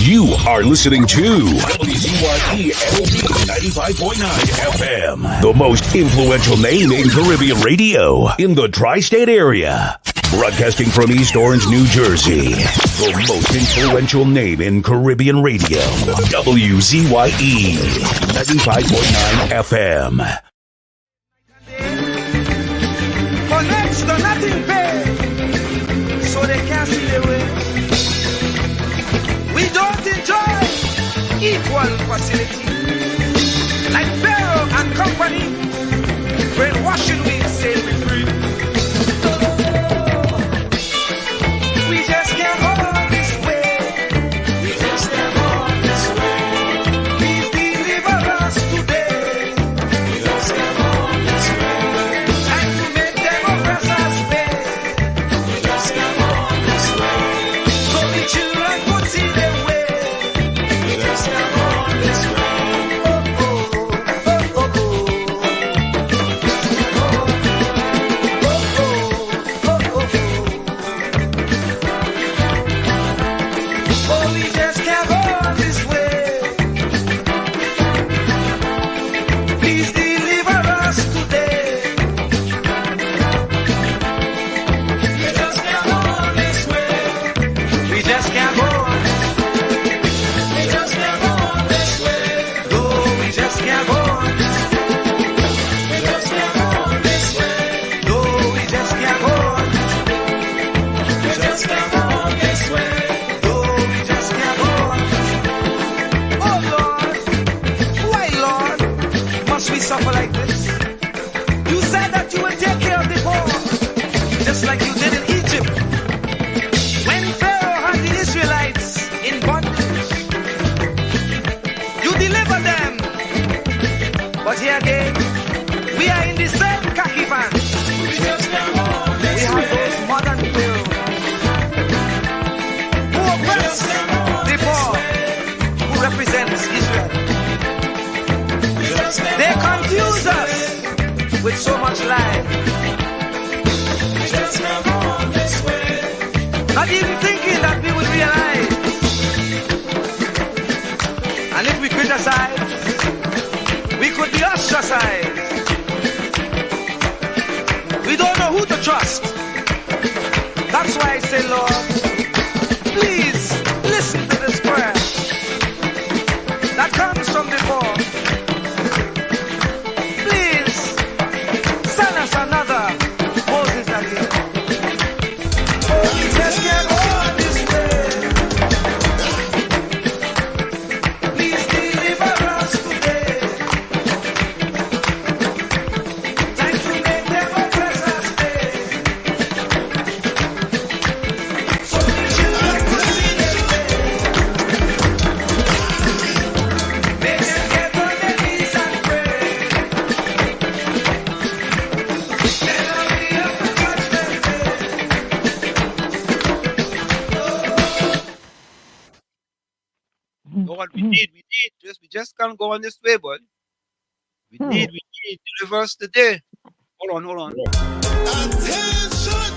You are listening to WZYE 95.9 FM, the most influential name in Caribbean radio in the tri-state area. Broadcasting from East Orange, New Jersey, the most influential name in Caribbean radio, WZYE 95.9 FM. For next to nothing pay, so they can't see the way. We don't enjoy equal facility. Like Pharaoh and company, brainwashing we say we free. We just can't hold this way. We just can't hold this way. Please deliver us today. We just can't hold this way. Time to make them oppress us pay. We just can't hold this way. So the children could see their way. We just can't hold this way. Oh, oh, oh, oh, oh. Oh, we just can't hold this way. Please deliver us today. We just can't hold this way. We just can't hold. We just can't hold this way. No, we just can't hold. We just can't hold this way. No, we just can't hold. We just can't hold this way. No, we just can't hold. Oh Lord, why Lord must we suffer like this? You said that you would take care of the poor, just like you did in Egypt. When Pharaoh had the Israelites in bondage, you delivered them. But here again, we are in the same khaki pants. We have those modern Pharaohs who oppress the poor, who represents Israel. They confuse us with so much lie. Not even thinking that we would realize. And if we criticize, we could be ostracized. We don't know who to trust. That's why I say, Lord, please listen to this prayer that comes from the poor. Please send us another Moses again. Oh, we just can't hold this way. Please deliver us today. Time to make them oppress us pay. So the children could see their way. Make them get on their knees and pray. Then I'll be up to judgment day. Lord, we need. We just can't go on this way, boy. We need, deliver us today. Hold on. Attention!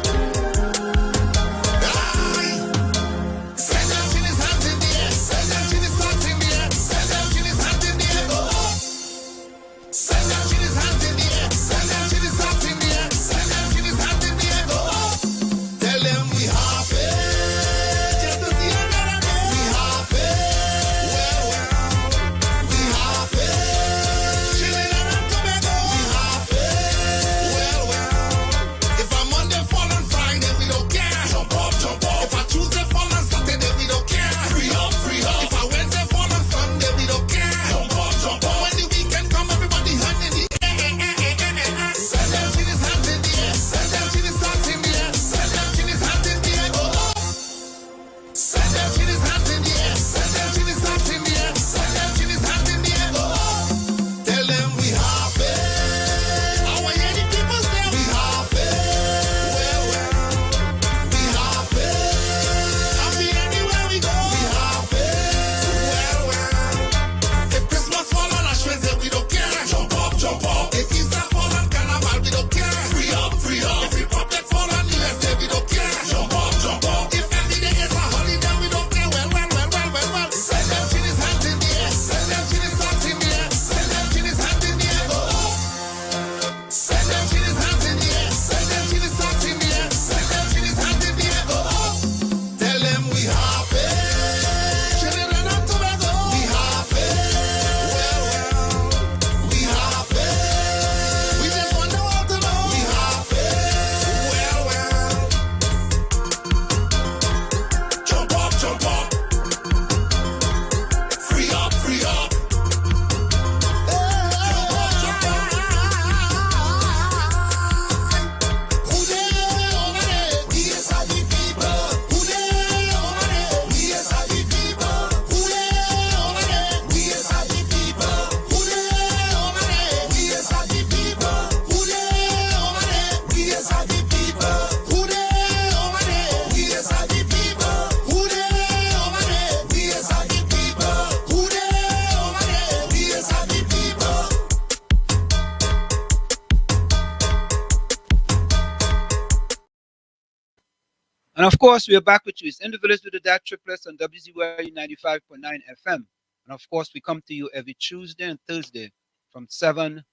And of course, we are back with you. It's in the village with the DAT Triplets on WZYE 95.9 FM. And of course, we come to you every Tuesday and Thursday from 7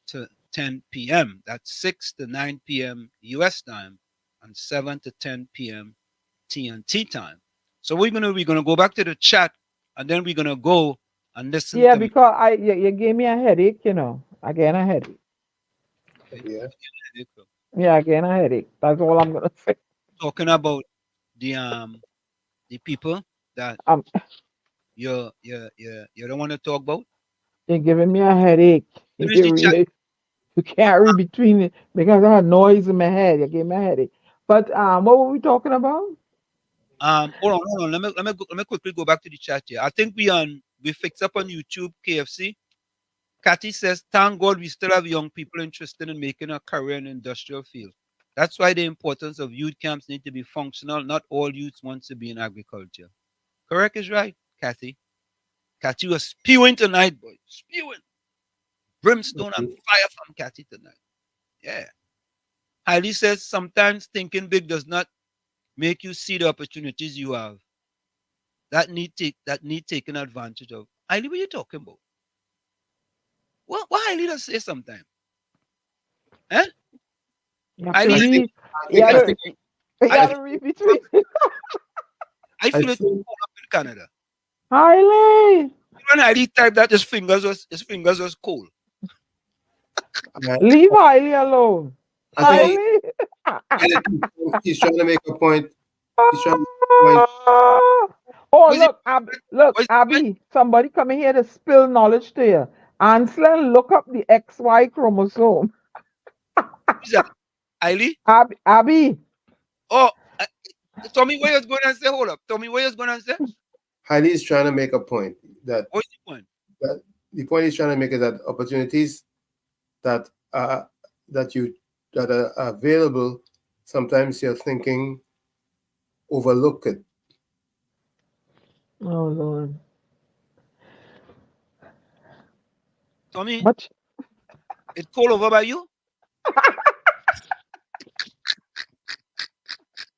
to 10 p.m. That's 6 to 9 p.m. US time and 7 to 10 p.m. TNT time. So we're gonna go back to the chat, and then we're gonna go and listen Yeah, to because you gave me a headache, Again a headache. Yeah. Yeah, again a headache. That's all I'm gonna say. talking about the people that Um, you don't want to talk about. you're giving me a headache. Finish You the chat. really you can't read between it because I had noise in my head. You gave me a headache. But what were we talking about? Hold on. Let me quickly go back to the chat here. I think we fix up on YouTube KFC. Cathy says, "Thank God we still have young people interested in making a career in the industrial field. That's why the importance of youth camps need to be functional. Not all youths want to be in agriculture." Correct is right, Cathy. Cathy was spewing tonight, boy. Spewing. Brimstone and fire from Cathy tonight. Yeah. Heidi says, sometimes thinking big does not make you see the opportunities you have that need taken advantage of. Heidi, what are you talking about? What Heidi does say sometimes? Eh? You have to Heidi, read. You I gotta, think you I, gotta read between. I I feel it think cold up in Canada. Highly. When Heidi typed that, his fingers was cold. Leave Highly alone. I think Highly. he's trying to make a point. He's trying to make a point. Oh, Was it? look, Was it? Abby, somebody coming here to spill knowledge to you. Ansel, look up the XY chromosome. Who's that? Heidi? Abby, Oh, uh, tell me where you're going to say. Hold up. Tell me where you're going to say. Heidi is trying to make a point What's the point? that the point he's trying to make is that opportunities that are that are available, sometimes you're thinking overlook it. oh Lord, Tommy, what? it's cold over by you?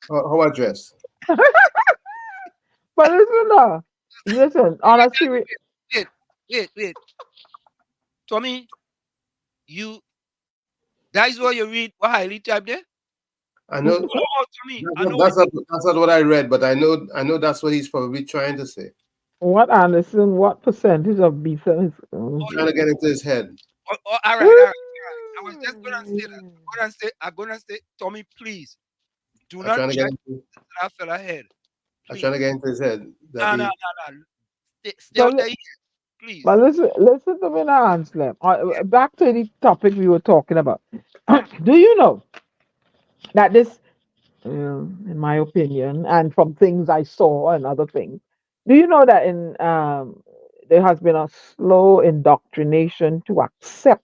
How address? But listen, on a serious. Wait. Tommy, that is what you read what Hailey typed there? I know Tommy, I know that's not what I read, but I know that's what he's probably trying to say. What Anderson? What percentage of beef is? Trying to get into his head. all right. I was just gonna say that. I'm gonna say, Tommy, please do I'm not trying to get check into that fella head. I'm trying to get into his head. No. Stay So, out there, please. but listen to me now, Ansel. Back to the topic we were talking about. Do you know that this, in my opinion, and from things I saw and other things, do you know that there has been a slow indoctrination to accept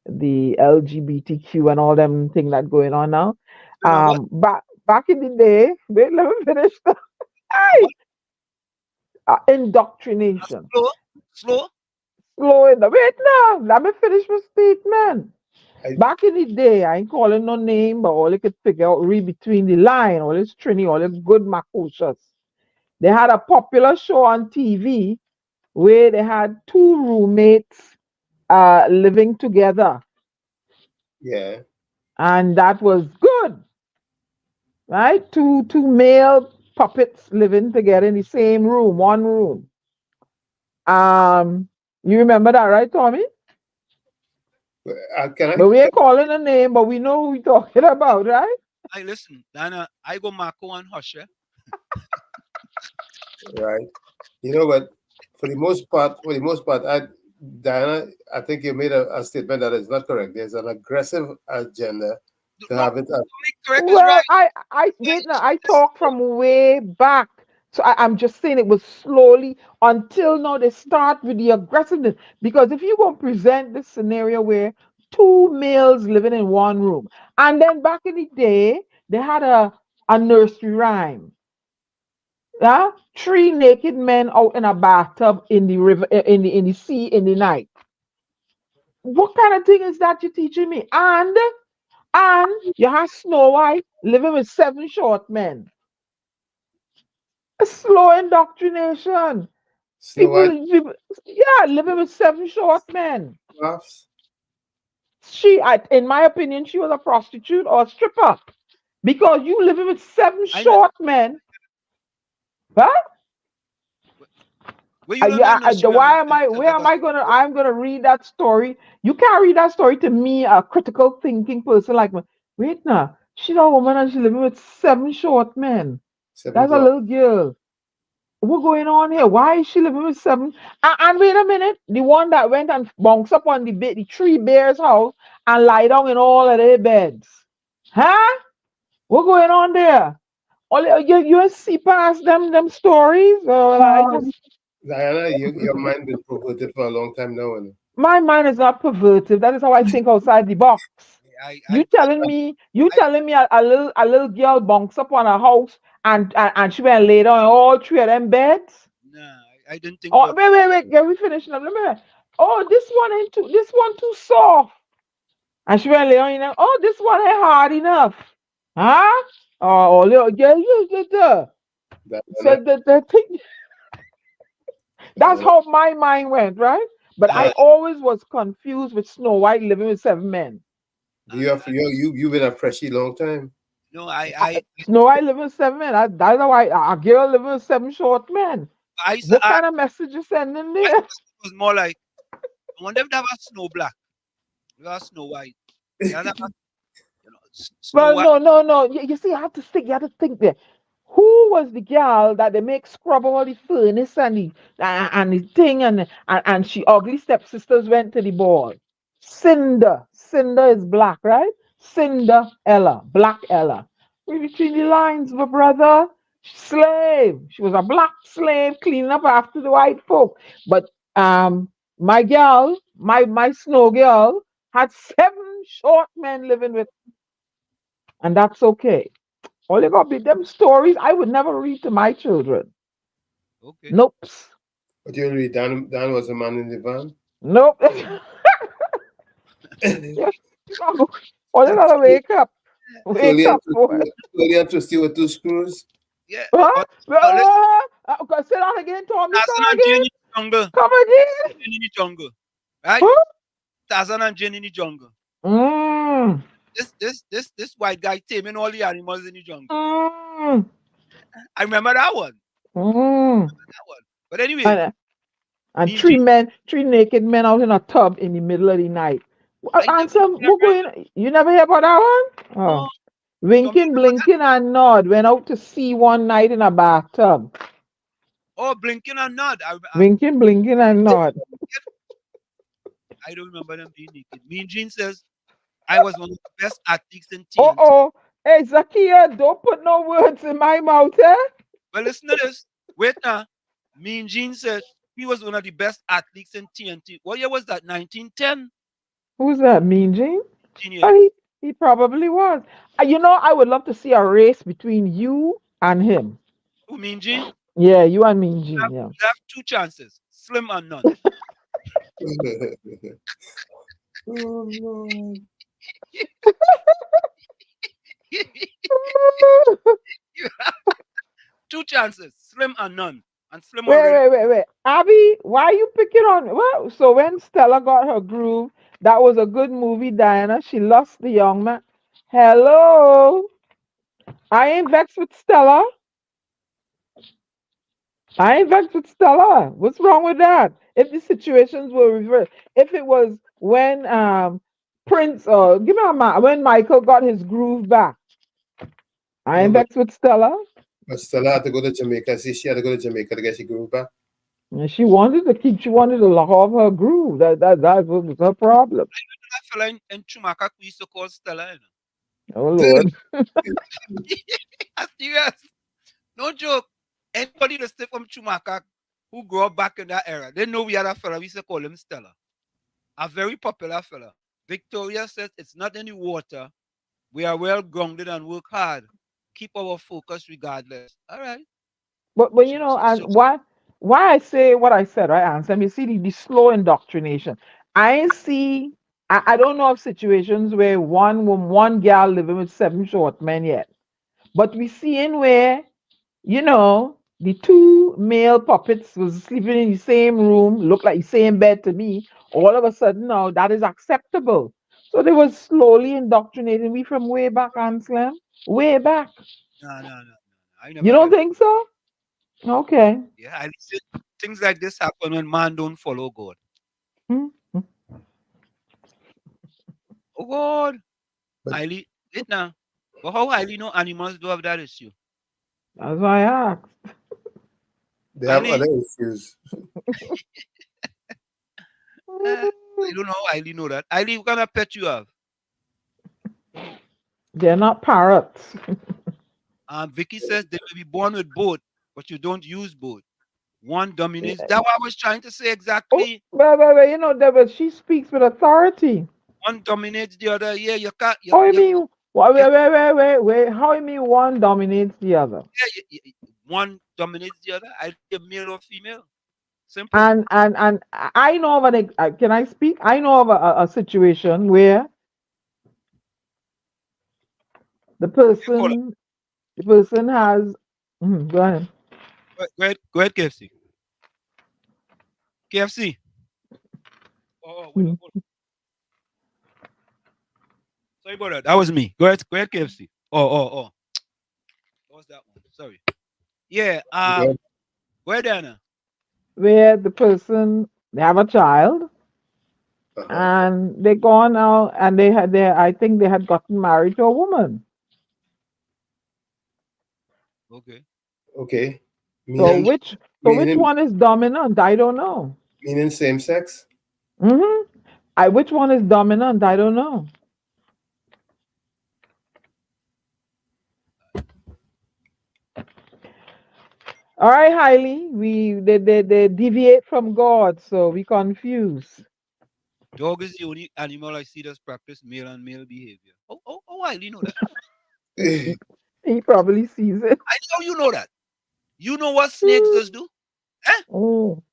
the LGBTQ and all them thing that going on now? What? Back in the day, wait, let me finish. Hey, indoctrination. Slow. Slow in the wait now. Let me finish my statement. Back in the day, I ain't calling no name, but all you could figure out, read between the line, all this Trini, all this good makushas. They had a popular show on TV where they had two roommates living together, Yeah. and that was good, right? Two male puppets living together in the same room, one room. You remember that, right, Tommy? Can I? But we ain't calling a name, but we know who we talking about, right? Hey, listen, Dana, I go Marco and Hush. Right. But for the most part, Diana, I think you made a statement that is not correct. There's an aggressive agenda to have it. Correct is Well, right. I wait now. I talk from way back, so I'm just saying it was slowly until now they start with the aggressiveness. Because if you go present this scenario where two males living in one room, and then back in the day they had a nursery rhyme. Yeah, three naked men out in a bathtub in the river, in the sea in the night. What kind of thing is that you're teaching me? And And you have Snow White living with 7 short men. A slow indoctrination. Snow White People, yeah, living with 7 short men. laughs. In my opinion, she was a prostitute or a stripper because you living with seven I never. short men. Huh? Where you learn that no she Why am and I? tell Where that am I gonna? I'm gonna read that story. You can't read that story to me, a critical thinking person like me. Wait now, she's a woman and she's living with 7 short men. Seven That's a dwarfs. little girl. What's going on here? Why is she living with 7? And wait a minute, the one that went and bounced up on the 3 bears' house and lie down in all of their beds. Huh? What going on there? You see past them stories? Or I just Diana, your mind been perverted for a long time now, and my mind is not perverted. That is how I think outside the box. I You I telling me a little girl bunks up on a house and she went and lay down in all 3 of them beds? nah, I didn't think Oh about wait, get we finish now. Let me. Oh, this one too soft. And she went lay down in them. Oh, this one ain't hard enough. Huh? Oh, little girl, you did the Diana, said that thing. That's Diana, how my mind went, right? But I Diana, always was confused with Snow White living with 7 men. you've been a freshie long time. no I Snow White living with 7 men. That's how a girl living with 7 short men. I used to What kind of message you sending I there? it was more like I wonder if they have a snow black, we have Snow White. They have Snow Well, White. no. You see, you have to think there. Who was the girl that they make scrub all the furnace and the thing and she ugly stepsisters went to the ball? Cinder. Cinder is black, right? Cinder Ella, Black Ella. Read between the lines, my brother. Slave. She was a black slave cleaning up after the white folk. But my girl, my snow girl, had 7 short men living with, and that's okay. All you got be them stories I would never read to my children. Okay. Nope. But you read Dan was a man in the van. Nope. Yeah. All you gotta wake up. Wake Curly and up, boy. twisty, curly and twisty with 2 screws. Yeah, Huh? listen, Say that again, Tommy. Say Tarzan that and Jane in again. the jungle. Come again. Jane in the jungle. Right? Huh? Tarzan and Jane in the jungle. Mm. This white guy taming all the animals in the jungle. Mm. I remember that one. Mm. That one. But anyway, And, and Mean Gene. 3 naked men out in a tub in the middle of the night. I never Answer, what going? You never hear about that one? know. Oh. Tell me Winking, about that. blinking, and Nod went out to sea one night in a bathtub. Oh, blinking and nod. Winking, blinking, and Nod. I don't remember them being naked. Mean Gene says I was one of the best athletes in Oh, TNT. oh. Hey, Zakia, don't put no words in my mouth, eh? But listen to this. Wait now. Mean Gene said he was one of the best athletes in TNT. What year was that? 1910? Who's that, Mean Gene? Gene, Oh, he probably was. I would love to see a race between you and him. who Mean Gene? Yeah, you and Mean Gene, yeah. You have 2 chances, slim and none. Oh Lord. You have 2 chances, slim and none. And slim Wait, already. wait, wait, wait. Abby, why are you picking on? Well, so when Stella got her groove, that was a good movie, Diana. She lost the young man. Hello. I ain't vexed with Stella. I ain't vexed with Stella. What's wrong with that? If the situations were reversed, if it was when Prince, give me a when Michael got his groove back, I No, ain't vexed with Stella. but Stella had to go to Jamaica. See, she had to go to Jamaica to get she groove back. And she wanted to keep. She wanted to lock off her groove. That was her problem. That fella in Chumaka we used to call Stella. Oh Lord. I'm serious. No joke. Anybody that stay from Chumaka who grew up back in that era, they know we had a fella, we used to call him Stella. A very popular fella. Victoria says it's not in the water. We are well grounded and work hard. Keep our focus regardless. All right. But and why I say what I said, right? Answer me. See the slow indoctrination. I ain't see I don't know of situations where one girl living with seven short men yet. But we seeing where, the two male puppets was sleeping in the same room, look like the same bed to me. All of a sudden now that is acceptable. So they was slowly indoctrinating me from way back, Anselm. Way back. No, no, no, no. I You never don't get. think so? Okay. Yeah, I see things like this happen when man don't follow God. Hmm. Oh God, But highly it now. But how highly know animals do have that issue? That's why I asked. they have Highly, other issues. I don't know how highly know that. Highly, what kind of pet you have? They're not parrots. Vicky says they may be born with both, but you don't use both. One dominates. That's what I was trying to say Oh, exactly. well, Deborah, she speaks with authority. One dominates the other. Yeah, you can't. How you mean? Wait. How you mean one dominates the other? One dominates the other. I a male or female. Simple. And I know of can I speak? I know of a situation where the You call it. person the person has. Go ahead. Go ahead, KFC. KFC. Oh, wait, Mhm. hold on. Sorry about that. That was me. Go ahead, KFC. Oh. What was that one? Sorry. Yeah. Good. Go ahead, Anna. Where the person they have a child Uh-huh. and they gone out and I think they had gotten married to a woman. Okay. Okay. So Meaning, which meaning, one is dominant? I don't know. meaning same sex. I which one is dominant? I don't know. All right, highly. They deviate from God, so we confuse. Dog is the only animal I see that's practice male and male behavior. Oh, I know that. He, he probably sees it. I know you know that. You know what snakes does do? Eh? Oh,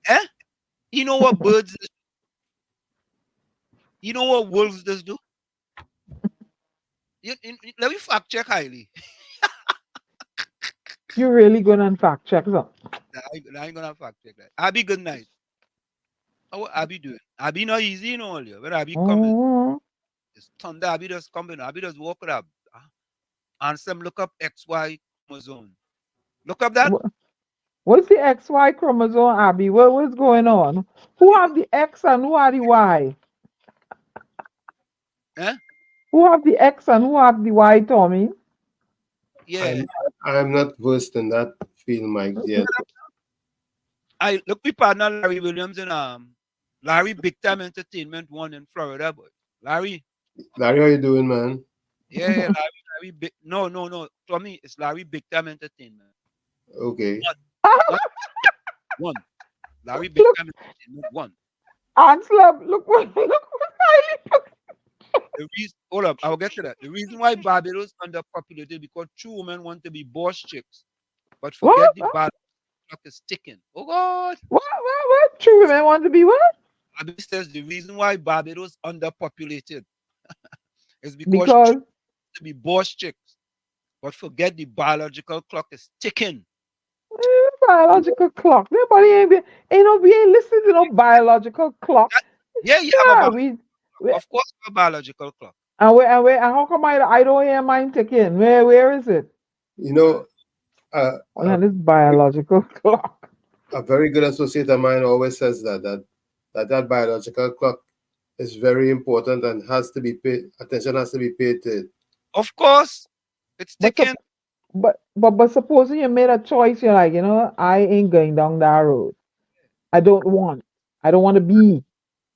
Eh? You know what birds does? You know what wolves does do? Let me fact check highly. you really gonna fact check that? I ain't gonna fact check that. Abby, good night. How Abby doing? Abby not easy, all you. When Abby coming, Oh, it's thunder. Abby just coming. Abby just walk it up. And some look up XY chromosome. Look up that. what's the XY chromosome, Abby? What's going on? Who have the X and who are the Y? Eh? Who have the X and who have the Y, Tommy? Yeah. I'm not versed in that field, Mike, yet. I look we partner Larry Williams and Larry Big Time Entertainment one in Florida, boy. Larry. Larry, how you doing, man? Yeah, Larry Big no. For me, it's Larry Big Time Entertainment. Okay. One. Not one. Larry Big Look, Time Entertainment one. Ansel, look what I The reason hold up, I'll get to that. The reason why Barbados underpopulated because two women want to be boss chicks, but forget what? the bad clock is ticking. Oh God. What? True women want to be what? Abby says the reason why Barbados underpopulated is because Because to be boss chicks, but forget the biological clock is ticking. biological clock. Nobody we ain't listening to no biological clock. Yeah, you have a Yeah, we of course a biological clock. and how come I don't hear mine ticking? Where is it? You know, uh, Oh, yeah, this biological clock. a very good associate of mine always says that biological clock is very important and has to be paid attention has to be paid to it. Of course, it's But ticking. but supposing you made a choice, you're like, I ain't going down that road. I don't want. I don't want to be.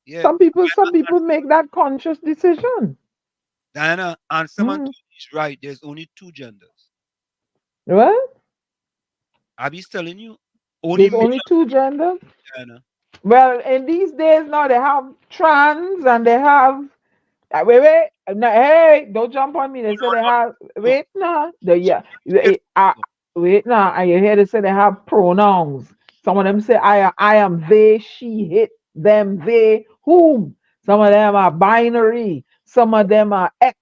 Yeah, Some people make that conscious decision. Diana, and someone Mm. is right. There's only two genders. What? Abby's telling you, only There's male only two genders. and Diana. Well, in these days now they have trans and they have wait. No, hey, don't jump on me. They say they have No, wait now. The yeah, yes, wait now. And you hear they say they have pronouns. Some of them say I am they, she, it, them, they, whom. Some of them are binary. Some of them are X.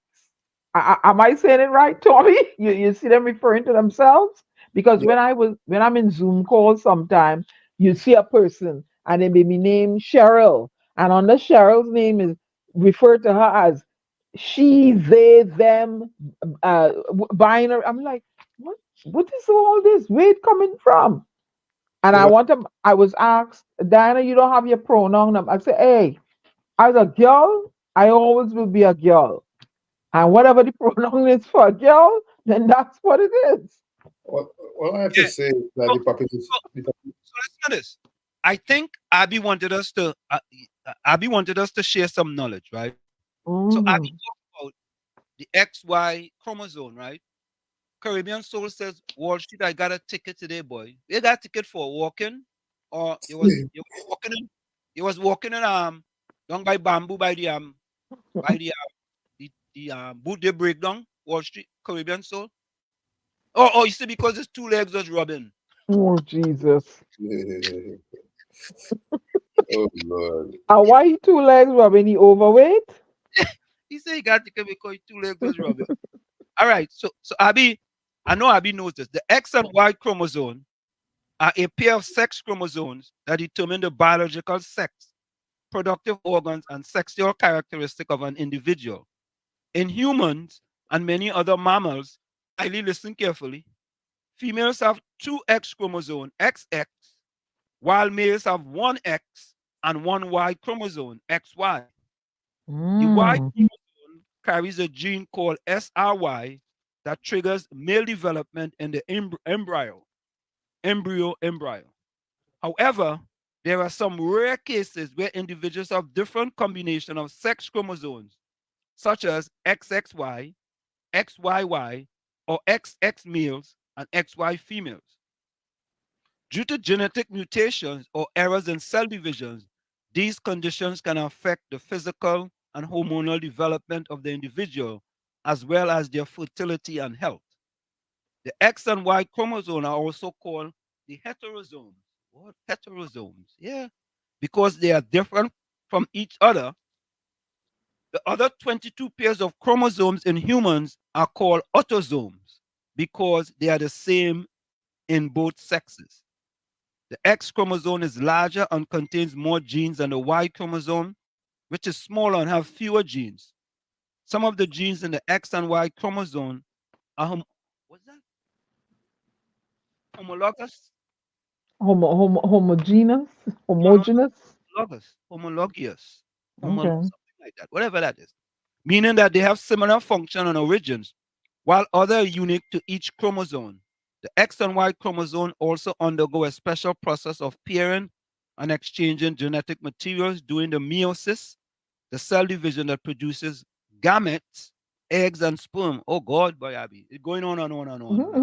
Am I saying it right, Tommy? You see them referring to themselves? Because Yeah. when I'm in Zoom calls sometimes, you see a person and they may be named Cheryl. And under Cheryl's name is referred to her as she, they, them, binary. I'm like, what is all this? Where it coming from? And You know, I was asked, Diana, you don't have your pronoun. I said, hey, as a girl, I always will be a girl. And whatever the pronoun is for a girl, then that's what it is. all I have to Yeah. say is that So, so listen to this. I think Abby wanted us to share some knowledge, right? So Abby Hmm. talked about the XY chromosome, right? Caribbean Soul says, Wall Street, I got a ticket today, boy. You got a ticket for walking? Or you was walking in down by bamboo by the boot they break down, Wall Street, Caribbean Soul. Oh, you see, because his two legs was rubbing. Oh, Jesus. oh Lord. And why he two legs, Robin? He overweight? He said he got ticket because his two legs was rubbing. All right, so Abby, I know Abby knows this. The X and Y chromosome are a pair of sex chromosomes that determine the biological sex, productive organs, and sexual characteristic of an individual. In humans and many other mammals, highly listen carefully, females have two X chromosome, XX, while males have one X and one Y chromosome, XY. The Y Mm. chromosome carries a gene called SRY that triggers male development in the embryo. However, there are some rare cases where individuals have different combination of sex chromosomes, such as XXY, XYY, or XX males and XY females. Due to genetic mutations or errors in cell divisions, these conditions can affect the physical and hormonal development of the individual, as well as their fertility and health. The X and Y chromosome are also called the heterosomes. What? Heterosomes? Yeah. Because they are different from each other. The other 22 pairs of chromosomes in humans are called autosomes because they are the same in both sexes. The X chromosome is larger and contains more genes than the Y chromosome, which is smaller and have fewer genes. Some of the genes in the X and Y chromosome are what's that? Homologous? Homogeneous? No, no, Homogeneous? homologous, Okay. something like that, whatever that is. Meaning that they have similar function and origins, while other are unique to each chromosome. The X and Y chromosome also undergo a special process of pairing and exchanging genetic materials during the meiosis, the cell division that produces gametes, eggs, and sperm. Oh God, boy, Abby, it's going on and on and on, man.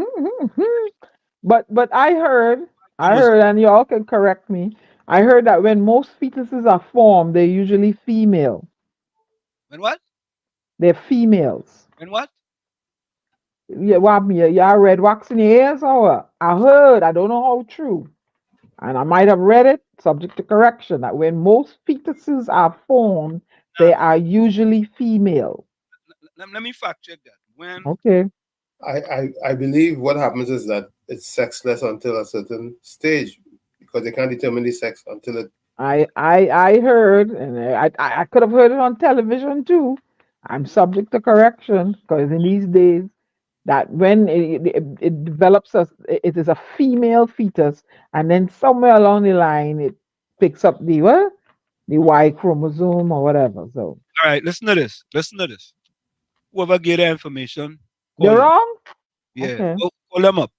But I Chromosome. heard, and y'all can correct me. I heard that when most fetuses are formed, they're usually female. When what? They're females. When what? Yeah, what me? Y'all read wax in your ears or what? I heard. I don't know how true, and I might have read it, subject to correction, that when most fetuses are formed, they are usually female. Let me fact check that. When Okay. I believe what happens is that it's sexless until a certain stage because they can't determine the sex until it. I heard, and I could have heard it on television too. I'm subject to correction because in these days, that when it develops as it is a female fetus, and then somewhere along the line it picks up the what, the Y chromosome or whatever. So all right, listen to this. Listen to this. Whoever get that information, call they're them. wrong. Yeah, Okay. call them up.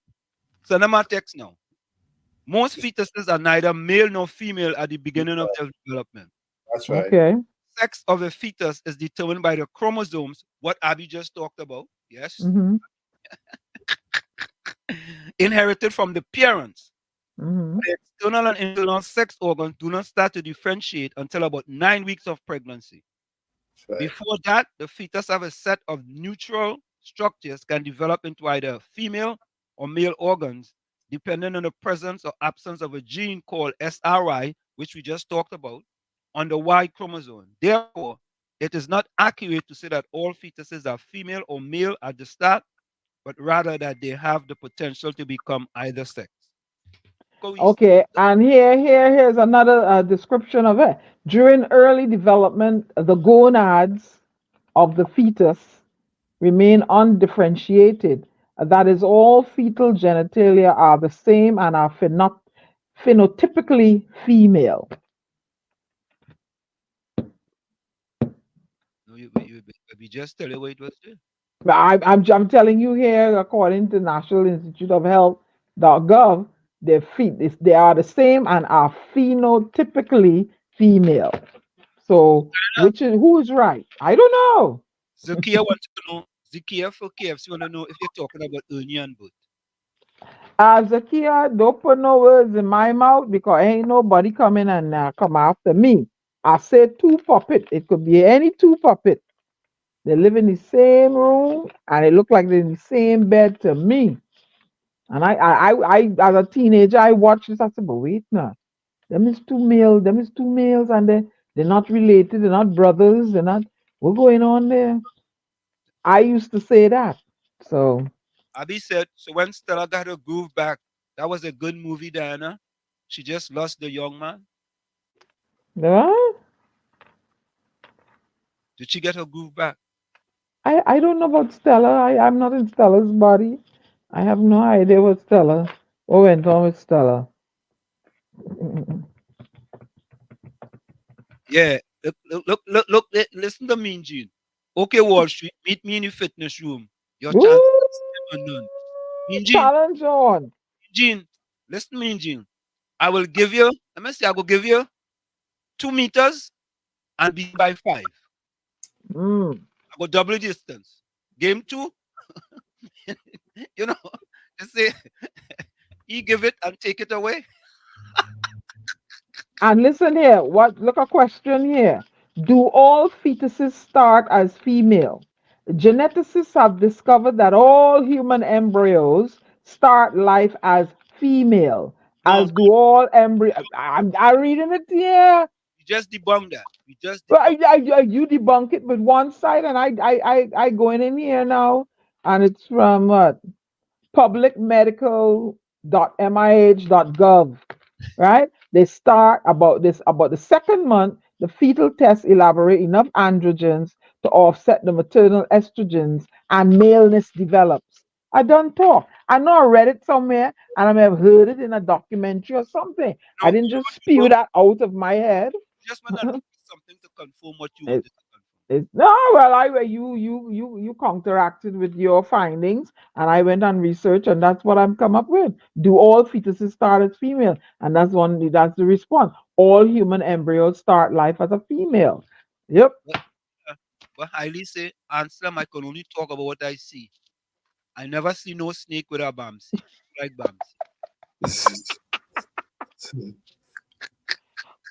Send them a text now. Most fetuses are neither male nor female at the beginning of their development. That's right. Okay. Sex of a fetus is determined by the chromosomes, what Abby just talked about. Yes. Mm-hmm. Inherited from the parents. Mm-hmm. The external and internal sex organs do not start to differentiate until about 9 weeks of pregnancy. That's right. Before that, the fetus have a set of neutral structures can develop into either female or male organs, depending on the presence or absence of a gene called SRI, which we just talked about. on the Y chromosome. Therefore, it is not accurate to say that all fetuses are female or male at the start, but rather that they have the potential to become either sex. Okay, and here's another description of it. During early development, the gonads of the fetus remain undifferentiated. That is, all fetal genitalia are the same and are phenotypically female. No, we just tell you what it was there. I'm telling you here, according to National Institute of Health.gov, they are the same and are phenotypically female. So who is right? I don't know. Zakia wants to know. Zakia for KFC want to know if you're talking about onion boot. Zakia, don't put no words in my mouth because ain't nobody coming and come after me. I said two puppet. It could be any two puppet. They live in the same room and they look like they're in the same bed to me. And I as a teenager, I watched this. I said, but wait now, them is two males, and they're not related. They're not brothers. They're not. What's going on there? I used to say that. So Abby said, so when Stella got her groove back, that was a good movie, Diana. She just lost the young man. what? Did she get her groove back? I don't know about Stella. I'm not in Stella's body. I have no idea what went on with Stella. Yeah. Look, listen to me, Gene. Okay, Wall Street, meet me in the fitness room. Your chance is none. Mean Gene, Challenge on. Gene, listen to me, Gene. I will give you, let me say, I will give you 2 meters and be by 5. Mm. I go double distance. Game 2, you know, you say, he give it and take it away. And listen here, look a question here. Do all fetuses start as female? Geneticists have discovered that all human embryos start life as female, No, as do all embryos. I'm reading it here. you just debunk that. You just Well, you debunk it with one side, and I going in here now, and it's from what? publicmedical.mih.gov, right? They start about the second month. The fetal tests elaborate enough androgens to offset the maternal estrogens, and maleness develops. I done talk. I know I read it somewhere, and I may have heard it in a documentary or something. I didn't just spew that out of my head. just want to look for something to confirm what you It- wanted to confirm. no, well, you counteracted with your findings, and I went on research, and that's what I'm come up with. Do all fetuses start as female? And that's the response. All human embryos start life as a female. Yep. But highly say, answer, I can only talk about what I see. I never see no snake with a bamsi. Like bamsi.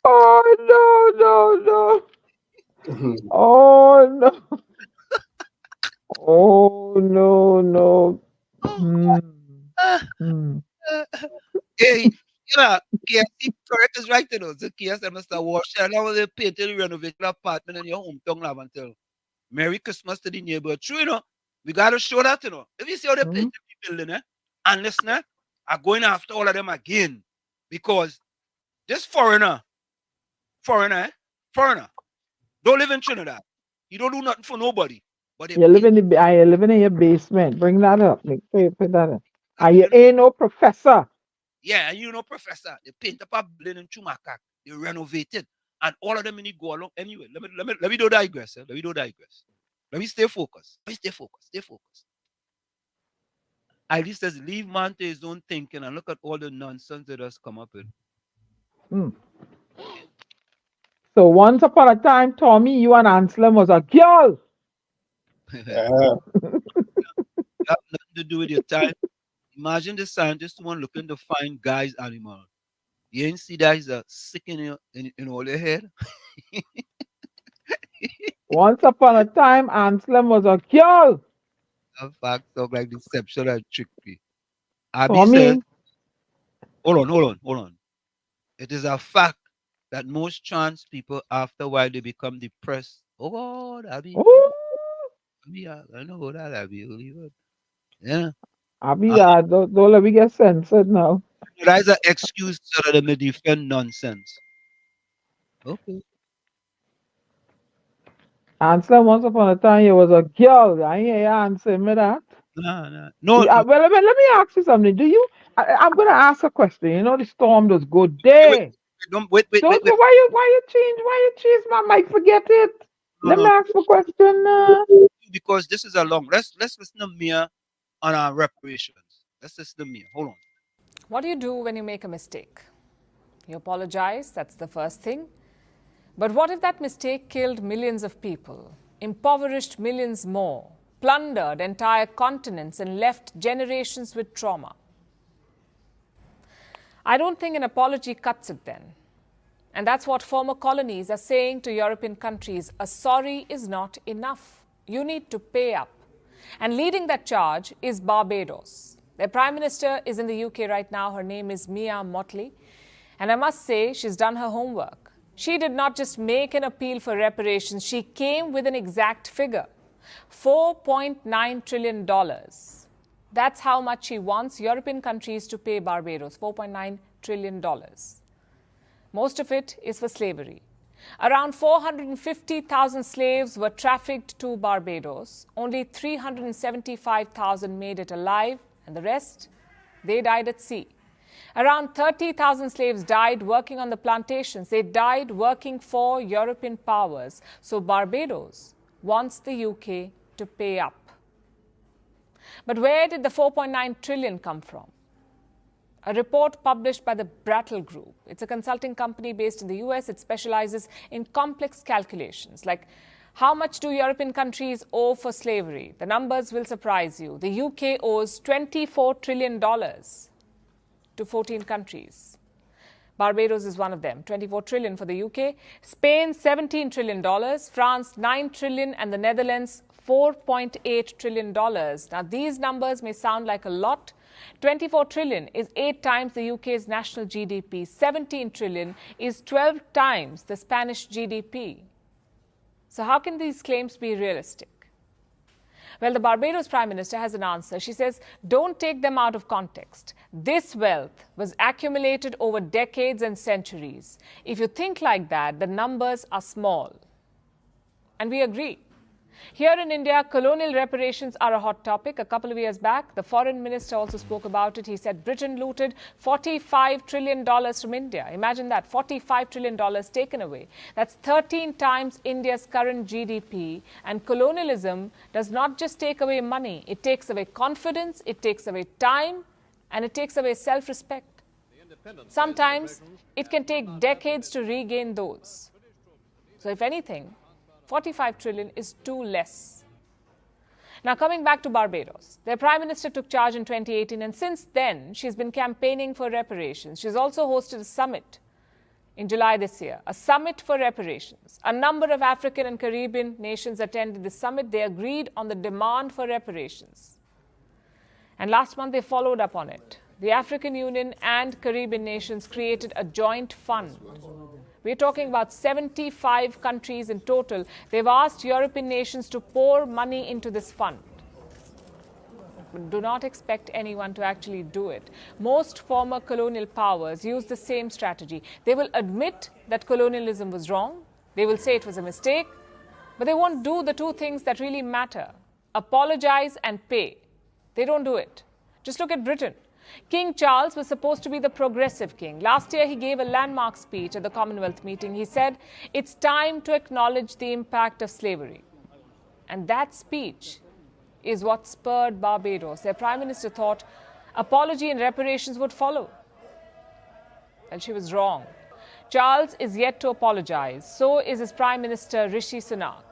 Oh no. Oh no. Oh no. Hmm. Hmm. Hey, you know, KFC correct is right, you know. The KFC Mr. Wash, and now they painted renovation apartment in your hometown now until Merry Christmas to the neighbor. True, you know. We gotta show that, you know. If you see how they painted the building, and listener are going after all of them again. Because this foreigner, foreigner, don't live in Trinidad. He don't do nothing for nobody. But they You live in your basement. Bring that up. Put that up. And you ain't no professor. yeah, and you know, professor, they paint up a building in Chumakak. They renovate it. And all of them in it go along. Anyway, let me do digress. Let me do digress. Let me stay focused. Stay focused. Ali says, leave man to his own thinking and look at all the nonsense that has come up with. Hmm. So once upon a time, Tommy, you and Anselm was a girl. That have nothing to do with your time. Imagine the scientist one looking to find Guy's animal. You ain't see that he's sick in all your head. Once upon a time, Anselm was a girl. That fact talk like deception and trickery. Abby says, Tommy. hold on. It is a fact that most trans people, after a while, they become depressed. Oh God, Ooh, I know that I be believe it. Yeah. I be Uh, that. Don't let me get censored now. that's an excuse so that they may defend nonsense. Okay. Answer once upon a time you was a girl. I hear you answering me that. Nah, nah. No, Yeah, well, let me ask you something. Do you? I'm gonna ask a question. You know the storm does go wait, there. don't wait, wait, wait, Don't wait. go. Why you change my mic? Forget it. No, Let me no. ask you a question. Because this is a long. Let's listen to Mia on our reparations. Let's listen to Mia. Hold on. What do you do when you make a mistake? You apologize, that's the first thing. But what if that mistake killed millions of people, impoverished millions more, plundered entire continents, and left generations with trauma? I don't think an apology cuts it then. And that's what former colonies are saying to European countries. A sorry is not enough. You need to pay up. And leading that charge is Barbados. Their Prime Minister is in the UK right now. Her name is Mia Mottley. And I must say, she's done her homework. She did not just make an appeal for reparations, she came with an exact figure $4.9 trillion. That's how much she wants European countries to pay Barbados $4.9 trillion. Most of it is for slavery. Around 450,000 slaves were trafficked to Barbados. Only 375,000 made it alive, and the rest, they died at sea. Around 30,000 slaves died working on the plantations. They died working for European powers. So Barbados wants the UK to pay up. But where did the 4.9 trillion come from? A report published by the Brattle Group. It's a consulting company based in the US. It specializes in complex calculations like how much do European countries owe for slavery? The numbers will surprise you. The UK owes $24 trillion to 14 countries. Barbados is one of them, 24 trillion for the UK, Spain $17 trillion, France $9 trillion, and the Netherlands $4.8 trillion. Now these numbers may sound like a lot. 24 trillion is 8 times the UK's national GDP. 17 trillion is 12 times the Spanish GDP. So how can these claims be realistic? Well, the Barbados Prime Minister has an answer. She says, don't take them out of context. This wealth was accumulated over decades and centuries. If you think like that, the numbers are small. And we agree. Here in India, colonial reparations are a hot topic. A couple of years back, the foreign minister also spoke about it. He said Britain looted $45 trillion from India. Imagine that, $45 trillion taken away. That's 13 times India's current GDP. And colonialism does not just take away money. It takes away confidence, it takes away time, and it takes away self-respect. Sometimes it can take decades to regain those. So if anything, 45 trillion is too less. Now, coming back to Barbados, their Prime Minister took charge in 2018, and since then, she's been campaigning for reparations. She's also hosted a summit in July this year, a summit for reparations. A number of African and Caribbean nations attended the summit. They agreed on the demand for reparations. And last month, they followed up on it. The African Union and Caribbean nations created a joint fund. We're talking about 75 countries in total. They've asked European nations to pour money into this fund. But do not expect anyone to actually do it. Most former colonial powers use the same strategy. They will admit that colonialism was wrong. They will say it was a mistake. But they won't do the two things that really matter: apologize and pay. They don't do it. Just look at Britain. King Charles was supposed to be the progressive king. Last year, he gave a landmark speech at the Commonwealth meeting. He said, it's time to acknowledge the impact of slavery. And that speech is what spurred Barbados. Their Prime Minister thought apology and reparations would follow. Well, she was wrong. Charles is yet to apologize. So is his Prime Minister, Rishi Sunak.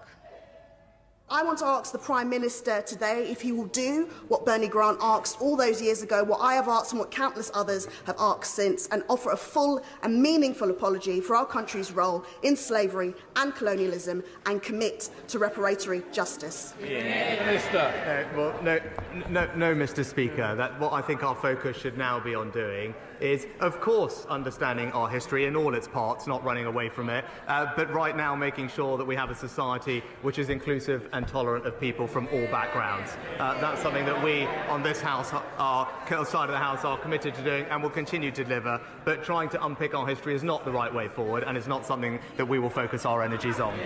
I want to ask the Prime Minister today if he will do what Bernie Grant asked all those years ago, what I have asked and what countless others have asked since, and offer a full and meaningful apology for our country's role in slavery and colonialism and commit to reparatory justice. Minister. No, Mr. Speaker. What I think our focus should now be on doing is, of course, understanding our history in all its parts, not running away from it, but right now making sure that we have a society which is inclusive and tolerant of people from all backgrounds. That's something that we on this house, our side of the house, are committed to doing and will continue to deliver, but trying to unpick our history is not the right way forward and is not something that we will focus our energies on.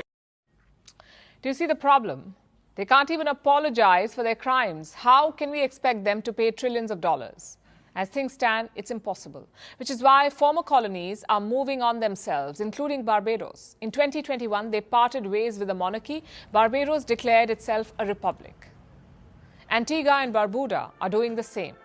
Do you see the problem? They can't even apologize for their crimes. How can we expect them to pay trillions of dollars? As things stand, it's impossible, which is why former colonies are moving on themselves, including Barbados. In 2021, they parted ways with the monarchy. Barbados declared itself a republic. Antigua and Barbuda are doing the same.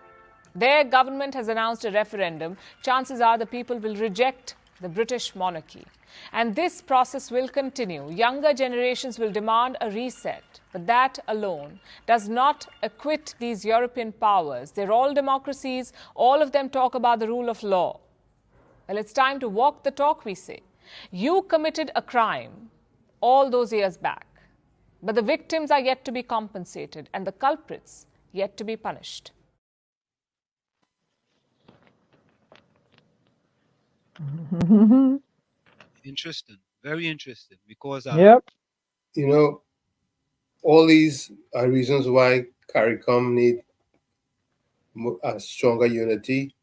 Their government has announced a referendum. Chances are the people will reject the British monarchy. And this process will continue. Younger generations will demand a reset. But that alone does not acquit these European powers. They're all democracies. All of them talk about the rule of law. Well, it's time to walk the talk, we say. You committed a crime all those years back. But the victims are yet to be compensated and the culprits yet to be punished. Interesting, very interesting, because Yep. You know, all these are reasons why CARICOM need a stronger unity,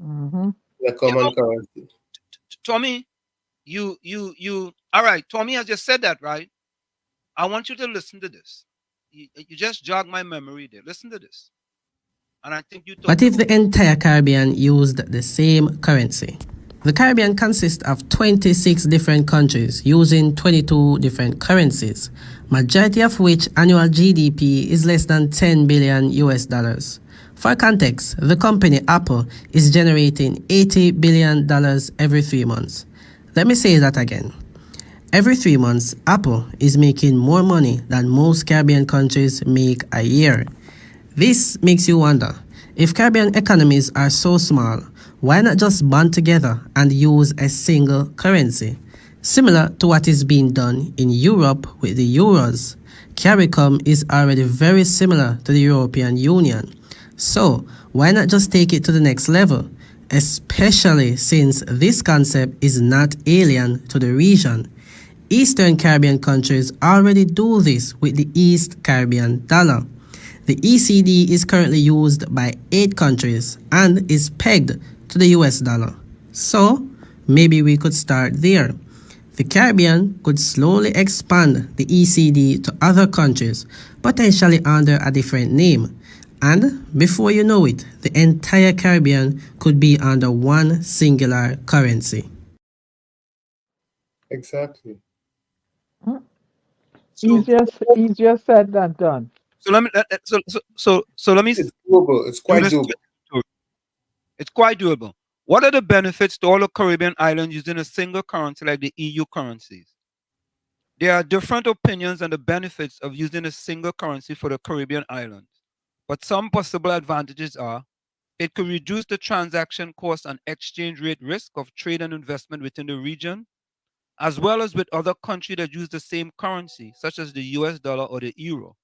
a common currency. Tommy, all right, Tommy has just said that, right? I want you to listen to this. You just jog my memory there. Listen to this. And I think you What if the entire Caribbean used the same currency? The Caribbean consists of 26 different countries using 22 different currencies, majority of which annual GDP is less than 10 billion US dollars. For context, the company Apple is generating $80 billion every 3 months. Let me say that again. Every 3 months, Apple is making more money than most Caribbean countries make a year. This makes you wonder, if Caribbean economies are so small, why not just band together and use a single currency? Similar to what is being done in Europe with the euros. CARICOM is already very similar to the European Union. So, why not just take it to the next level? Especially since this concept is not alien to the region. Eastern Caribbean countries already do this with the East Caribbean dollar. The ECD is currently used by 8 countries and is pegged to the US dollar. So, maybe we could start there. The Caribbean could slowly expand the ECD to other countries, potentially under a different name. And before you know it, the entire Caribbean could be under one singular currency. Exactly. Easier said than done. So let me let me. It's doable. It's quite doable. It's quite doable. What are the benefits to all the Caribbean islands using a single currency like the EU currencies? There are different opinions on the benefits of using a single currency for the Caribbean islands, but some possible advantages are: it could reduce the transaction cost and exchange rate risk of trade and investment within the region, as well as with other countries that use the same currency, such as the US dollar or the euro.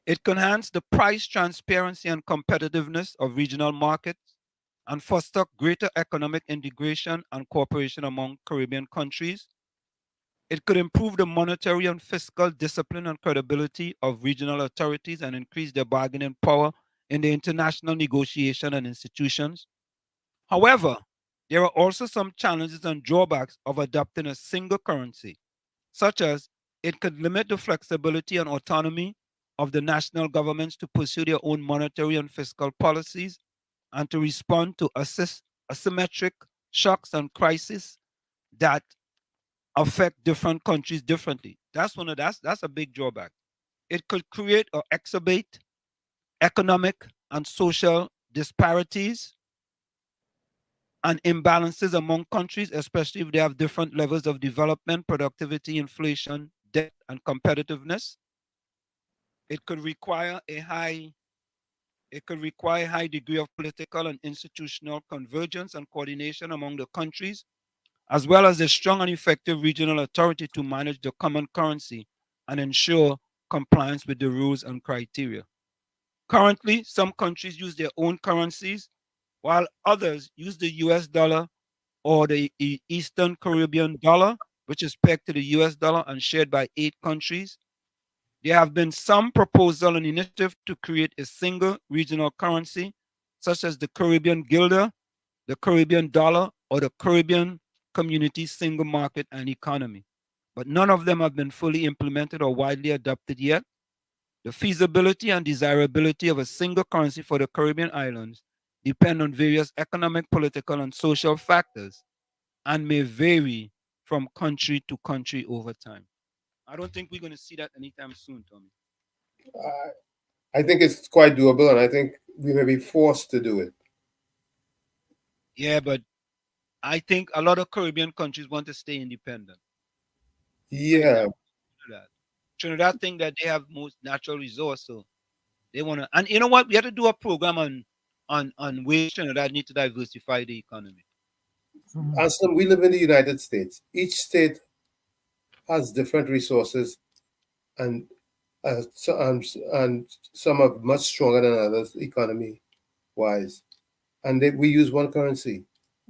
It can enhance the price transparency and competitiveness of regional markets and foster greater economic integration and cooperation among Caribbean countries. It could improve the monetary and fiscal discipline and credibility of regional authorities and increase their bargaining power in the international negotiation and institutions. However, there are also some challenges and drawbacks of adopting a single currency, such as it could limit the flexibility and autonomy of the national governments to pursue their own monetary and fiscal policies and to respond to asymmetric shocks and crises that affect different countries differently. That's a big drawback. It could create or exacerbate economic and social disparities and imbalances among countries, especially if they have different levels of development, productivity, inflation, debt, and competitiveness. It could require a high degree of political and institutional convergence and coordination among the countries, as well as a strong and effective regional authority to manage the common currency and ensure compliance with the rules and criteria. Currently, some countries use their own currencies, while others use the US dollar or the Eastern Caribbean dollar, which is pegged to the US dollar and shared by 8 countries. There have been some proposal and initiative to create a single regional currency, such as the Caribbean Guilder, the Caribbean dollar, or the Caribbean Community Single Market and Economy. But none of them have been fully implemented or widely adopted yet. The feasibility and desirability of a single currency for the Caribbean islands depend on various economic, political, and social factors and may vary from country to country over time. I don't think we're going to see that anytime soon, Tommy. I think it's quite doable, and I think we may be forced to do it. Yeah, but I think a lot of Caribbean countries want to stay independent. Yeah. Trinidad think that they have most natural resource, so they want to. And you know what? We have to do a program on ways Trinidad need to diversify the economy. And so we live in the United States. Each state has different resources, and some are much stronger than others economy wise, and we use one currency.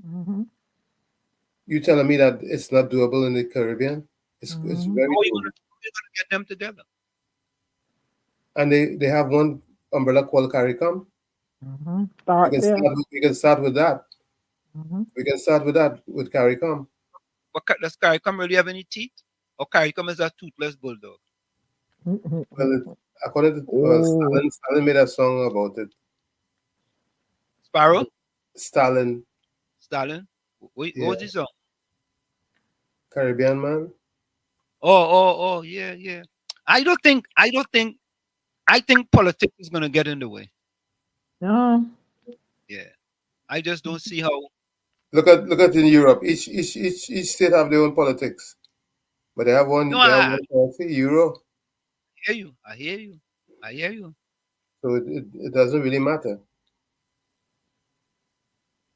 Mm-hmm. You telling me that it's not doable in the Caribbean? It's very How are you doable. going to get them together? And they have one umbrella called CARICOM. Mm-hmm. We can start with that. Mm-hmm. We can start with that with CARICOM. But does CARICOM really have any teeth? Or CARICOM is a toothless bulldog? Well, according to Stalin made a song about it. Sparrow? Stalin. What Yeah. was this song? Caribbean man. Oh, yeah. I think politics is gonna get in the way. No. Yeah. I just don't see how. Look at in Europe. Each state have their own politics, but they have one. No, They have one currency, euro. I hear you. So it doesn't really matter.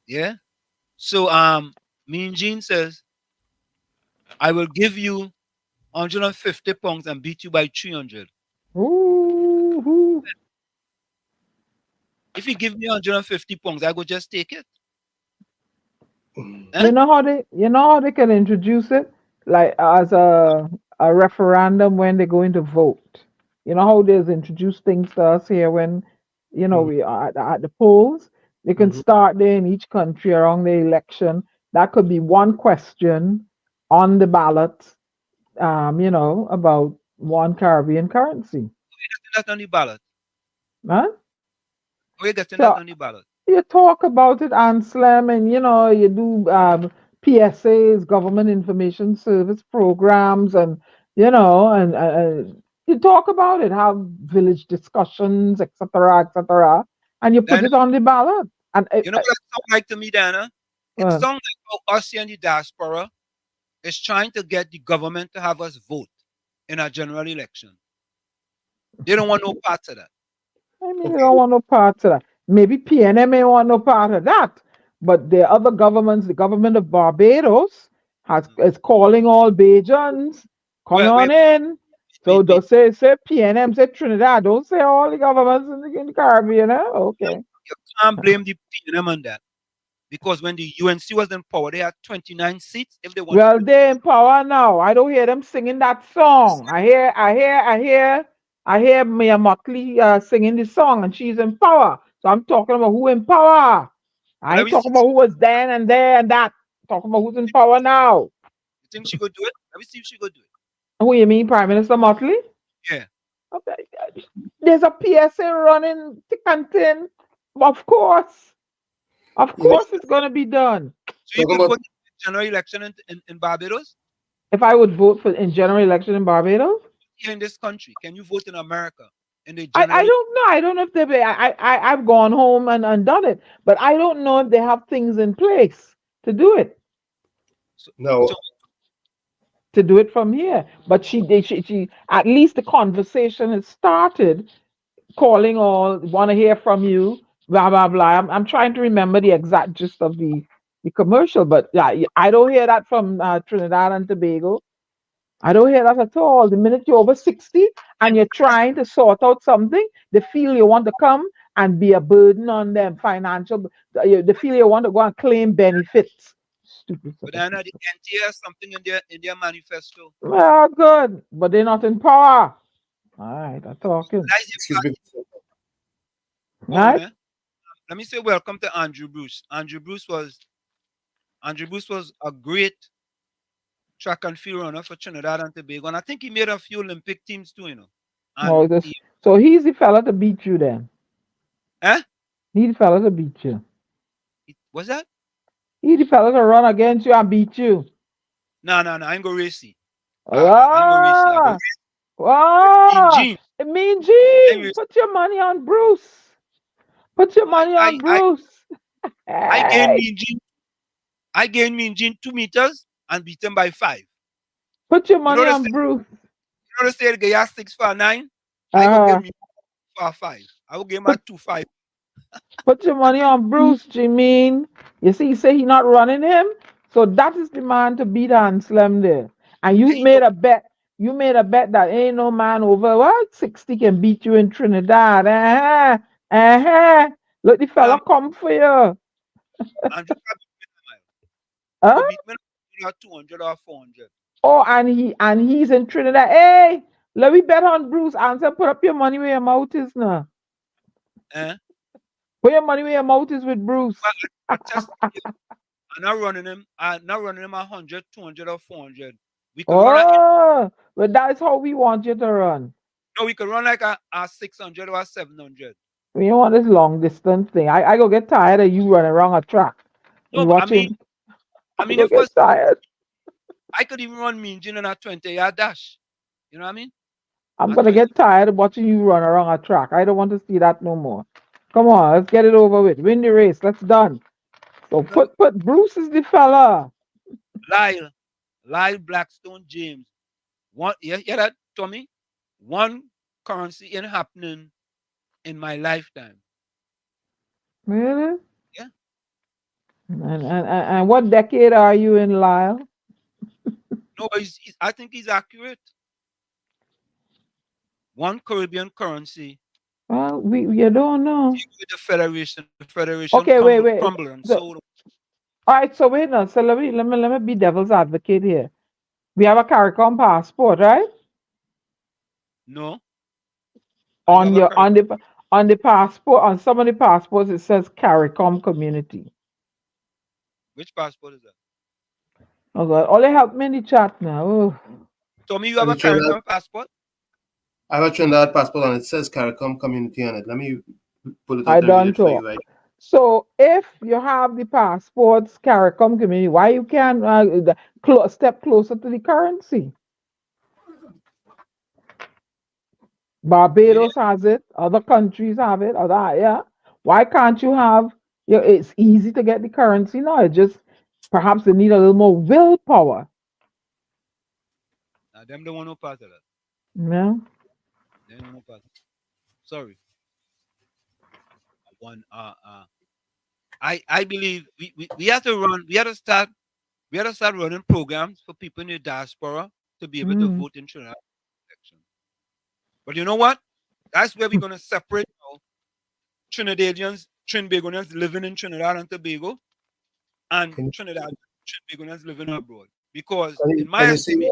Yeah. So Mean Gene says, I will give you 150 pounds and beat you by 300. Ooh. If you give me 150 pounds, I go just take it. You know how they can introduce it, like as a referendum when they're going to vote. You know how there's introduced things to us here when we are at the polls. They can start there in each country around the election. That could be one question on the ballot, about one Caribbean currency. That's on the ballot. Huh? We're getting that on the ballot. You talk about it, Anselm, and you do PSAs, government information service programs, and and you talk about it, have village discussions, etc., and you put it on the ballot. And you know what it sounds like to me, Dana? It sounds like how us here in the diaspora is trying to get the government to have us vote in a general election. They don't want no parts of that. I mean, they don't want no part of that. Maybe PNM may want no part of that. But the other governments, the government of Barbados is calling all Bajans, come on in. So don't say PNM, say Trinidad. Don't say all the governments in the Caribbean. Okay. You can't blame the PNM on that. Because when the UNC was in power, they had 29 seats. If they want well, they're in power now. I don't hear them singing that song. I hear Mia Motley singing the song, and she's in power. So I'm talking about who in power. I ain't talking about who was then and there and that. I'm talking about who's in power now. You think she could do it? Let me see if she could do it. Who you mean, Prime Minister Motley? Yeah. Okay. There's a PSA running thick and thin. Of course. Of course it's going to be done. So you could vote in general election in Barbados? If I would vote in general election in Barbados? Here in this country, can you vote in America? In the I don't know. I don't know if I've gone home and done it, but I don't know if they have things in place to do it. No. to do it from here. But she at least the conversation has started, calling all, want to hear from you, blah blah blah. I'm trying to remember the exact gist of the commercial, but yeah, I don't hear that from Trinidad and Tobago. I don't hear that at all. The minute you're over 60 and you're trying to sort out something, they feel you want to come and be a burden on them, financial. They feel you want to go and claim benefits. Stupid. But then the NT has something in their manifesto. Well, good, but they're not in power. All right, I'm talking. Excuse me. Hold on, Right? Let me say welcome to Andrew Bruce. Andrew Bruce was a great track and field runner for Trinidad and Tobago, and I think he made a few Olympic teams too, you know. Oh, And so he's the fella to beat you then. Eh? He's the fella to beat you. What's that? He's the fella to run against you and beat you. No, I ain't go racy. I Ah, Mean Gene. Mean Gene. Put your money on Bruce. Put your money on Bruce. I gained Mean Gene 2 meters and beat him by 5. Put your money on Bruce. You know they say the guy 6'9". I will give me 5. I will give him a 2-5. Put your money on Bruce, Jimeen. You see, you say he not running him, so that is the man to beat Anselm there. And you made a bet. You made a bet that ain't no man over 60 can beat you in Trinidad. Look, the fella come for you. Huh? Beat me 200 or 400. Oh, and he's in Trinidad. Hey, let me bet on Bruce. Answer, put up your money where your mouth is now. Put your money where your mouth is with Bruce. I'm not running him. I'm not running him 100, 200, or 400. We could run but that's how we want you to run. No, we could run like a 600 or a 700. We don't want this long distance thing. I go get tired of you running around a track. No, watching. I mean, I get tired. I could even run Mean Gene on a 20-yard dash. You know what I mean? I'm gonna get tired of watching you run around a track. I don't want to see that no more. Come on, let's get it over with. Win the race. Let's done. So put Bruce is the fella. Lyle Blackstone James. One, yeah, that, Tommy? One currency ain't happening in my lifetime. Really? Yeah. And what decade are you in, Lyle? No, I think he's accurate. One Caribbean currency. Well, you don't know. The Federation Okay, wait. crumble and sold. All right, so wait now. So let me be devil's advocate here. We have a CARICOM passport, right? No. On the passport, on some of the passports, it says CARICOM community. Which passport is that? Oh God! Only help me in the chat now. Oh. Tommy, you have a CARICOM passport? I have a Trinidad passport and it says CARICOM community on it. Let me pull it up I and read don't it for talk. you, right? So if you have the passports CARICOM community, why you can't step closer to the currency? Barbados has it. Other countries have it. Why can't you have? It's easy to get the currency now. It just perhaps they need a little more willpower. Them don't want no part of that. No. They don't want no part. Sorry. I believe we have to run. We have to start running programs for people in the diaspora to be able to vote in Trinidad election. But you know what? That's where we're gonna separate Trinidadians, Trinbagonians living in Trinidad and Tobago, and Trinbagonians living abroad. Because in my estimate,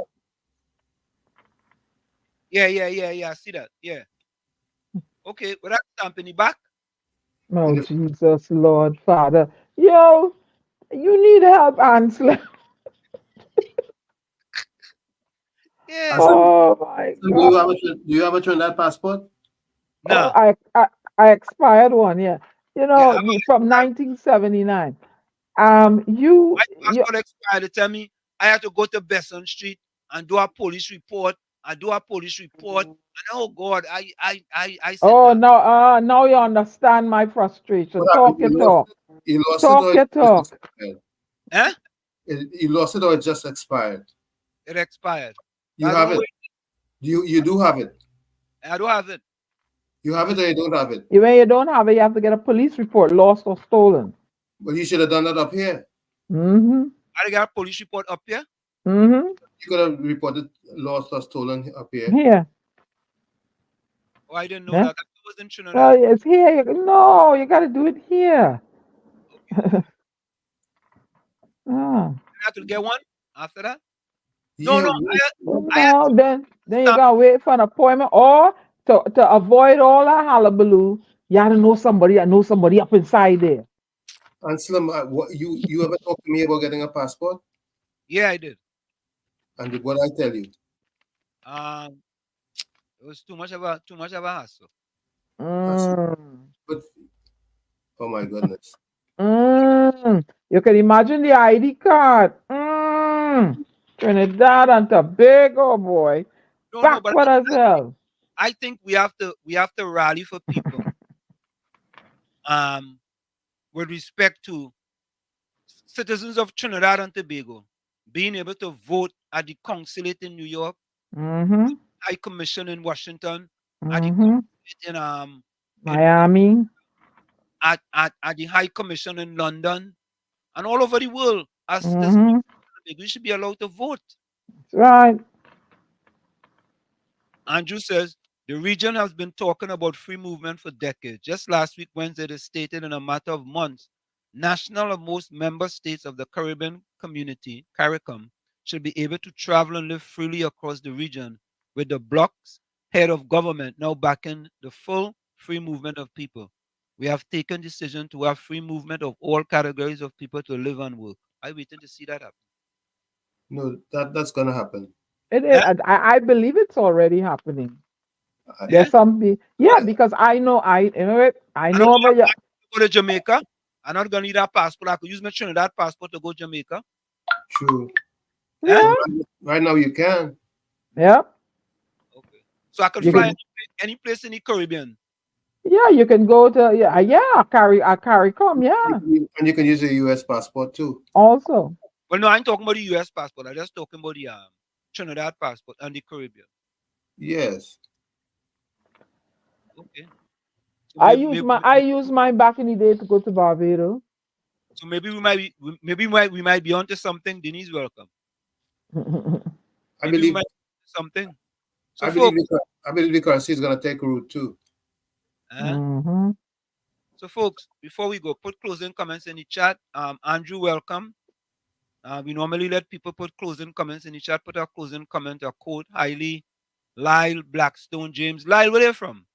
yeah, I see that. Yeah. Okay, with that stamp in the back. Oh, Jesus, Lord, Father. Yo, you need help, Ansel. Yeah. Oh, my God. Do you have a Trinidad passport? No. Oh, I expired one, yeah. You know, from 1979. My passport expired. They tell me I have to go to Besson Street and do a police report. And oh God, I said oh, now you understand my frustration. Talk your talk. You lost talk it or your talk. You lost it or it just expired? It expired. You That's have one it. way. You do have it. I don't have it. You have it or you don't have it. When you don't have it, you have to get a police report, lost or stolen. But you should have done that up here. Mm-hmm. I got a police report up here. Mm-hmm. You could have reported lost or stolen up here. Here. Oh, I didn't know Yeah. that. I was in Trinidad. Well, it's here. No, you got to do it here. Ah. I have to get one after that. Yeah. No, then you gotta wait for an appointment, or to avoid all that hullabaloo, you gotta know somebody up inside there. And Slim, what you ever talked to me about getting a passport? Yeah, I did. And what I tell you? It was too much of a hassle. But oh my goodness. You can imagine the ID card. Trinidad and Tobago, boy. No, Backward as hell. I think we have to rally for people. With respect to citizens of Trinidad and Tobago being able to vote at the consulate in New York, High Commission in Washington, at the consulate in Miami, at the High Commission in London, and all over the world. As citizens of Tobago, we should be allowed to vote. That's right. Andrew says the region has been talking about free movement for decades. Just last week, Wednesday, it stated in a matter of months, national and most member states of the Caribbean community, CARICOM, should be able to travel and live freely across the region, with the bloc's head of government now backing the full free movement of people. We have taken decision to have free movement of all categories of people to live and work. I'm waiting to see that happen. No, that's gonna happen. It is. I believe it's already happening. There's some, because I know about you. Go to Jamaica. I'm not gonna need a passport. I could use my Trinidad passport to go to Jamaica. True. Yeah. Right now you can. Yeah. So I could fly any place in the Caribbean. Yeah, you can go to CARICOM, yeah. And you can use a US passport too. Also. Well, no, I ain't talking about the US passport. I'm just talking about the Trinidad passport and the Caribbean. Yes. Okay. So I used mine back in the day to go to Barbados. So maybe we might be onto something. Denise, welcome. I believe something. So I believe the currency is gonna take root too. So folks, before we go, put closing comments in the chat. Andrew, welcome. We normally let people put closing comments in the chat. Put a closing comment, a quote. Hailey, Lyle, Blackstone, James. Lyle, where are you from?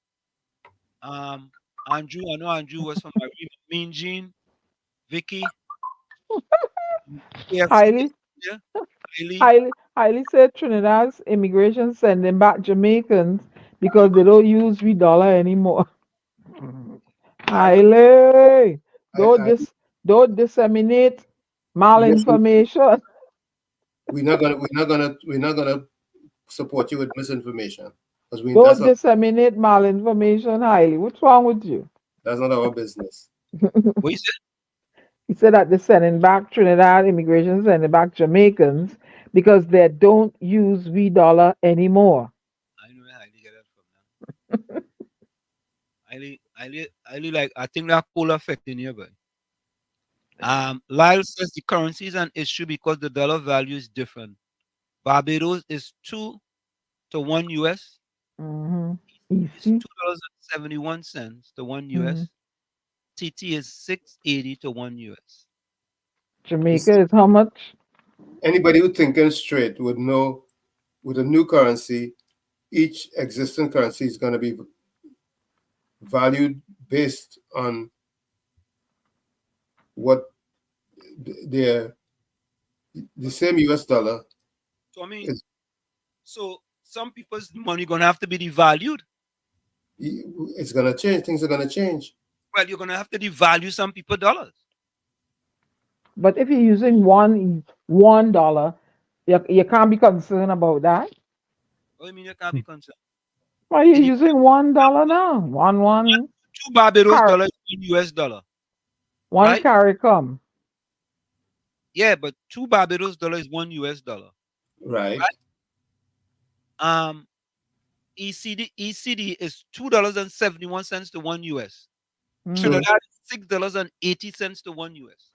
Andrew, I know Andrew was from Mean Gene. Vicky. Hailey said Trinidad's immigration sending back Jamaicans because they don't use $dollar anymore. Hailey, don't disseminate malinformation. We're not gonna support you with misinformation because don't disseminate malinformation, Hailey. What's wrong with you? That's not our business. What you said? He said that they're sending back Trinidad immigration, sending back Jamaicans because they don't use $dollar anymore. I know where Hailey get that from now. Hailey, like, I think that cool effect in here, but Lyle says the currency is an issue because the dollar value is different. Barbados is 2 to 1 US. It's $2.71 to 1 US. TT is $6.80 to 1 US. Jamaica is how much? Anybody who thinking straight would know with a new currency, each existing currency is going to be valued based on what the same US dollar. So I mean, so some people's money gonna have to be devalued. It's gonna change. Things are gonna change. Well, you're gonna have to devalue some people's dollars. But if you're using $1, you can't be concerned about that. What do you mean you can't be concerned? Why are you using $1 now? One. 2 Barbados dollars, $1 US. One right? CARICOM. Yeah, but 2 Barbados dollars, $1 US. Right. ECD is $2.71 to 1 US. So, Trinidad is $6.80 to 1 US.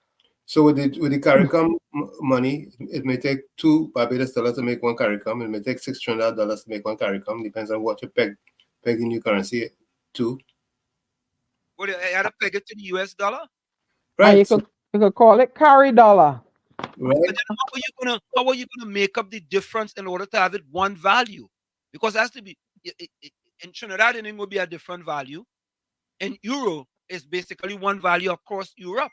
so with the CARICOM money, it may take $2 to make one CARICOM. It may take $600 to make one CARICOM. Depends on what you pegging your currency to. What I had to peg it to the US dollar? And Right. you could call it carry dollar. Right. But then how are you gonna make up the difference in order to have it one value? Because it has to be in Trinidad it will be a different value. In euro, it's basically one value across Europe.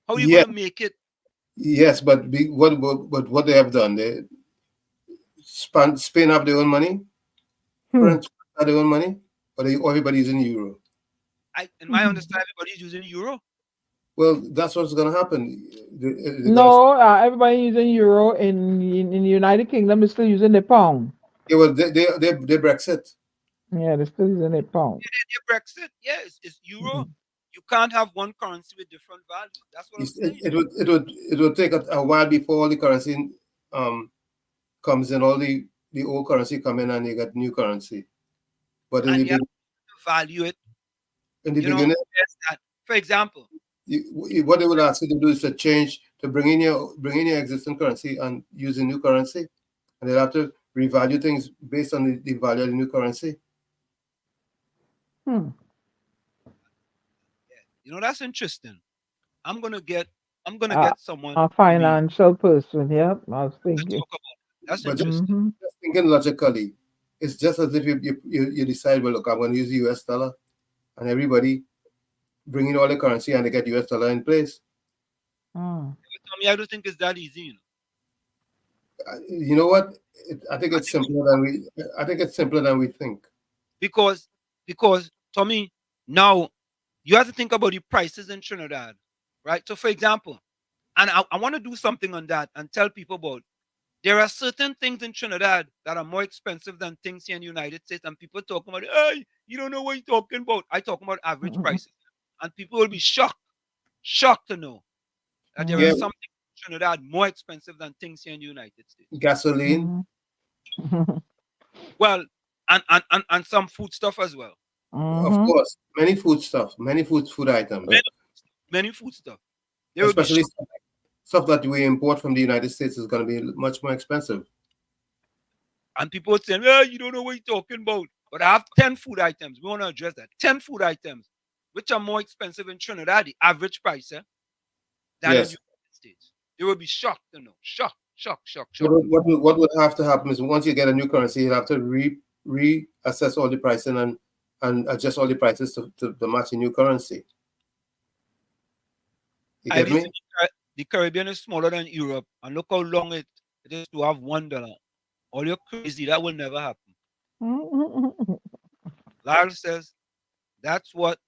How are you Yeah. gonna make it? Yes, but what they have done, Spain have their own money, France have their own money, or everybody's in euro. In my understanding, everybody's using euro. Well, that's what's going to happen. No, everybody using euro in the United Kingdom is still using the pound. Yeah, well, they Brexit. Yeah, they're still using the pound. Yeah, Brexit. Yeah, it's euro. You can't have one currency with different values. That's what I'm saying. It would take a while before all the currency comes in, all the old currency come in, and you get new currency. But in And the you have to value it. in the beginning, for example, what they would ask you to do is to bring in your existing currency and use a new currency, and they'll have to revalue things based on the value of the new currency. That's interesting. I'm gonna get someone. A financial person. Yep, I was thinking. That's But interesting. just thinking logically, it's just as if you decide, well, look, I'm going to use the US dollar, and everybody bring in all the currency and they get US dollar in place. I don't think it's that easy. You know what? I think it's simpler than we think. Because Tommy, now you have to think about the prices in Trinidad, right? So, for example, and I want to do something on that and tell people about. There are certain things in Trinidad that are more expensive than things here in the United States, and people talk about, hey, you don't know what you're talking about. I talk about average prices, and people will be shocked to know that there is something in Trinidad more expensive than things here in the United States. Gasoline. Well, and some food stuff as well. Of course, many food items. Many food stuff. Especially stuff that we import from the United States is going to be much more expensive. And people are saying, you don't know what you're talking about. But I have 10 food items. We want to address that. 10 food items, which are more expensive in Trinidad, the average price, than in the United States. They will be shocked to know. Shocked. What would have to happen is once you get a new currency, you have to reassess all the pricing and adjust all the prices to match the new currency. You get me? The Caribbean is smaller than Europe, and look how long it is to have $1. All you're crazy. That will never happen. Lyle says that's what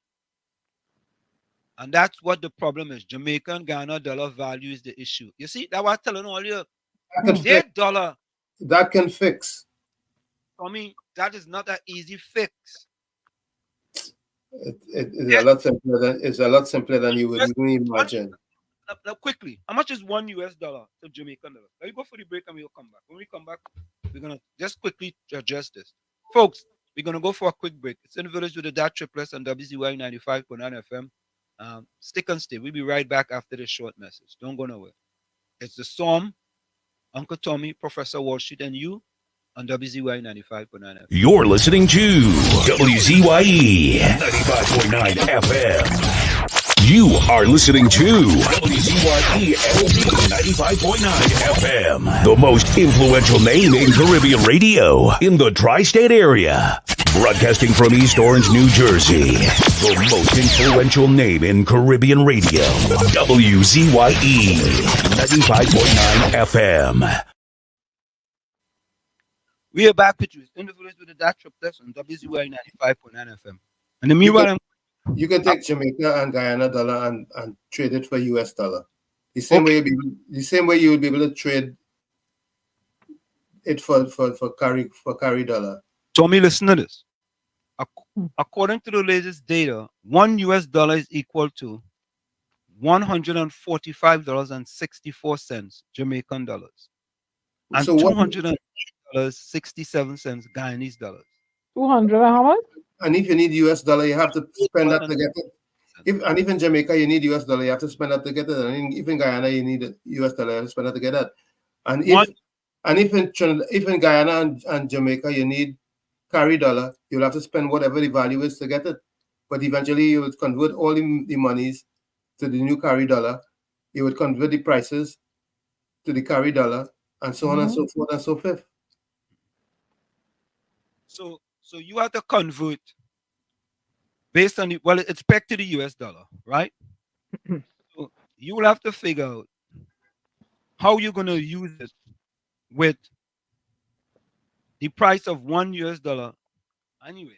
the problem is. Jamaican Ghana dollar value is the issue. You see, that's what I'm telling all you. Their dollar. That can fix. I mean, that is not an easy fix. It's a lot simpler than you would even imagine. Now, quickly, how much is $1 to Jamaican dollar? Let me go for the break and we'll come back. When we come back, we're gonna just quickly address this, folks. We're gonna go for a quick break. It's in the village with the DAT Triplets on WZYE 95.9 FM. Stick and stay. We'll be right back after this short message. Don't go nowhere. It's the Storm, Uncle Tommy, Professor Wall Street, and you on WZYE 95.9 FM. You're listening to WZYE 95.9 FM. You are listening to WZYE 95.9 FM, the most influential name in Caribbean radio in the tri-state area. Broadcasting from East Orange, New Jersey, the most influential name in Caribbean radio, WZYE 95.9 FM. We are back with you. It's in the village with the DAT Triplets on WZYE 95.9 FM. And the meanwhile, you can take Jamaica and Guyana dollar and trade it for US dollar. The same way you will be able to trade it for carry dollar. Tommy, listen to this. According to the latest data, $1 is equal to $145.64 Jamaican dollars. And So what? $200.67 Guyanese dollars. 200 and how much? And if you need US dollar, you have to spend that to get it. And if in Jamaica you need US dollar, you have to spend that to get it. And if in Guyana you need a US dollar, you have to spend that to get that. And if in Guyana and Jamaica you need carry dollar, you'll have to spend whatever the value is to get it. But eventually you would convert all the monies to the new carry dollar. You would convert the prices to the carry dollar, and so on and so forth and so forth. So you have to convert based on it's pegged to the US dollar, right? So you will have to figure out how you're gonna use it with the price of $1 anyway.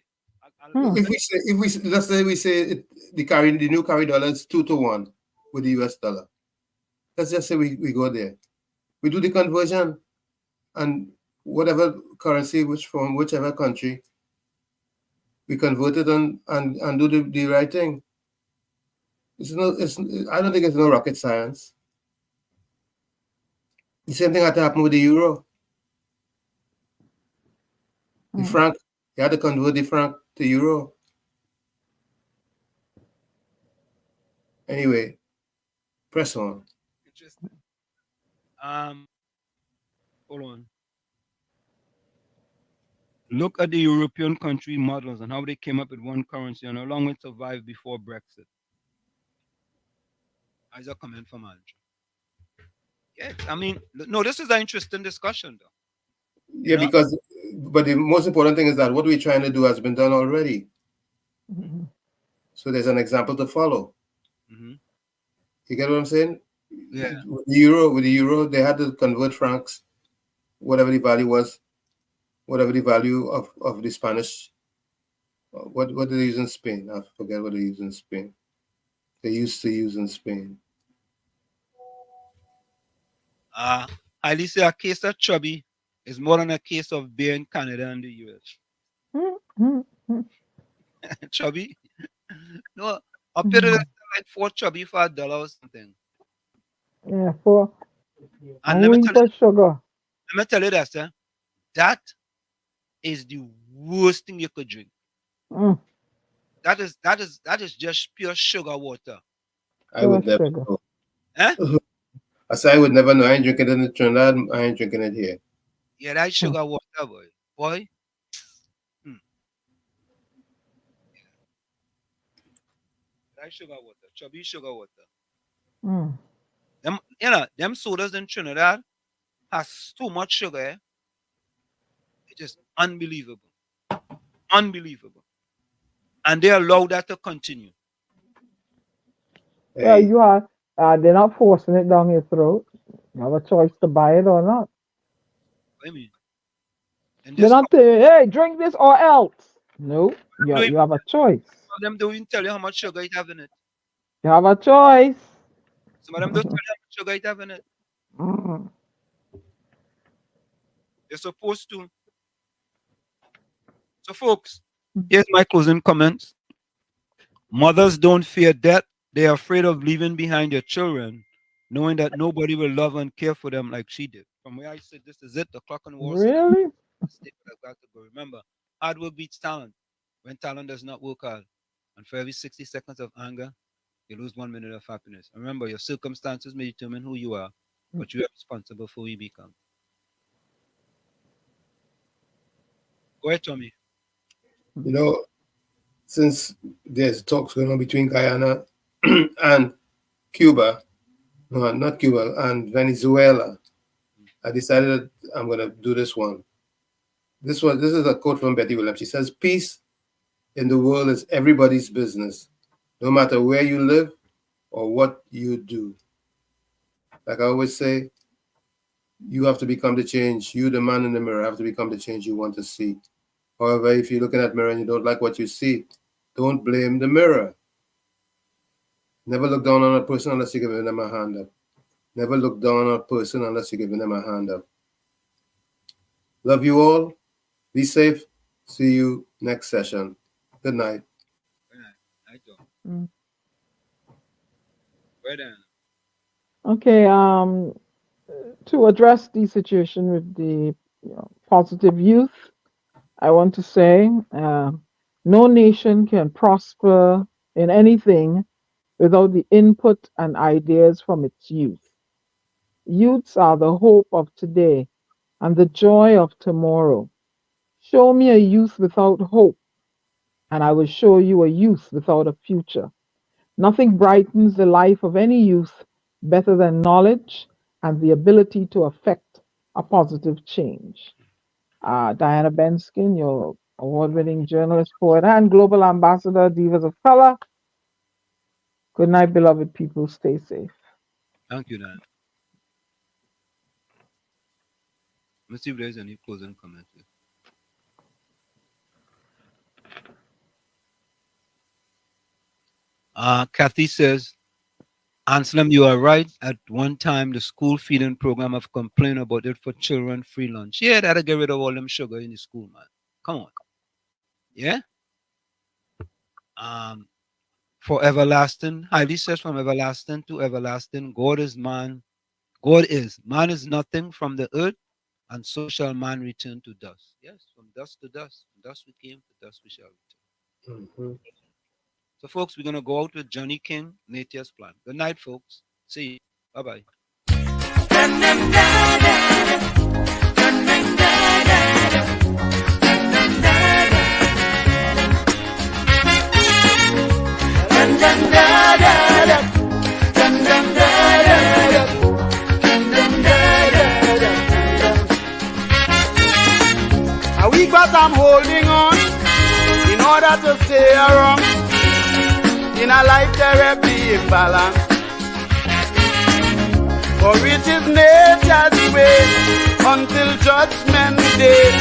Let's say we say the new carry dollar is 2-to-1 with the US dollar. Let's just say we go there. We do the conversion, and whatever currency from whichever country, we convert it and do the right thing. I don't think it's no rocket science. The same thing had to happen with the euro. The franc, you had to convert the franc to euro. Anyway, press on. Interesting. Hold on. Look at the European country models and how they came up with one currency and how long it survived before Brexit. As a comment from Andrew. Yeah, I mean, no, this is an interesting discussion, though. Yeah, but the most important thing is that what we're trying to do has been done already. So there's an example to follow. You get what I'm saying? Yeah. With the euro, they had to convert francs, whatever the value was, whatever the value of the Spanish. What do they use in Spain? I forget what they use in Spain. They used to use in Spain. I say a case of chubby is more than a case of beer in Canada and the US. Chubby? No, up here it's like 4 chubby for $1 or something. Yeah, for And I'm waiting for sugar. Let me tell you this, that is the worst thing you could drink. That is just pure sugar water. I would never know. Eh? I say I would never know. I ain't drinking it in Trinidad. I ain't drinking it here. Yeah, that's sugar water, boy. Boy. That's sugar water. Chubby sugar water. Them sodas in Trinidad has so much sugar. It's just unbelievable. Unbelievable. And they allow that to continue. Well, you are. They're not forcing it down your throat. You have a choice to buy it or not. What do you mean? They're not saying, "Hey, drink this or else." No, you have a choice. Some of them don't even tell you how much sugar it have in it. You have a choice. Some of them don't tell you how much sugar it have in it. They're supposed to. So, folks, here's my closing comments. Mothers don't fear death. They are afraid of leaving behind their children, knowing that nobody will love and care for them like she did. From where I said, this is it. The clock on the wall. Really? I've got to go. Remember, hard work beats talent. When talent does not work hard, and for every 60 seconds of anger, you lose 1 minute of happiness. Remember, your circumstances may determine who you are, but you are responsible for who you become. Go ahead, Tommy. You know, since there's talks going on between Guyana and Cuba, no, not Cuba, and Venezuela, I decided I'm going to do this one. This is a quote from Betty Williams. She says, "Peace in the world is everybody's business, no matter where you live or what you do." Like I always say, you have to become the change. You, the man in the mirror, have to become the change you want to see. However, if you're looking at the mirror and you don't like what you see, don't blame the mirror. Never look down on a person unless you're giving them a hand up. Never look down on a person unless you're giving them a hand up. Love you all. Be safe. See you next session. Good night. Right on. Okay. To address the situation with the positive youth, I want to say no nation can prosper in anything without the input and ideas from its youth. Youths are the hope of today and the joy of tomorrow. Show me a youth without hope, and I will show you a youth without a future. Nothing brightens the life of any youth better than knowledge and the ability to affect a positive change. Diana Benskin, your award-winning journalist, poet, and global ambassador, Divas of Color. Good night, beloved people. Stay safe. Thank you, Dan. Let's see if there's any closing comments. Kathy says, Anselm, you are right. At one time, the school feeding program have complained about it for children free lunch. Yeah, that'll get rid of all them sugar in the school, man. Come on. Yeah? For everlasting, Heidi says, from everlasting to everlasting, God is man. God is. Man is nothing from the earth, and so shall man return to dust. Yes, from dust to dust. From dust we came, to dust we shall return. Mm-hmm. So, folks, we're going to go out with Johnny King, Nature's Plan. Good night, folks. See you. Bye-bye. A week but I'm holding on in order to stay around in a life therapy imbalance. For it is nature's way until judgment day.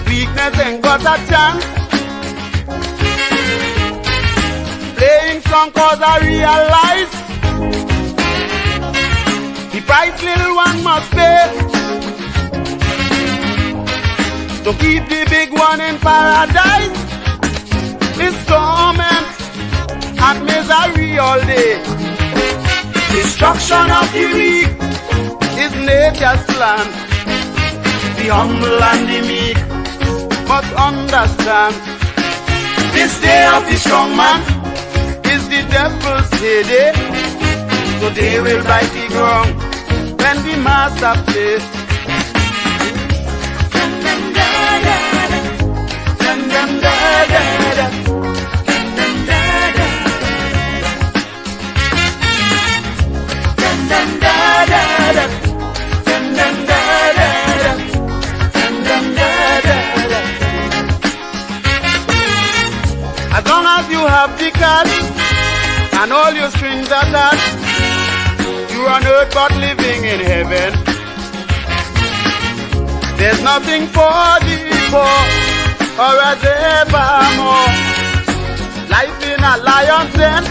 Weakness ain't got a chance. Playing strong cause I realize the price little one must pay to keep the big one in paradise. It's torment and misery all day. Destruction of the weak is nature's plan. The humble and the meek must understand. This day of the strong man is the devil's heyday. So they will bite the ground when the master plays. As long as you have the cash and all your strings attached, you're on earth but living in heaven. There's nothing for the poor or as evermore. Life in a lion's den.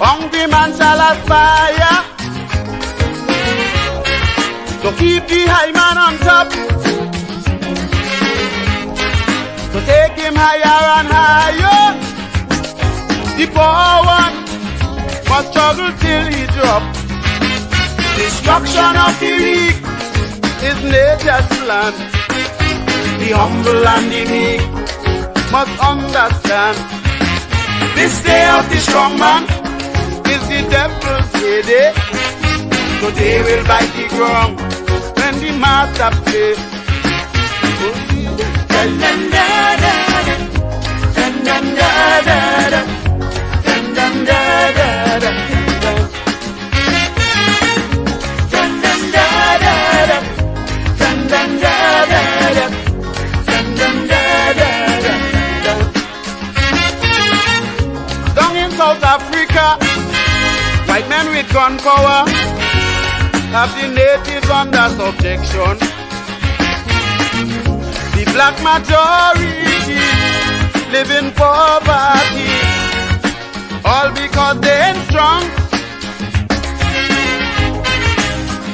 Hungry man shall aspire to keep the high man on top, to take him higher and higher. The poor one must struggle till he drop. Destruction of the weak is nature's plan. The humble and the meek must understand. This day of the strong man is the devil's heyday. So they will bite the ground when the master plays. Down in South Africa, white men with gun power have the natives under subjection. The black majority live in poverty, all because they ain't strong.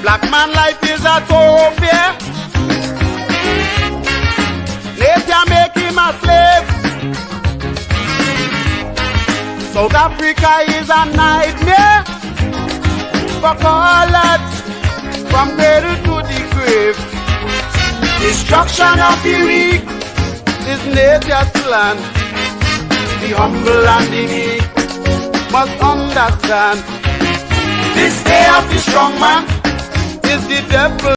Black man life is a trophy. Nature make him a slave. South Africa is a nightmare. fuck all lads from cradle to the grave. Destruction of the weak is nature's plan. The humble and the meek must understand. This day of the strong man is the devil.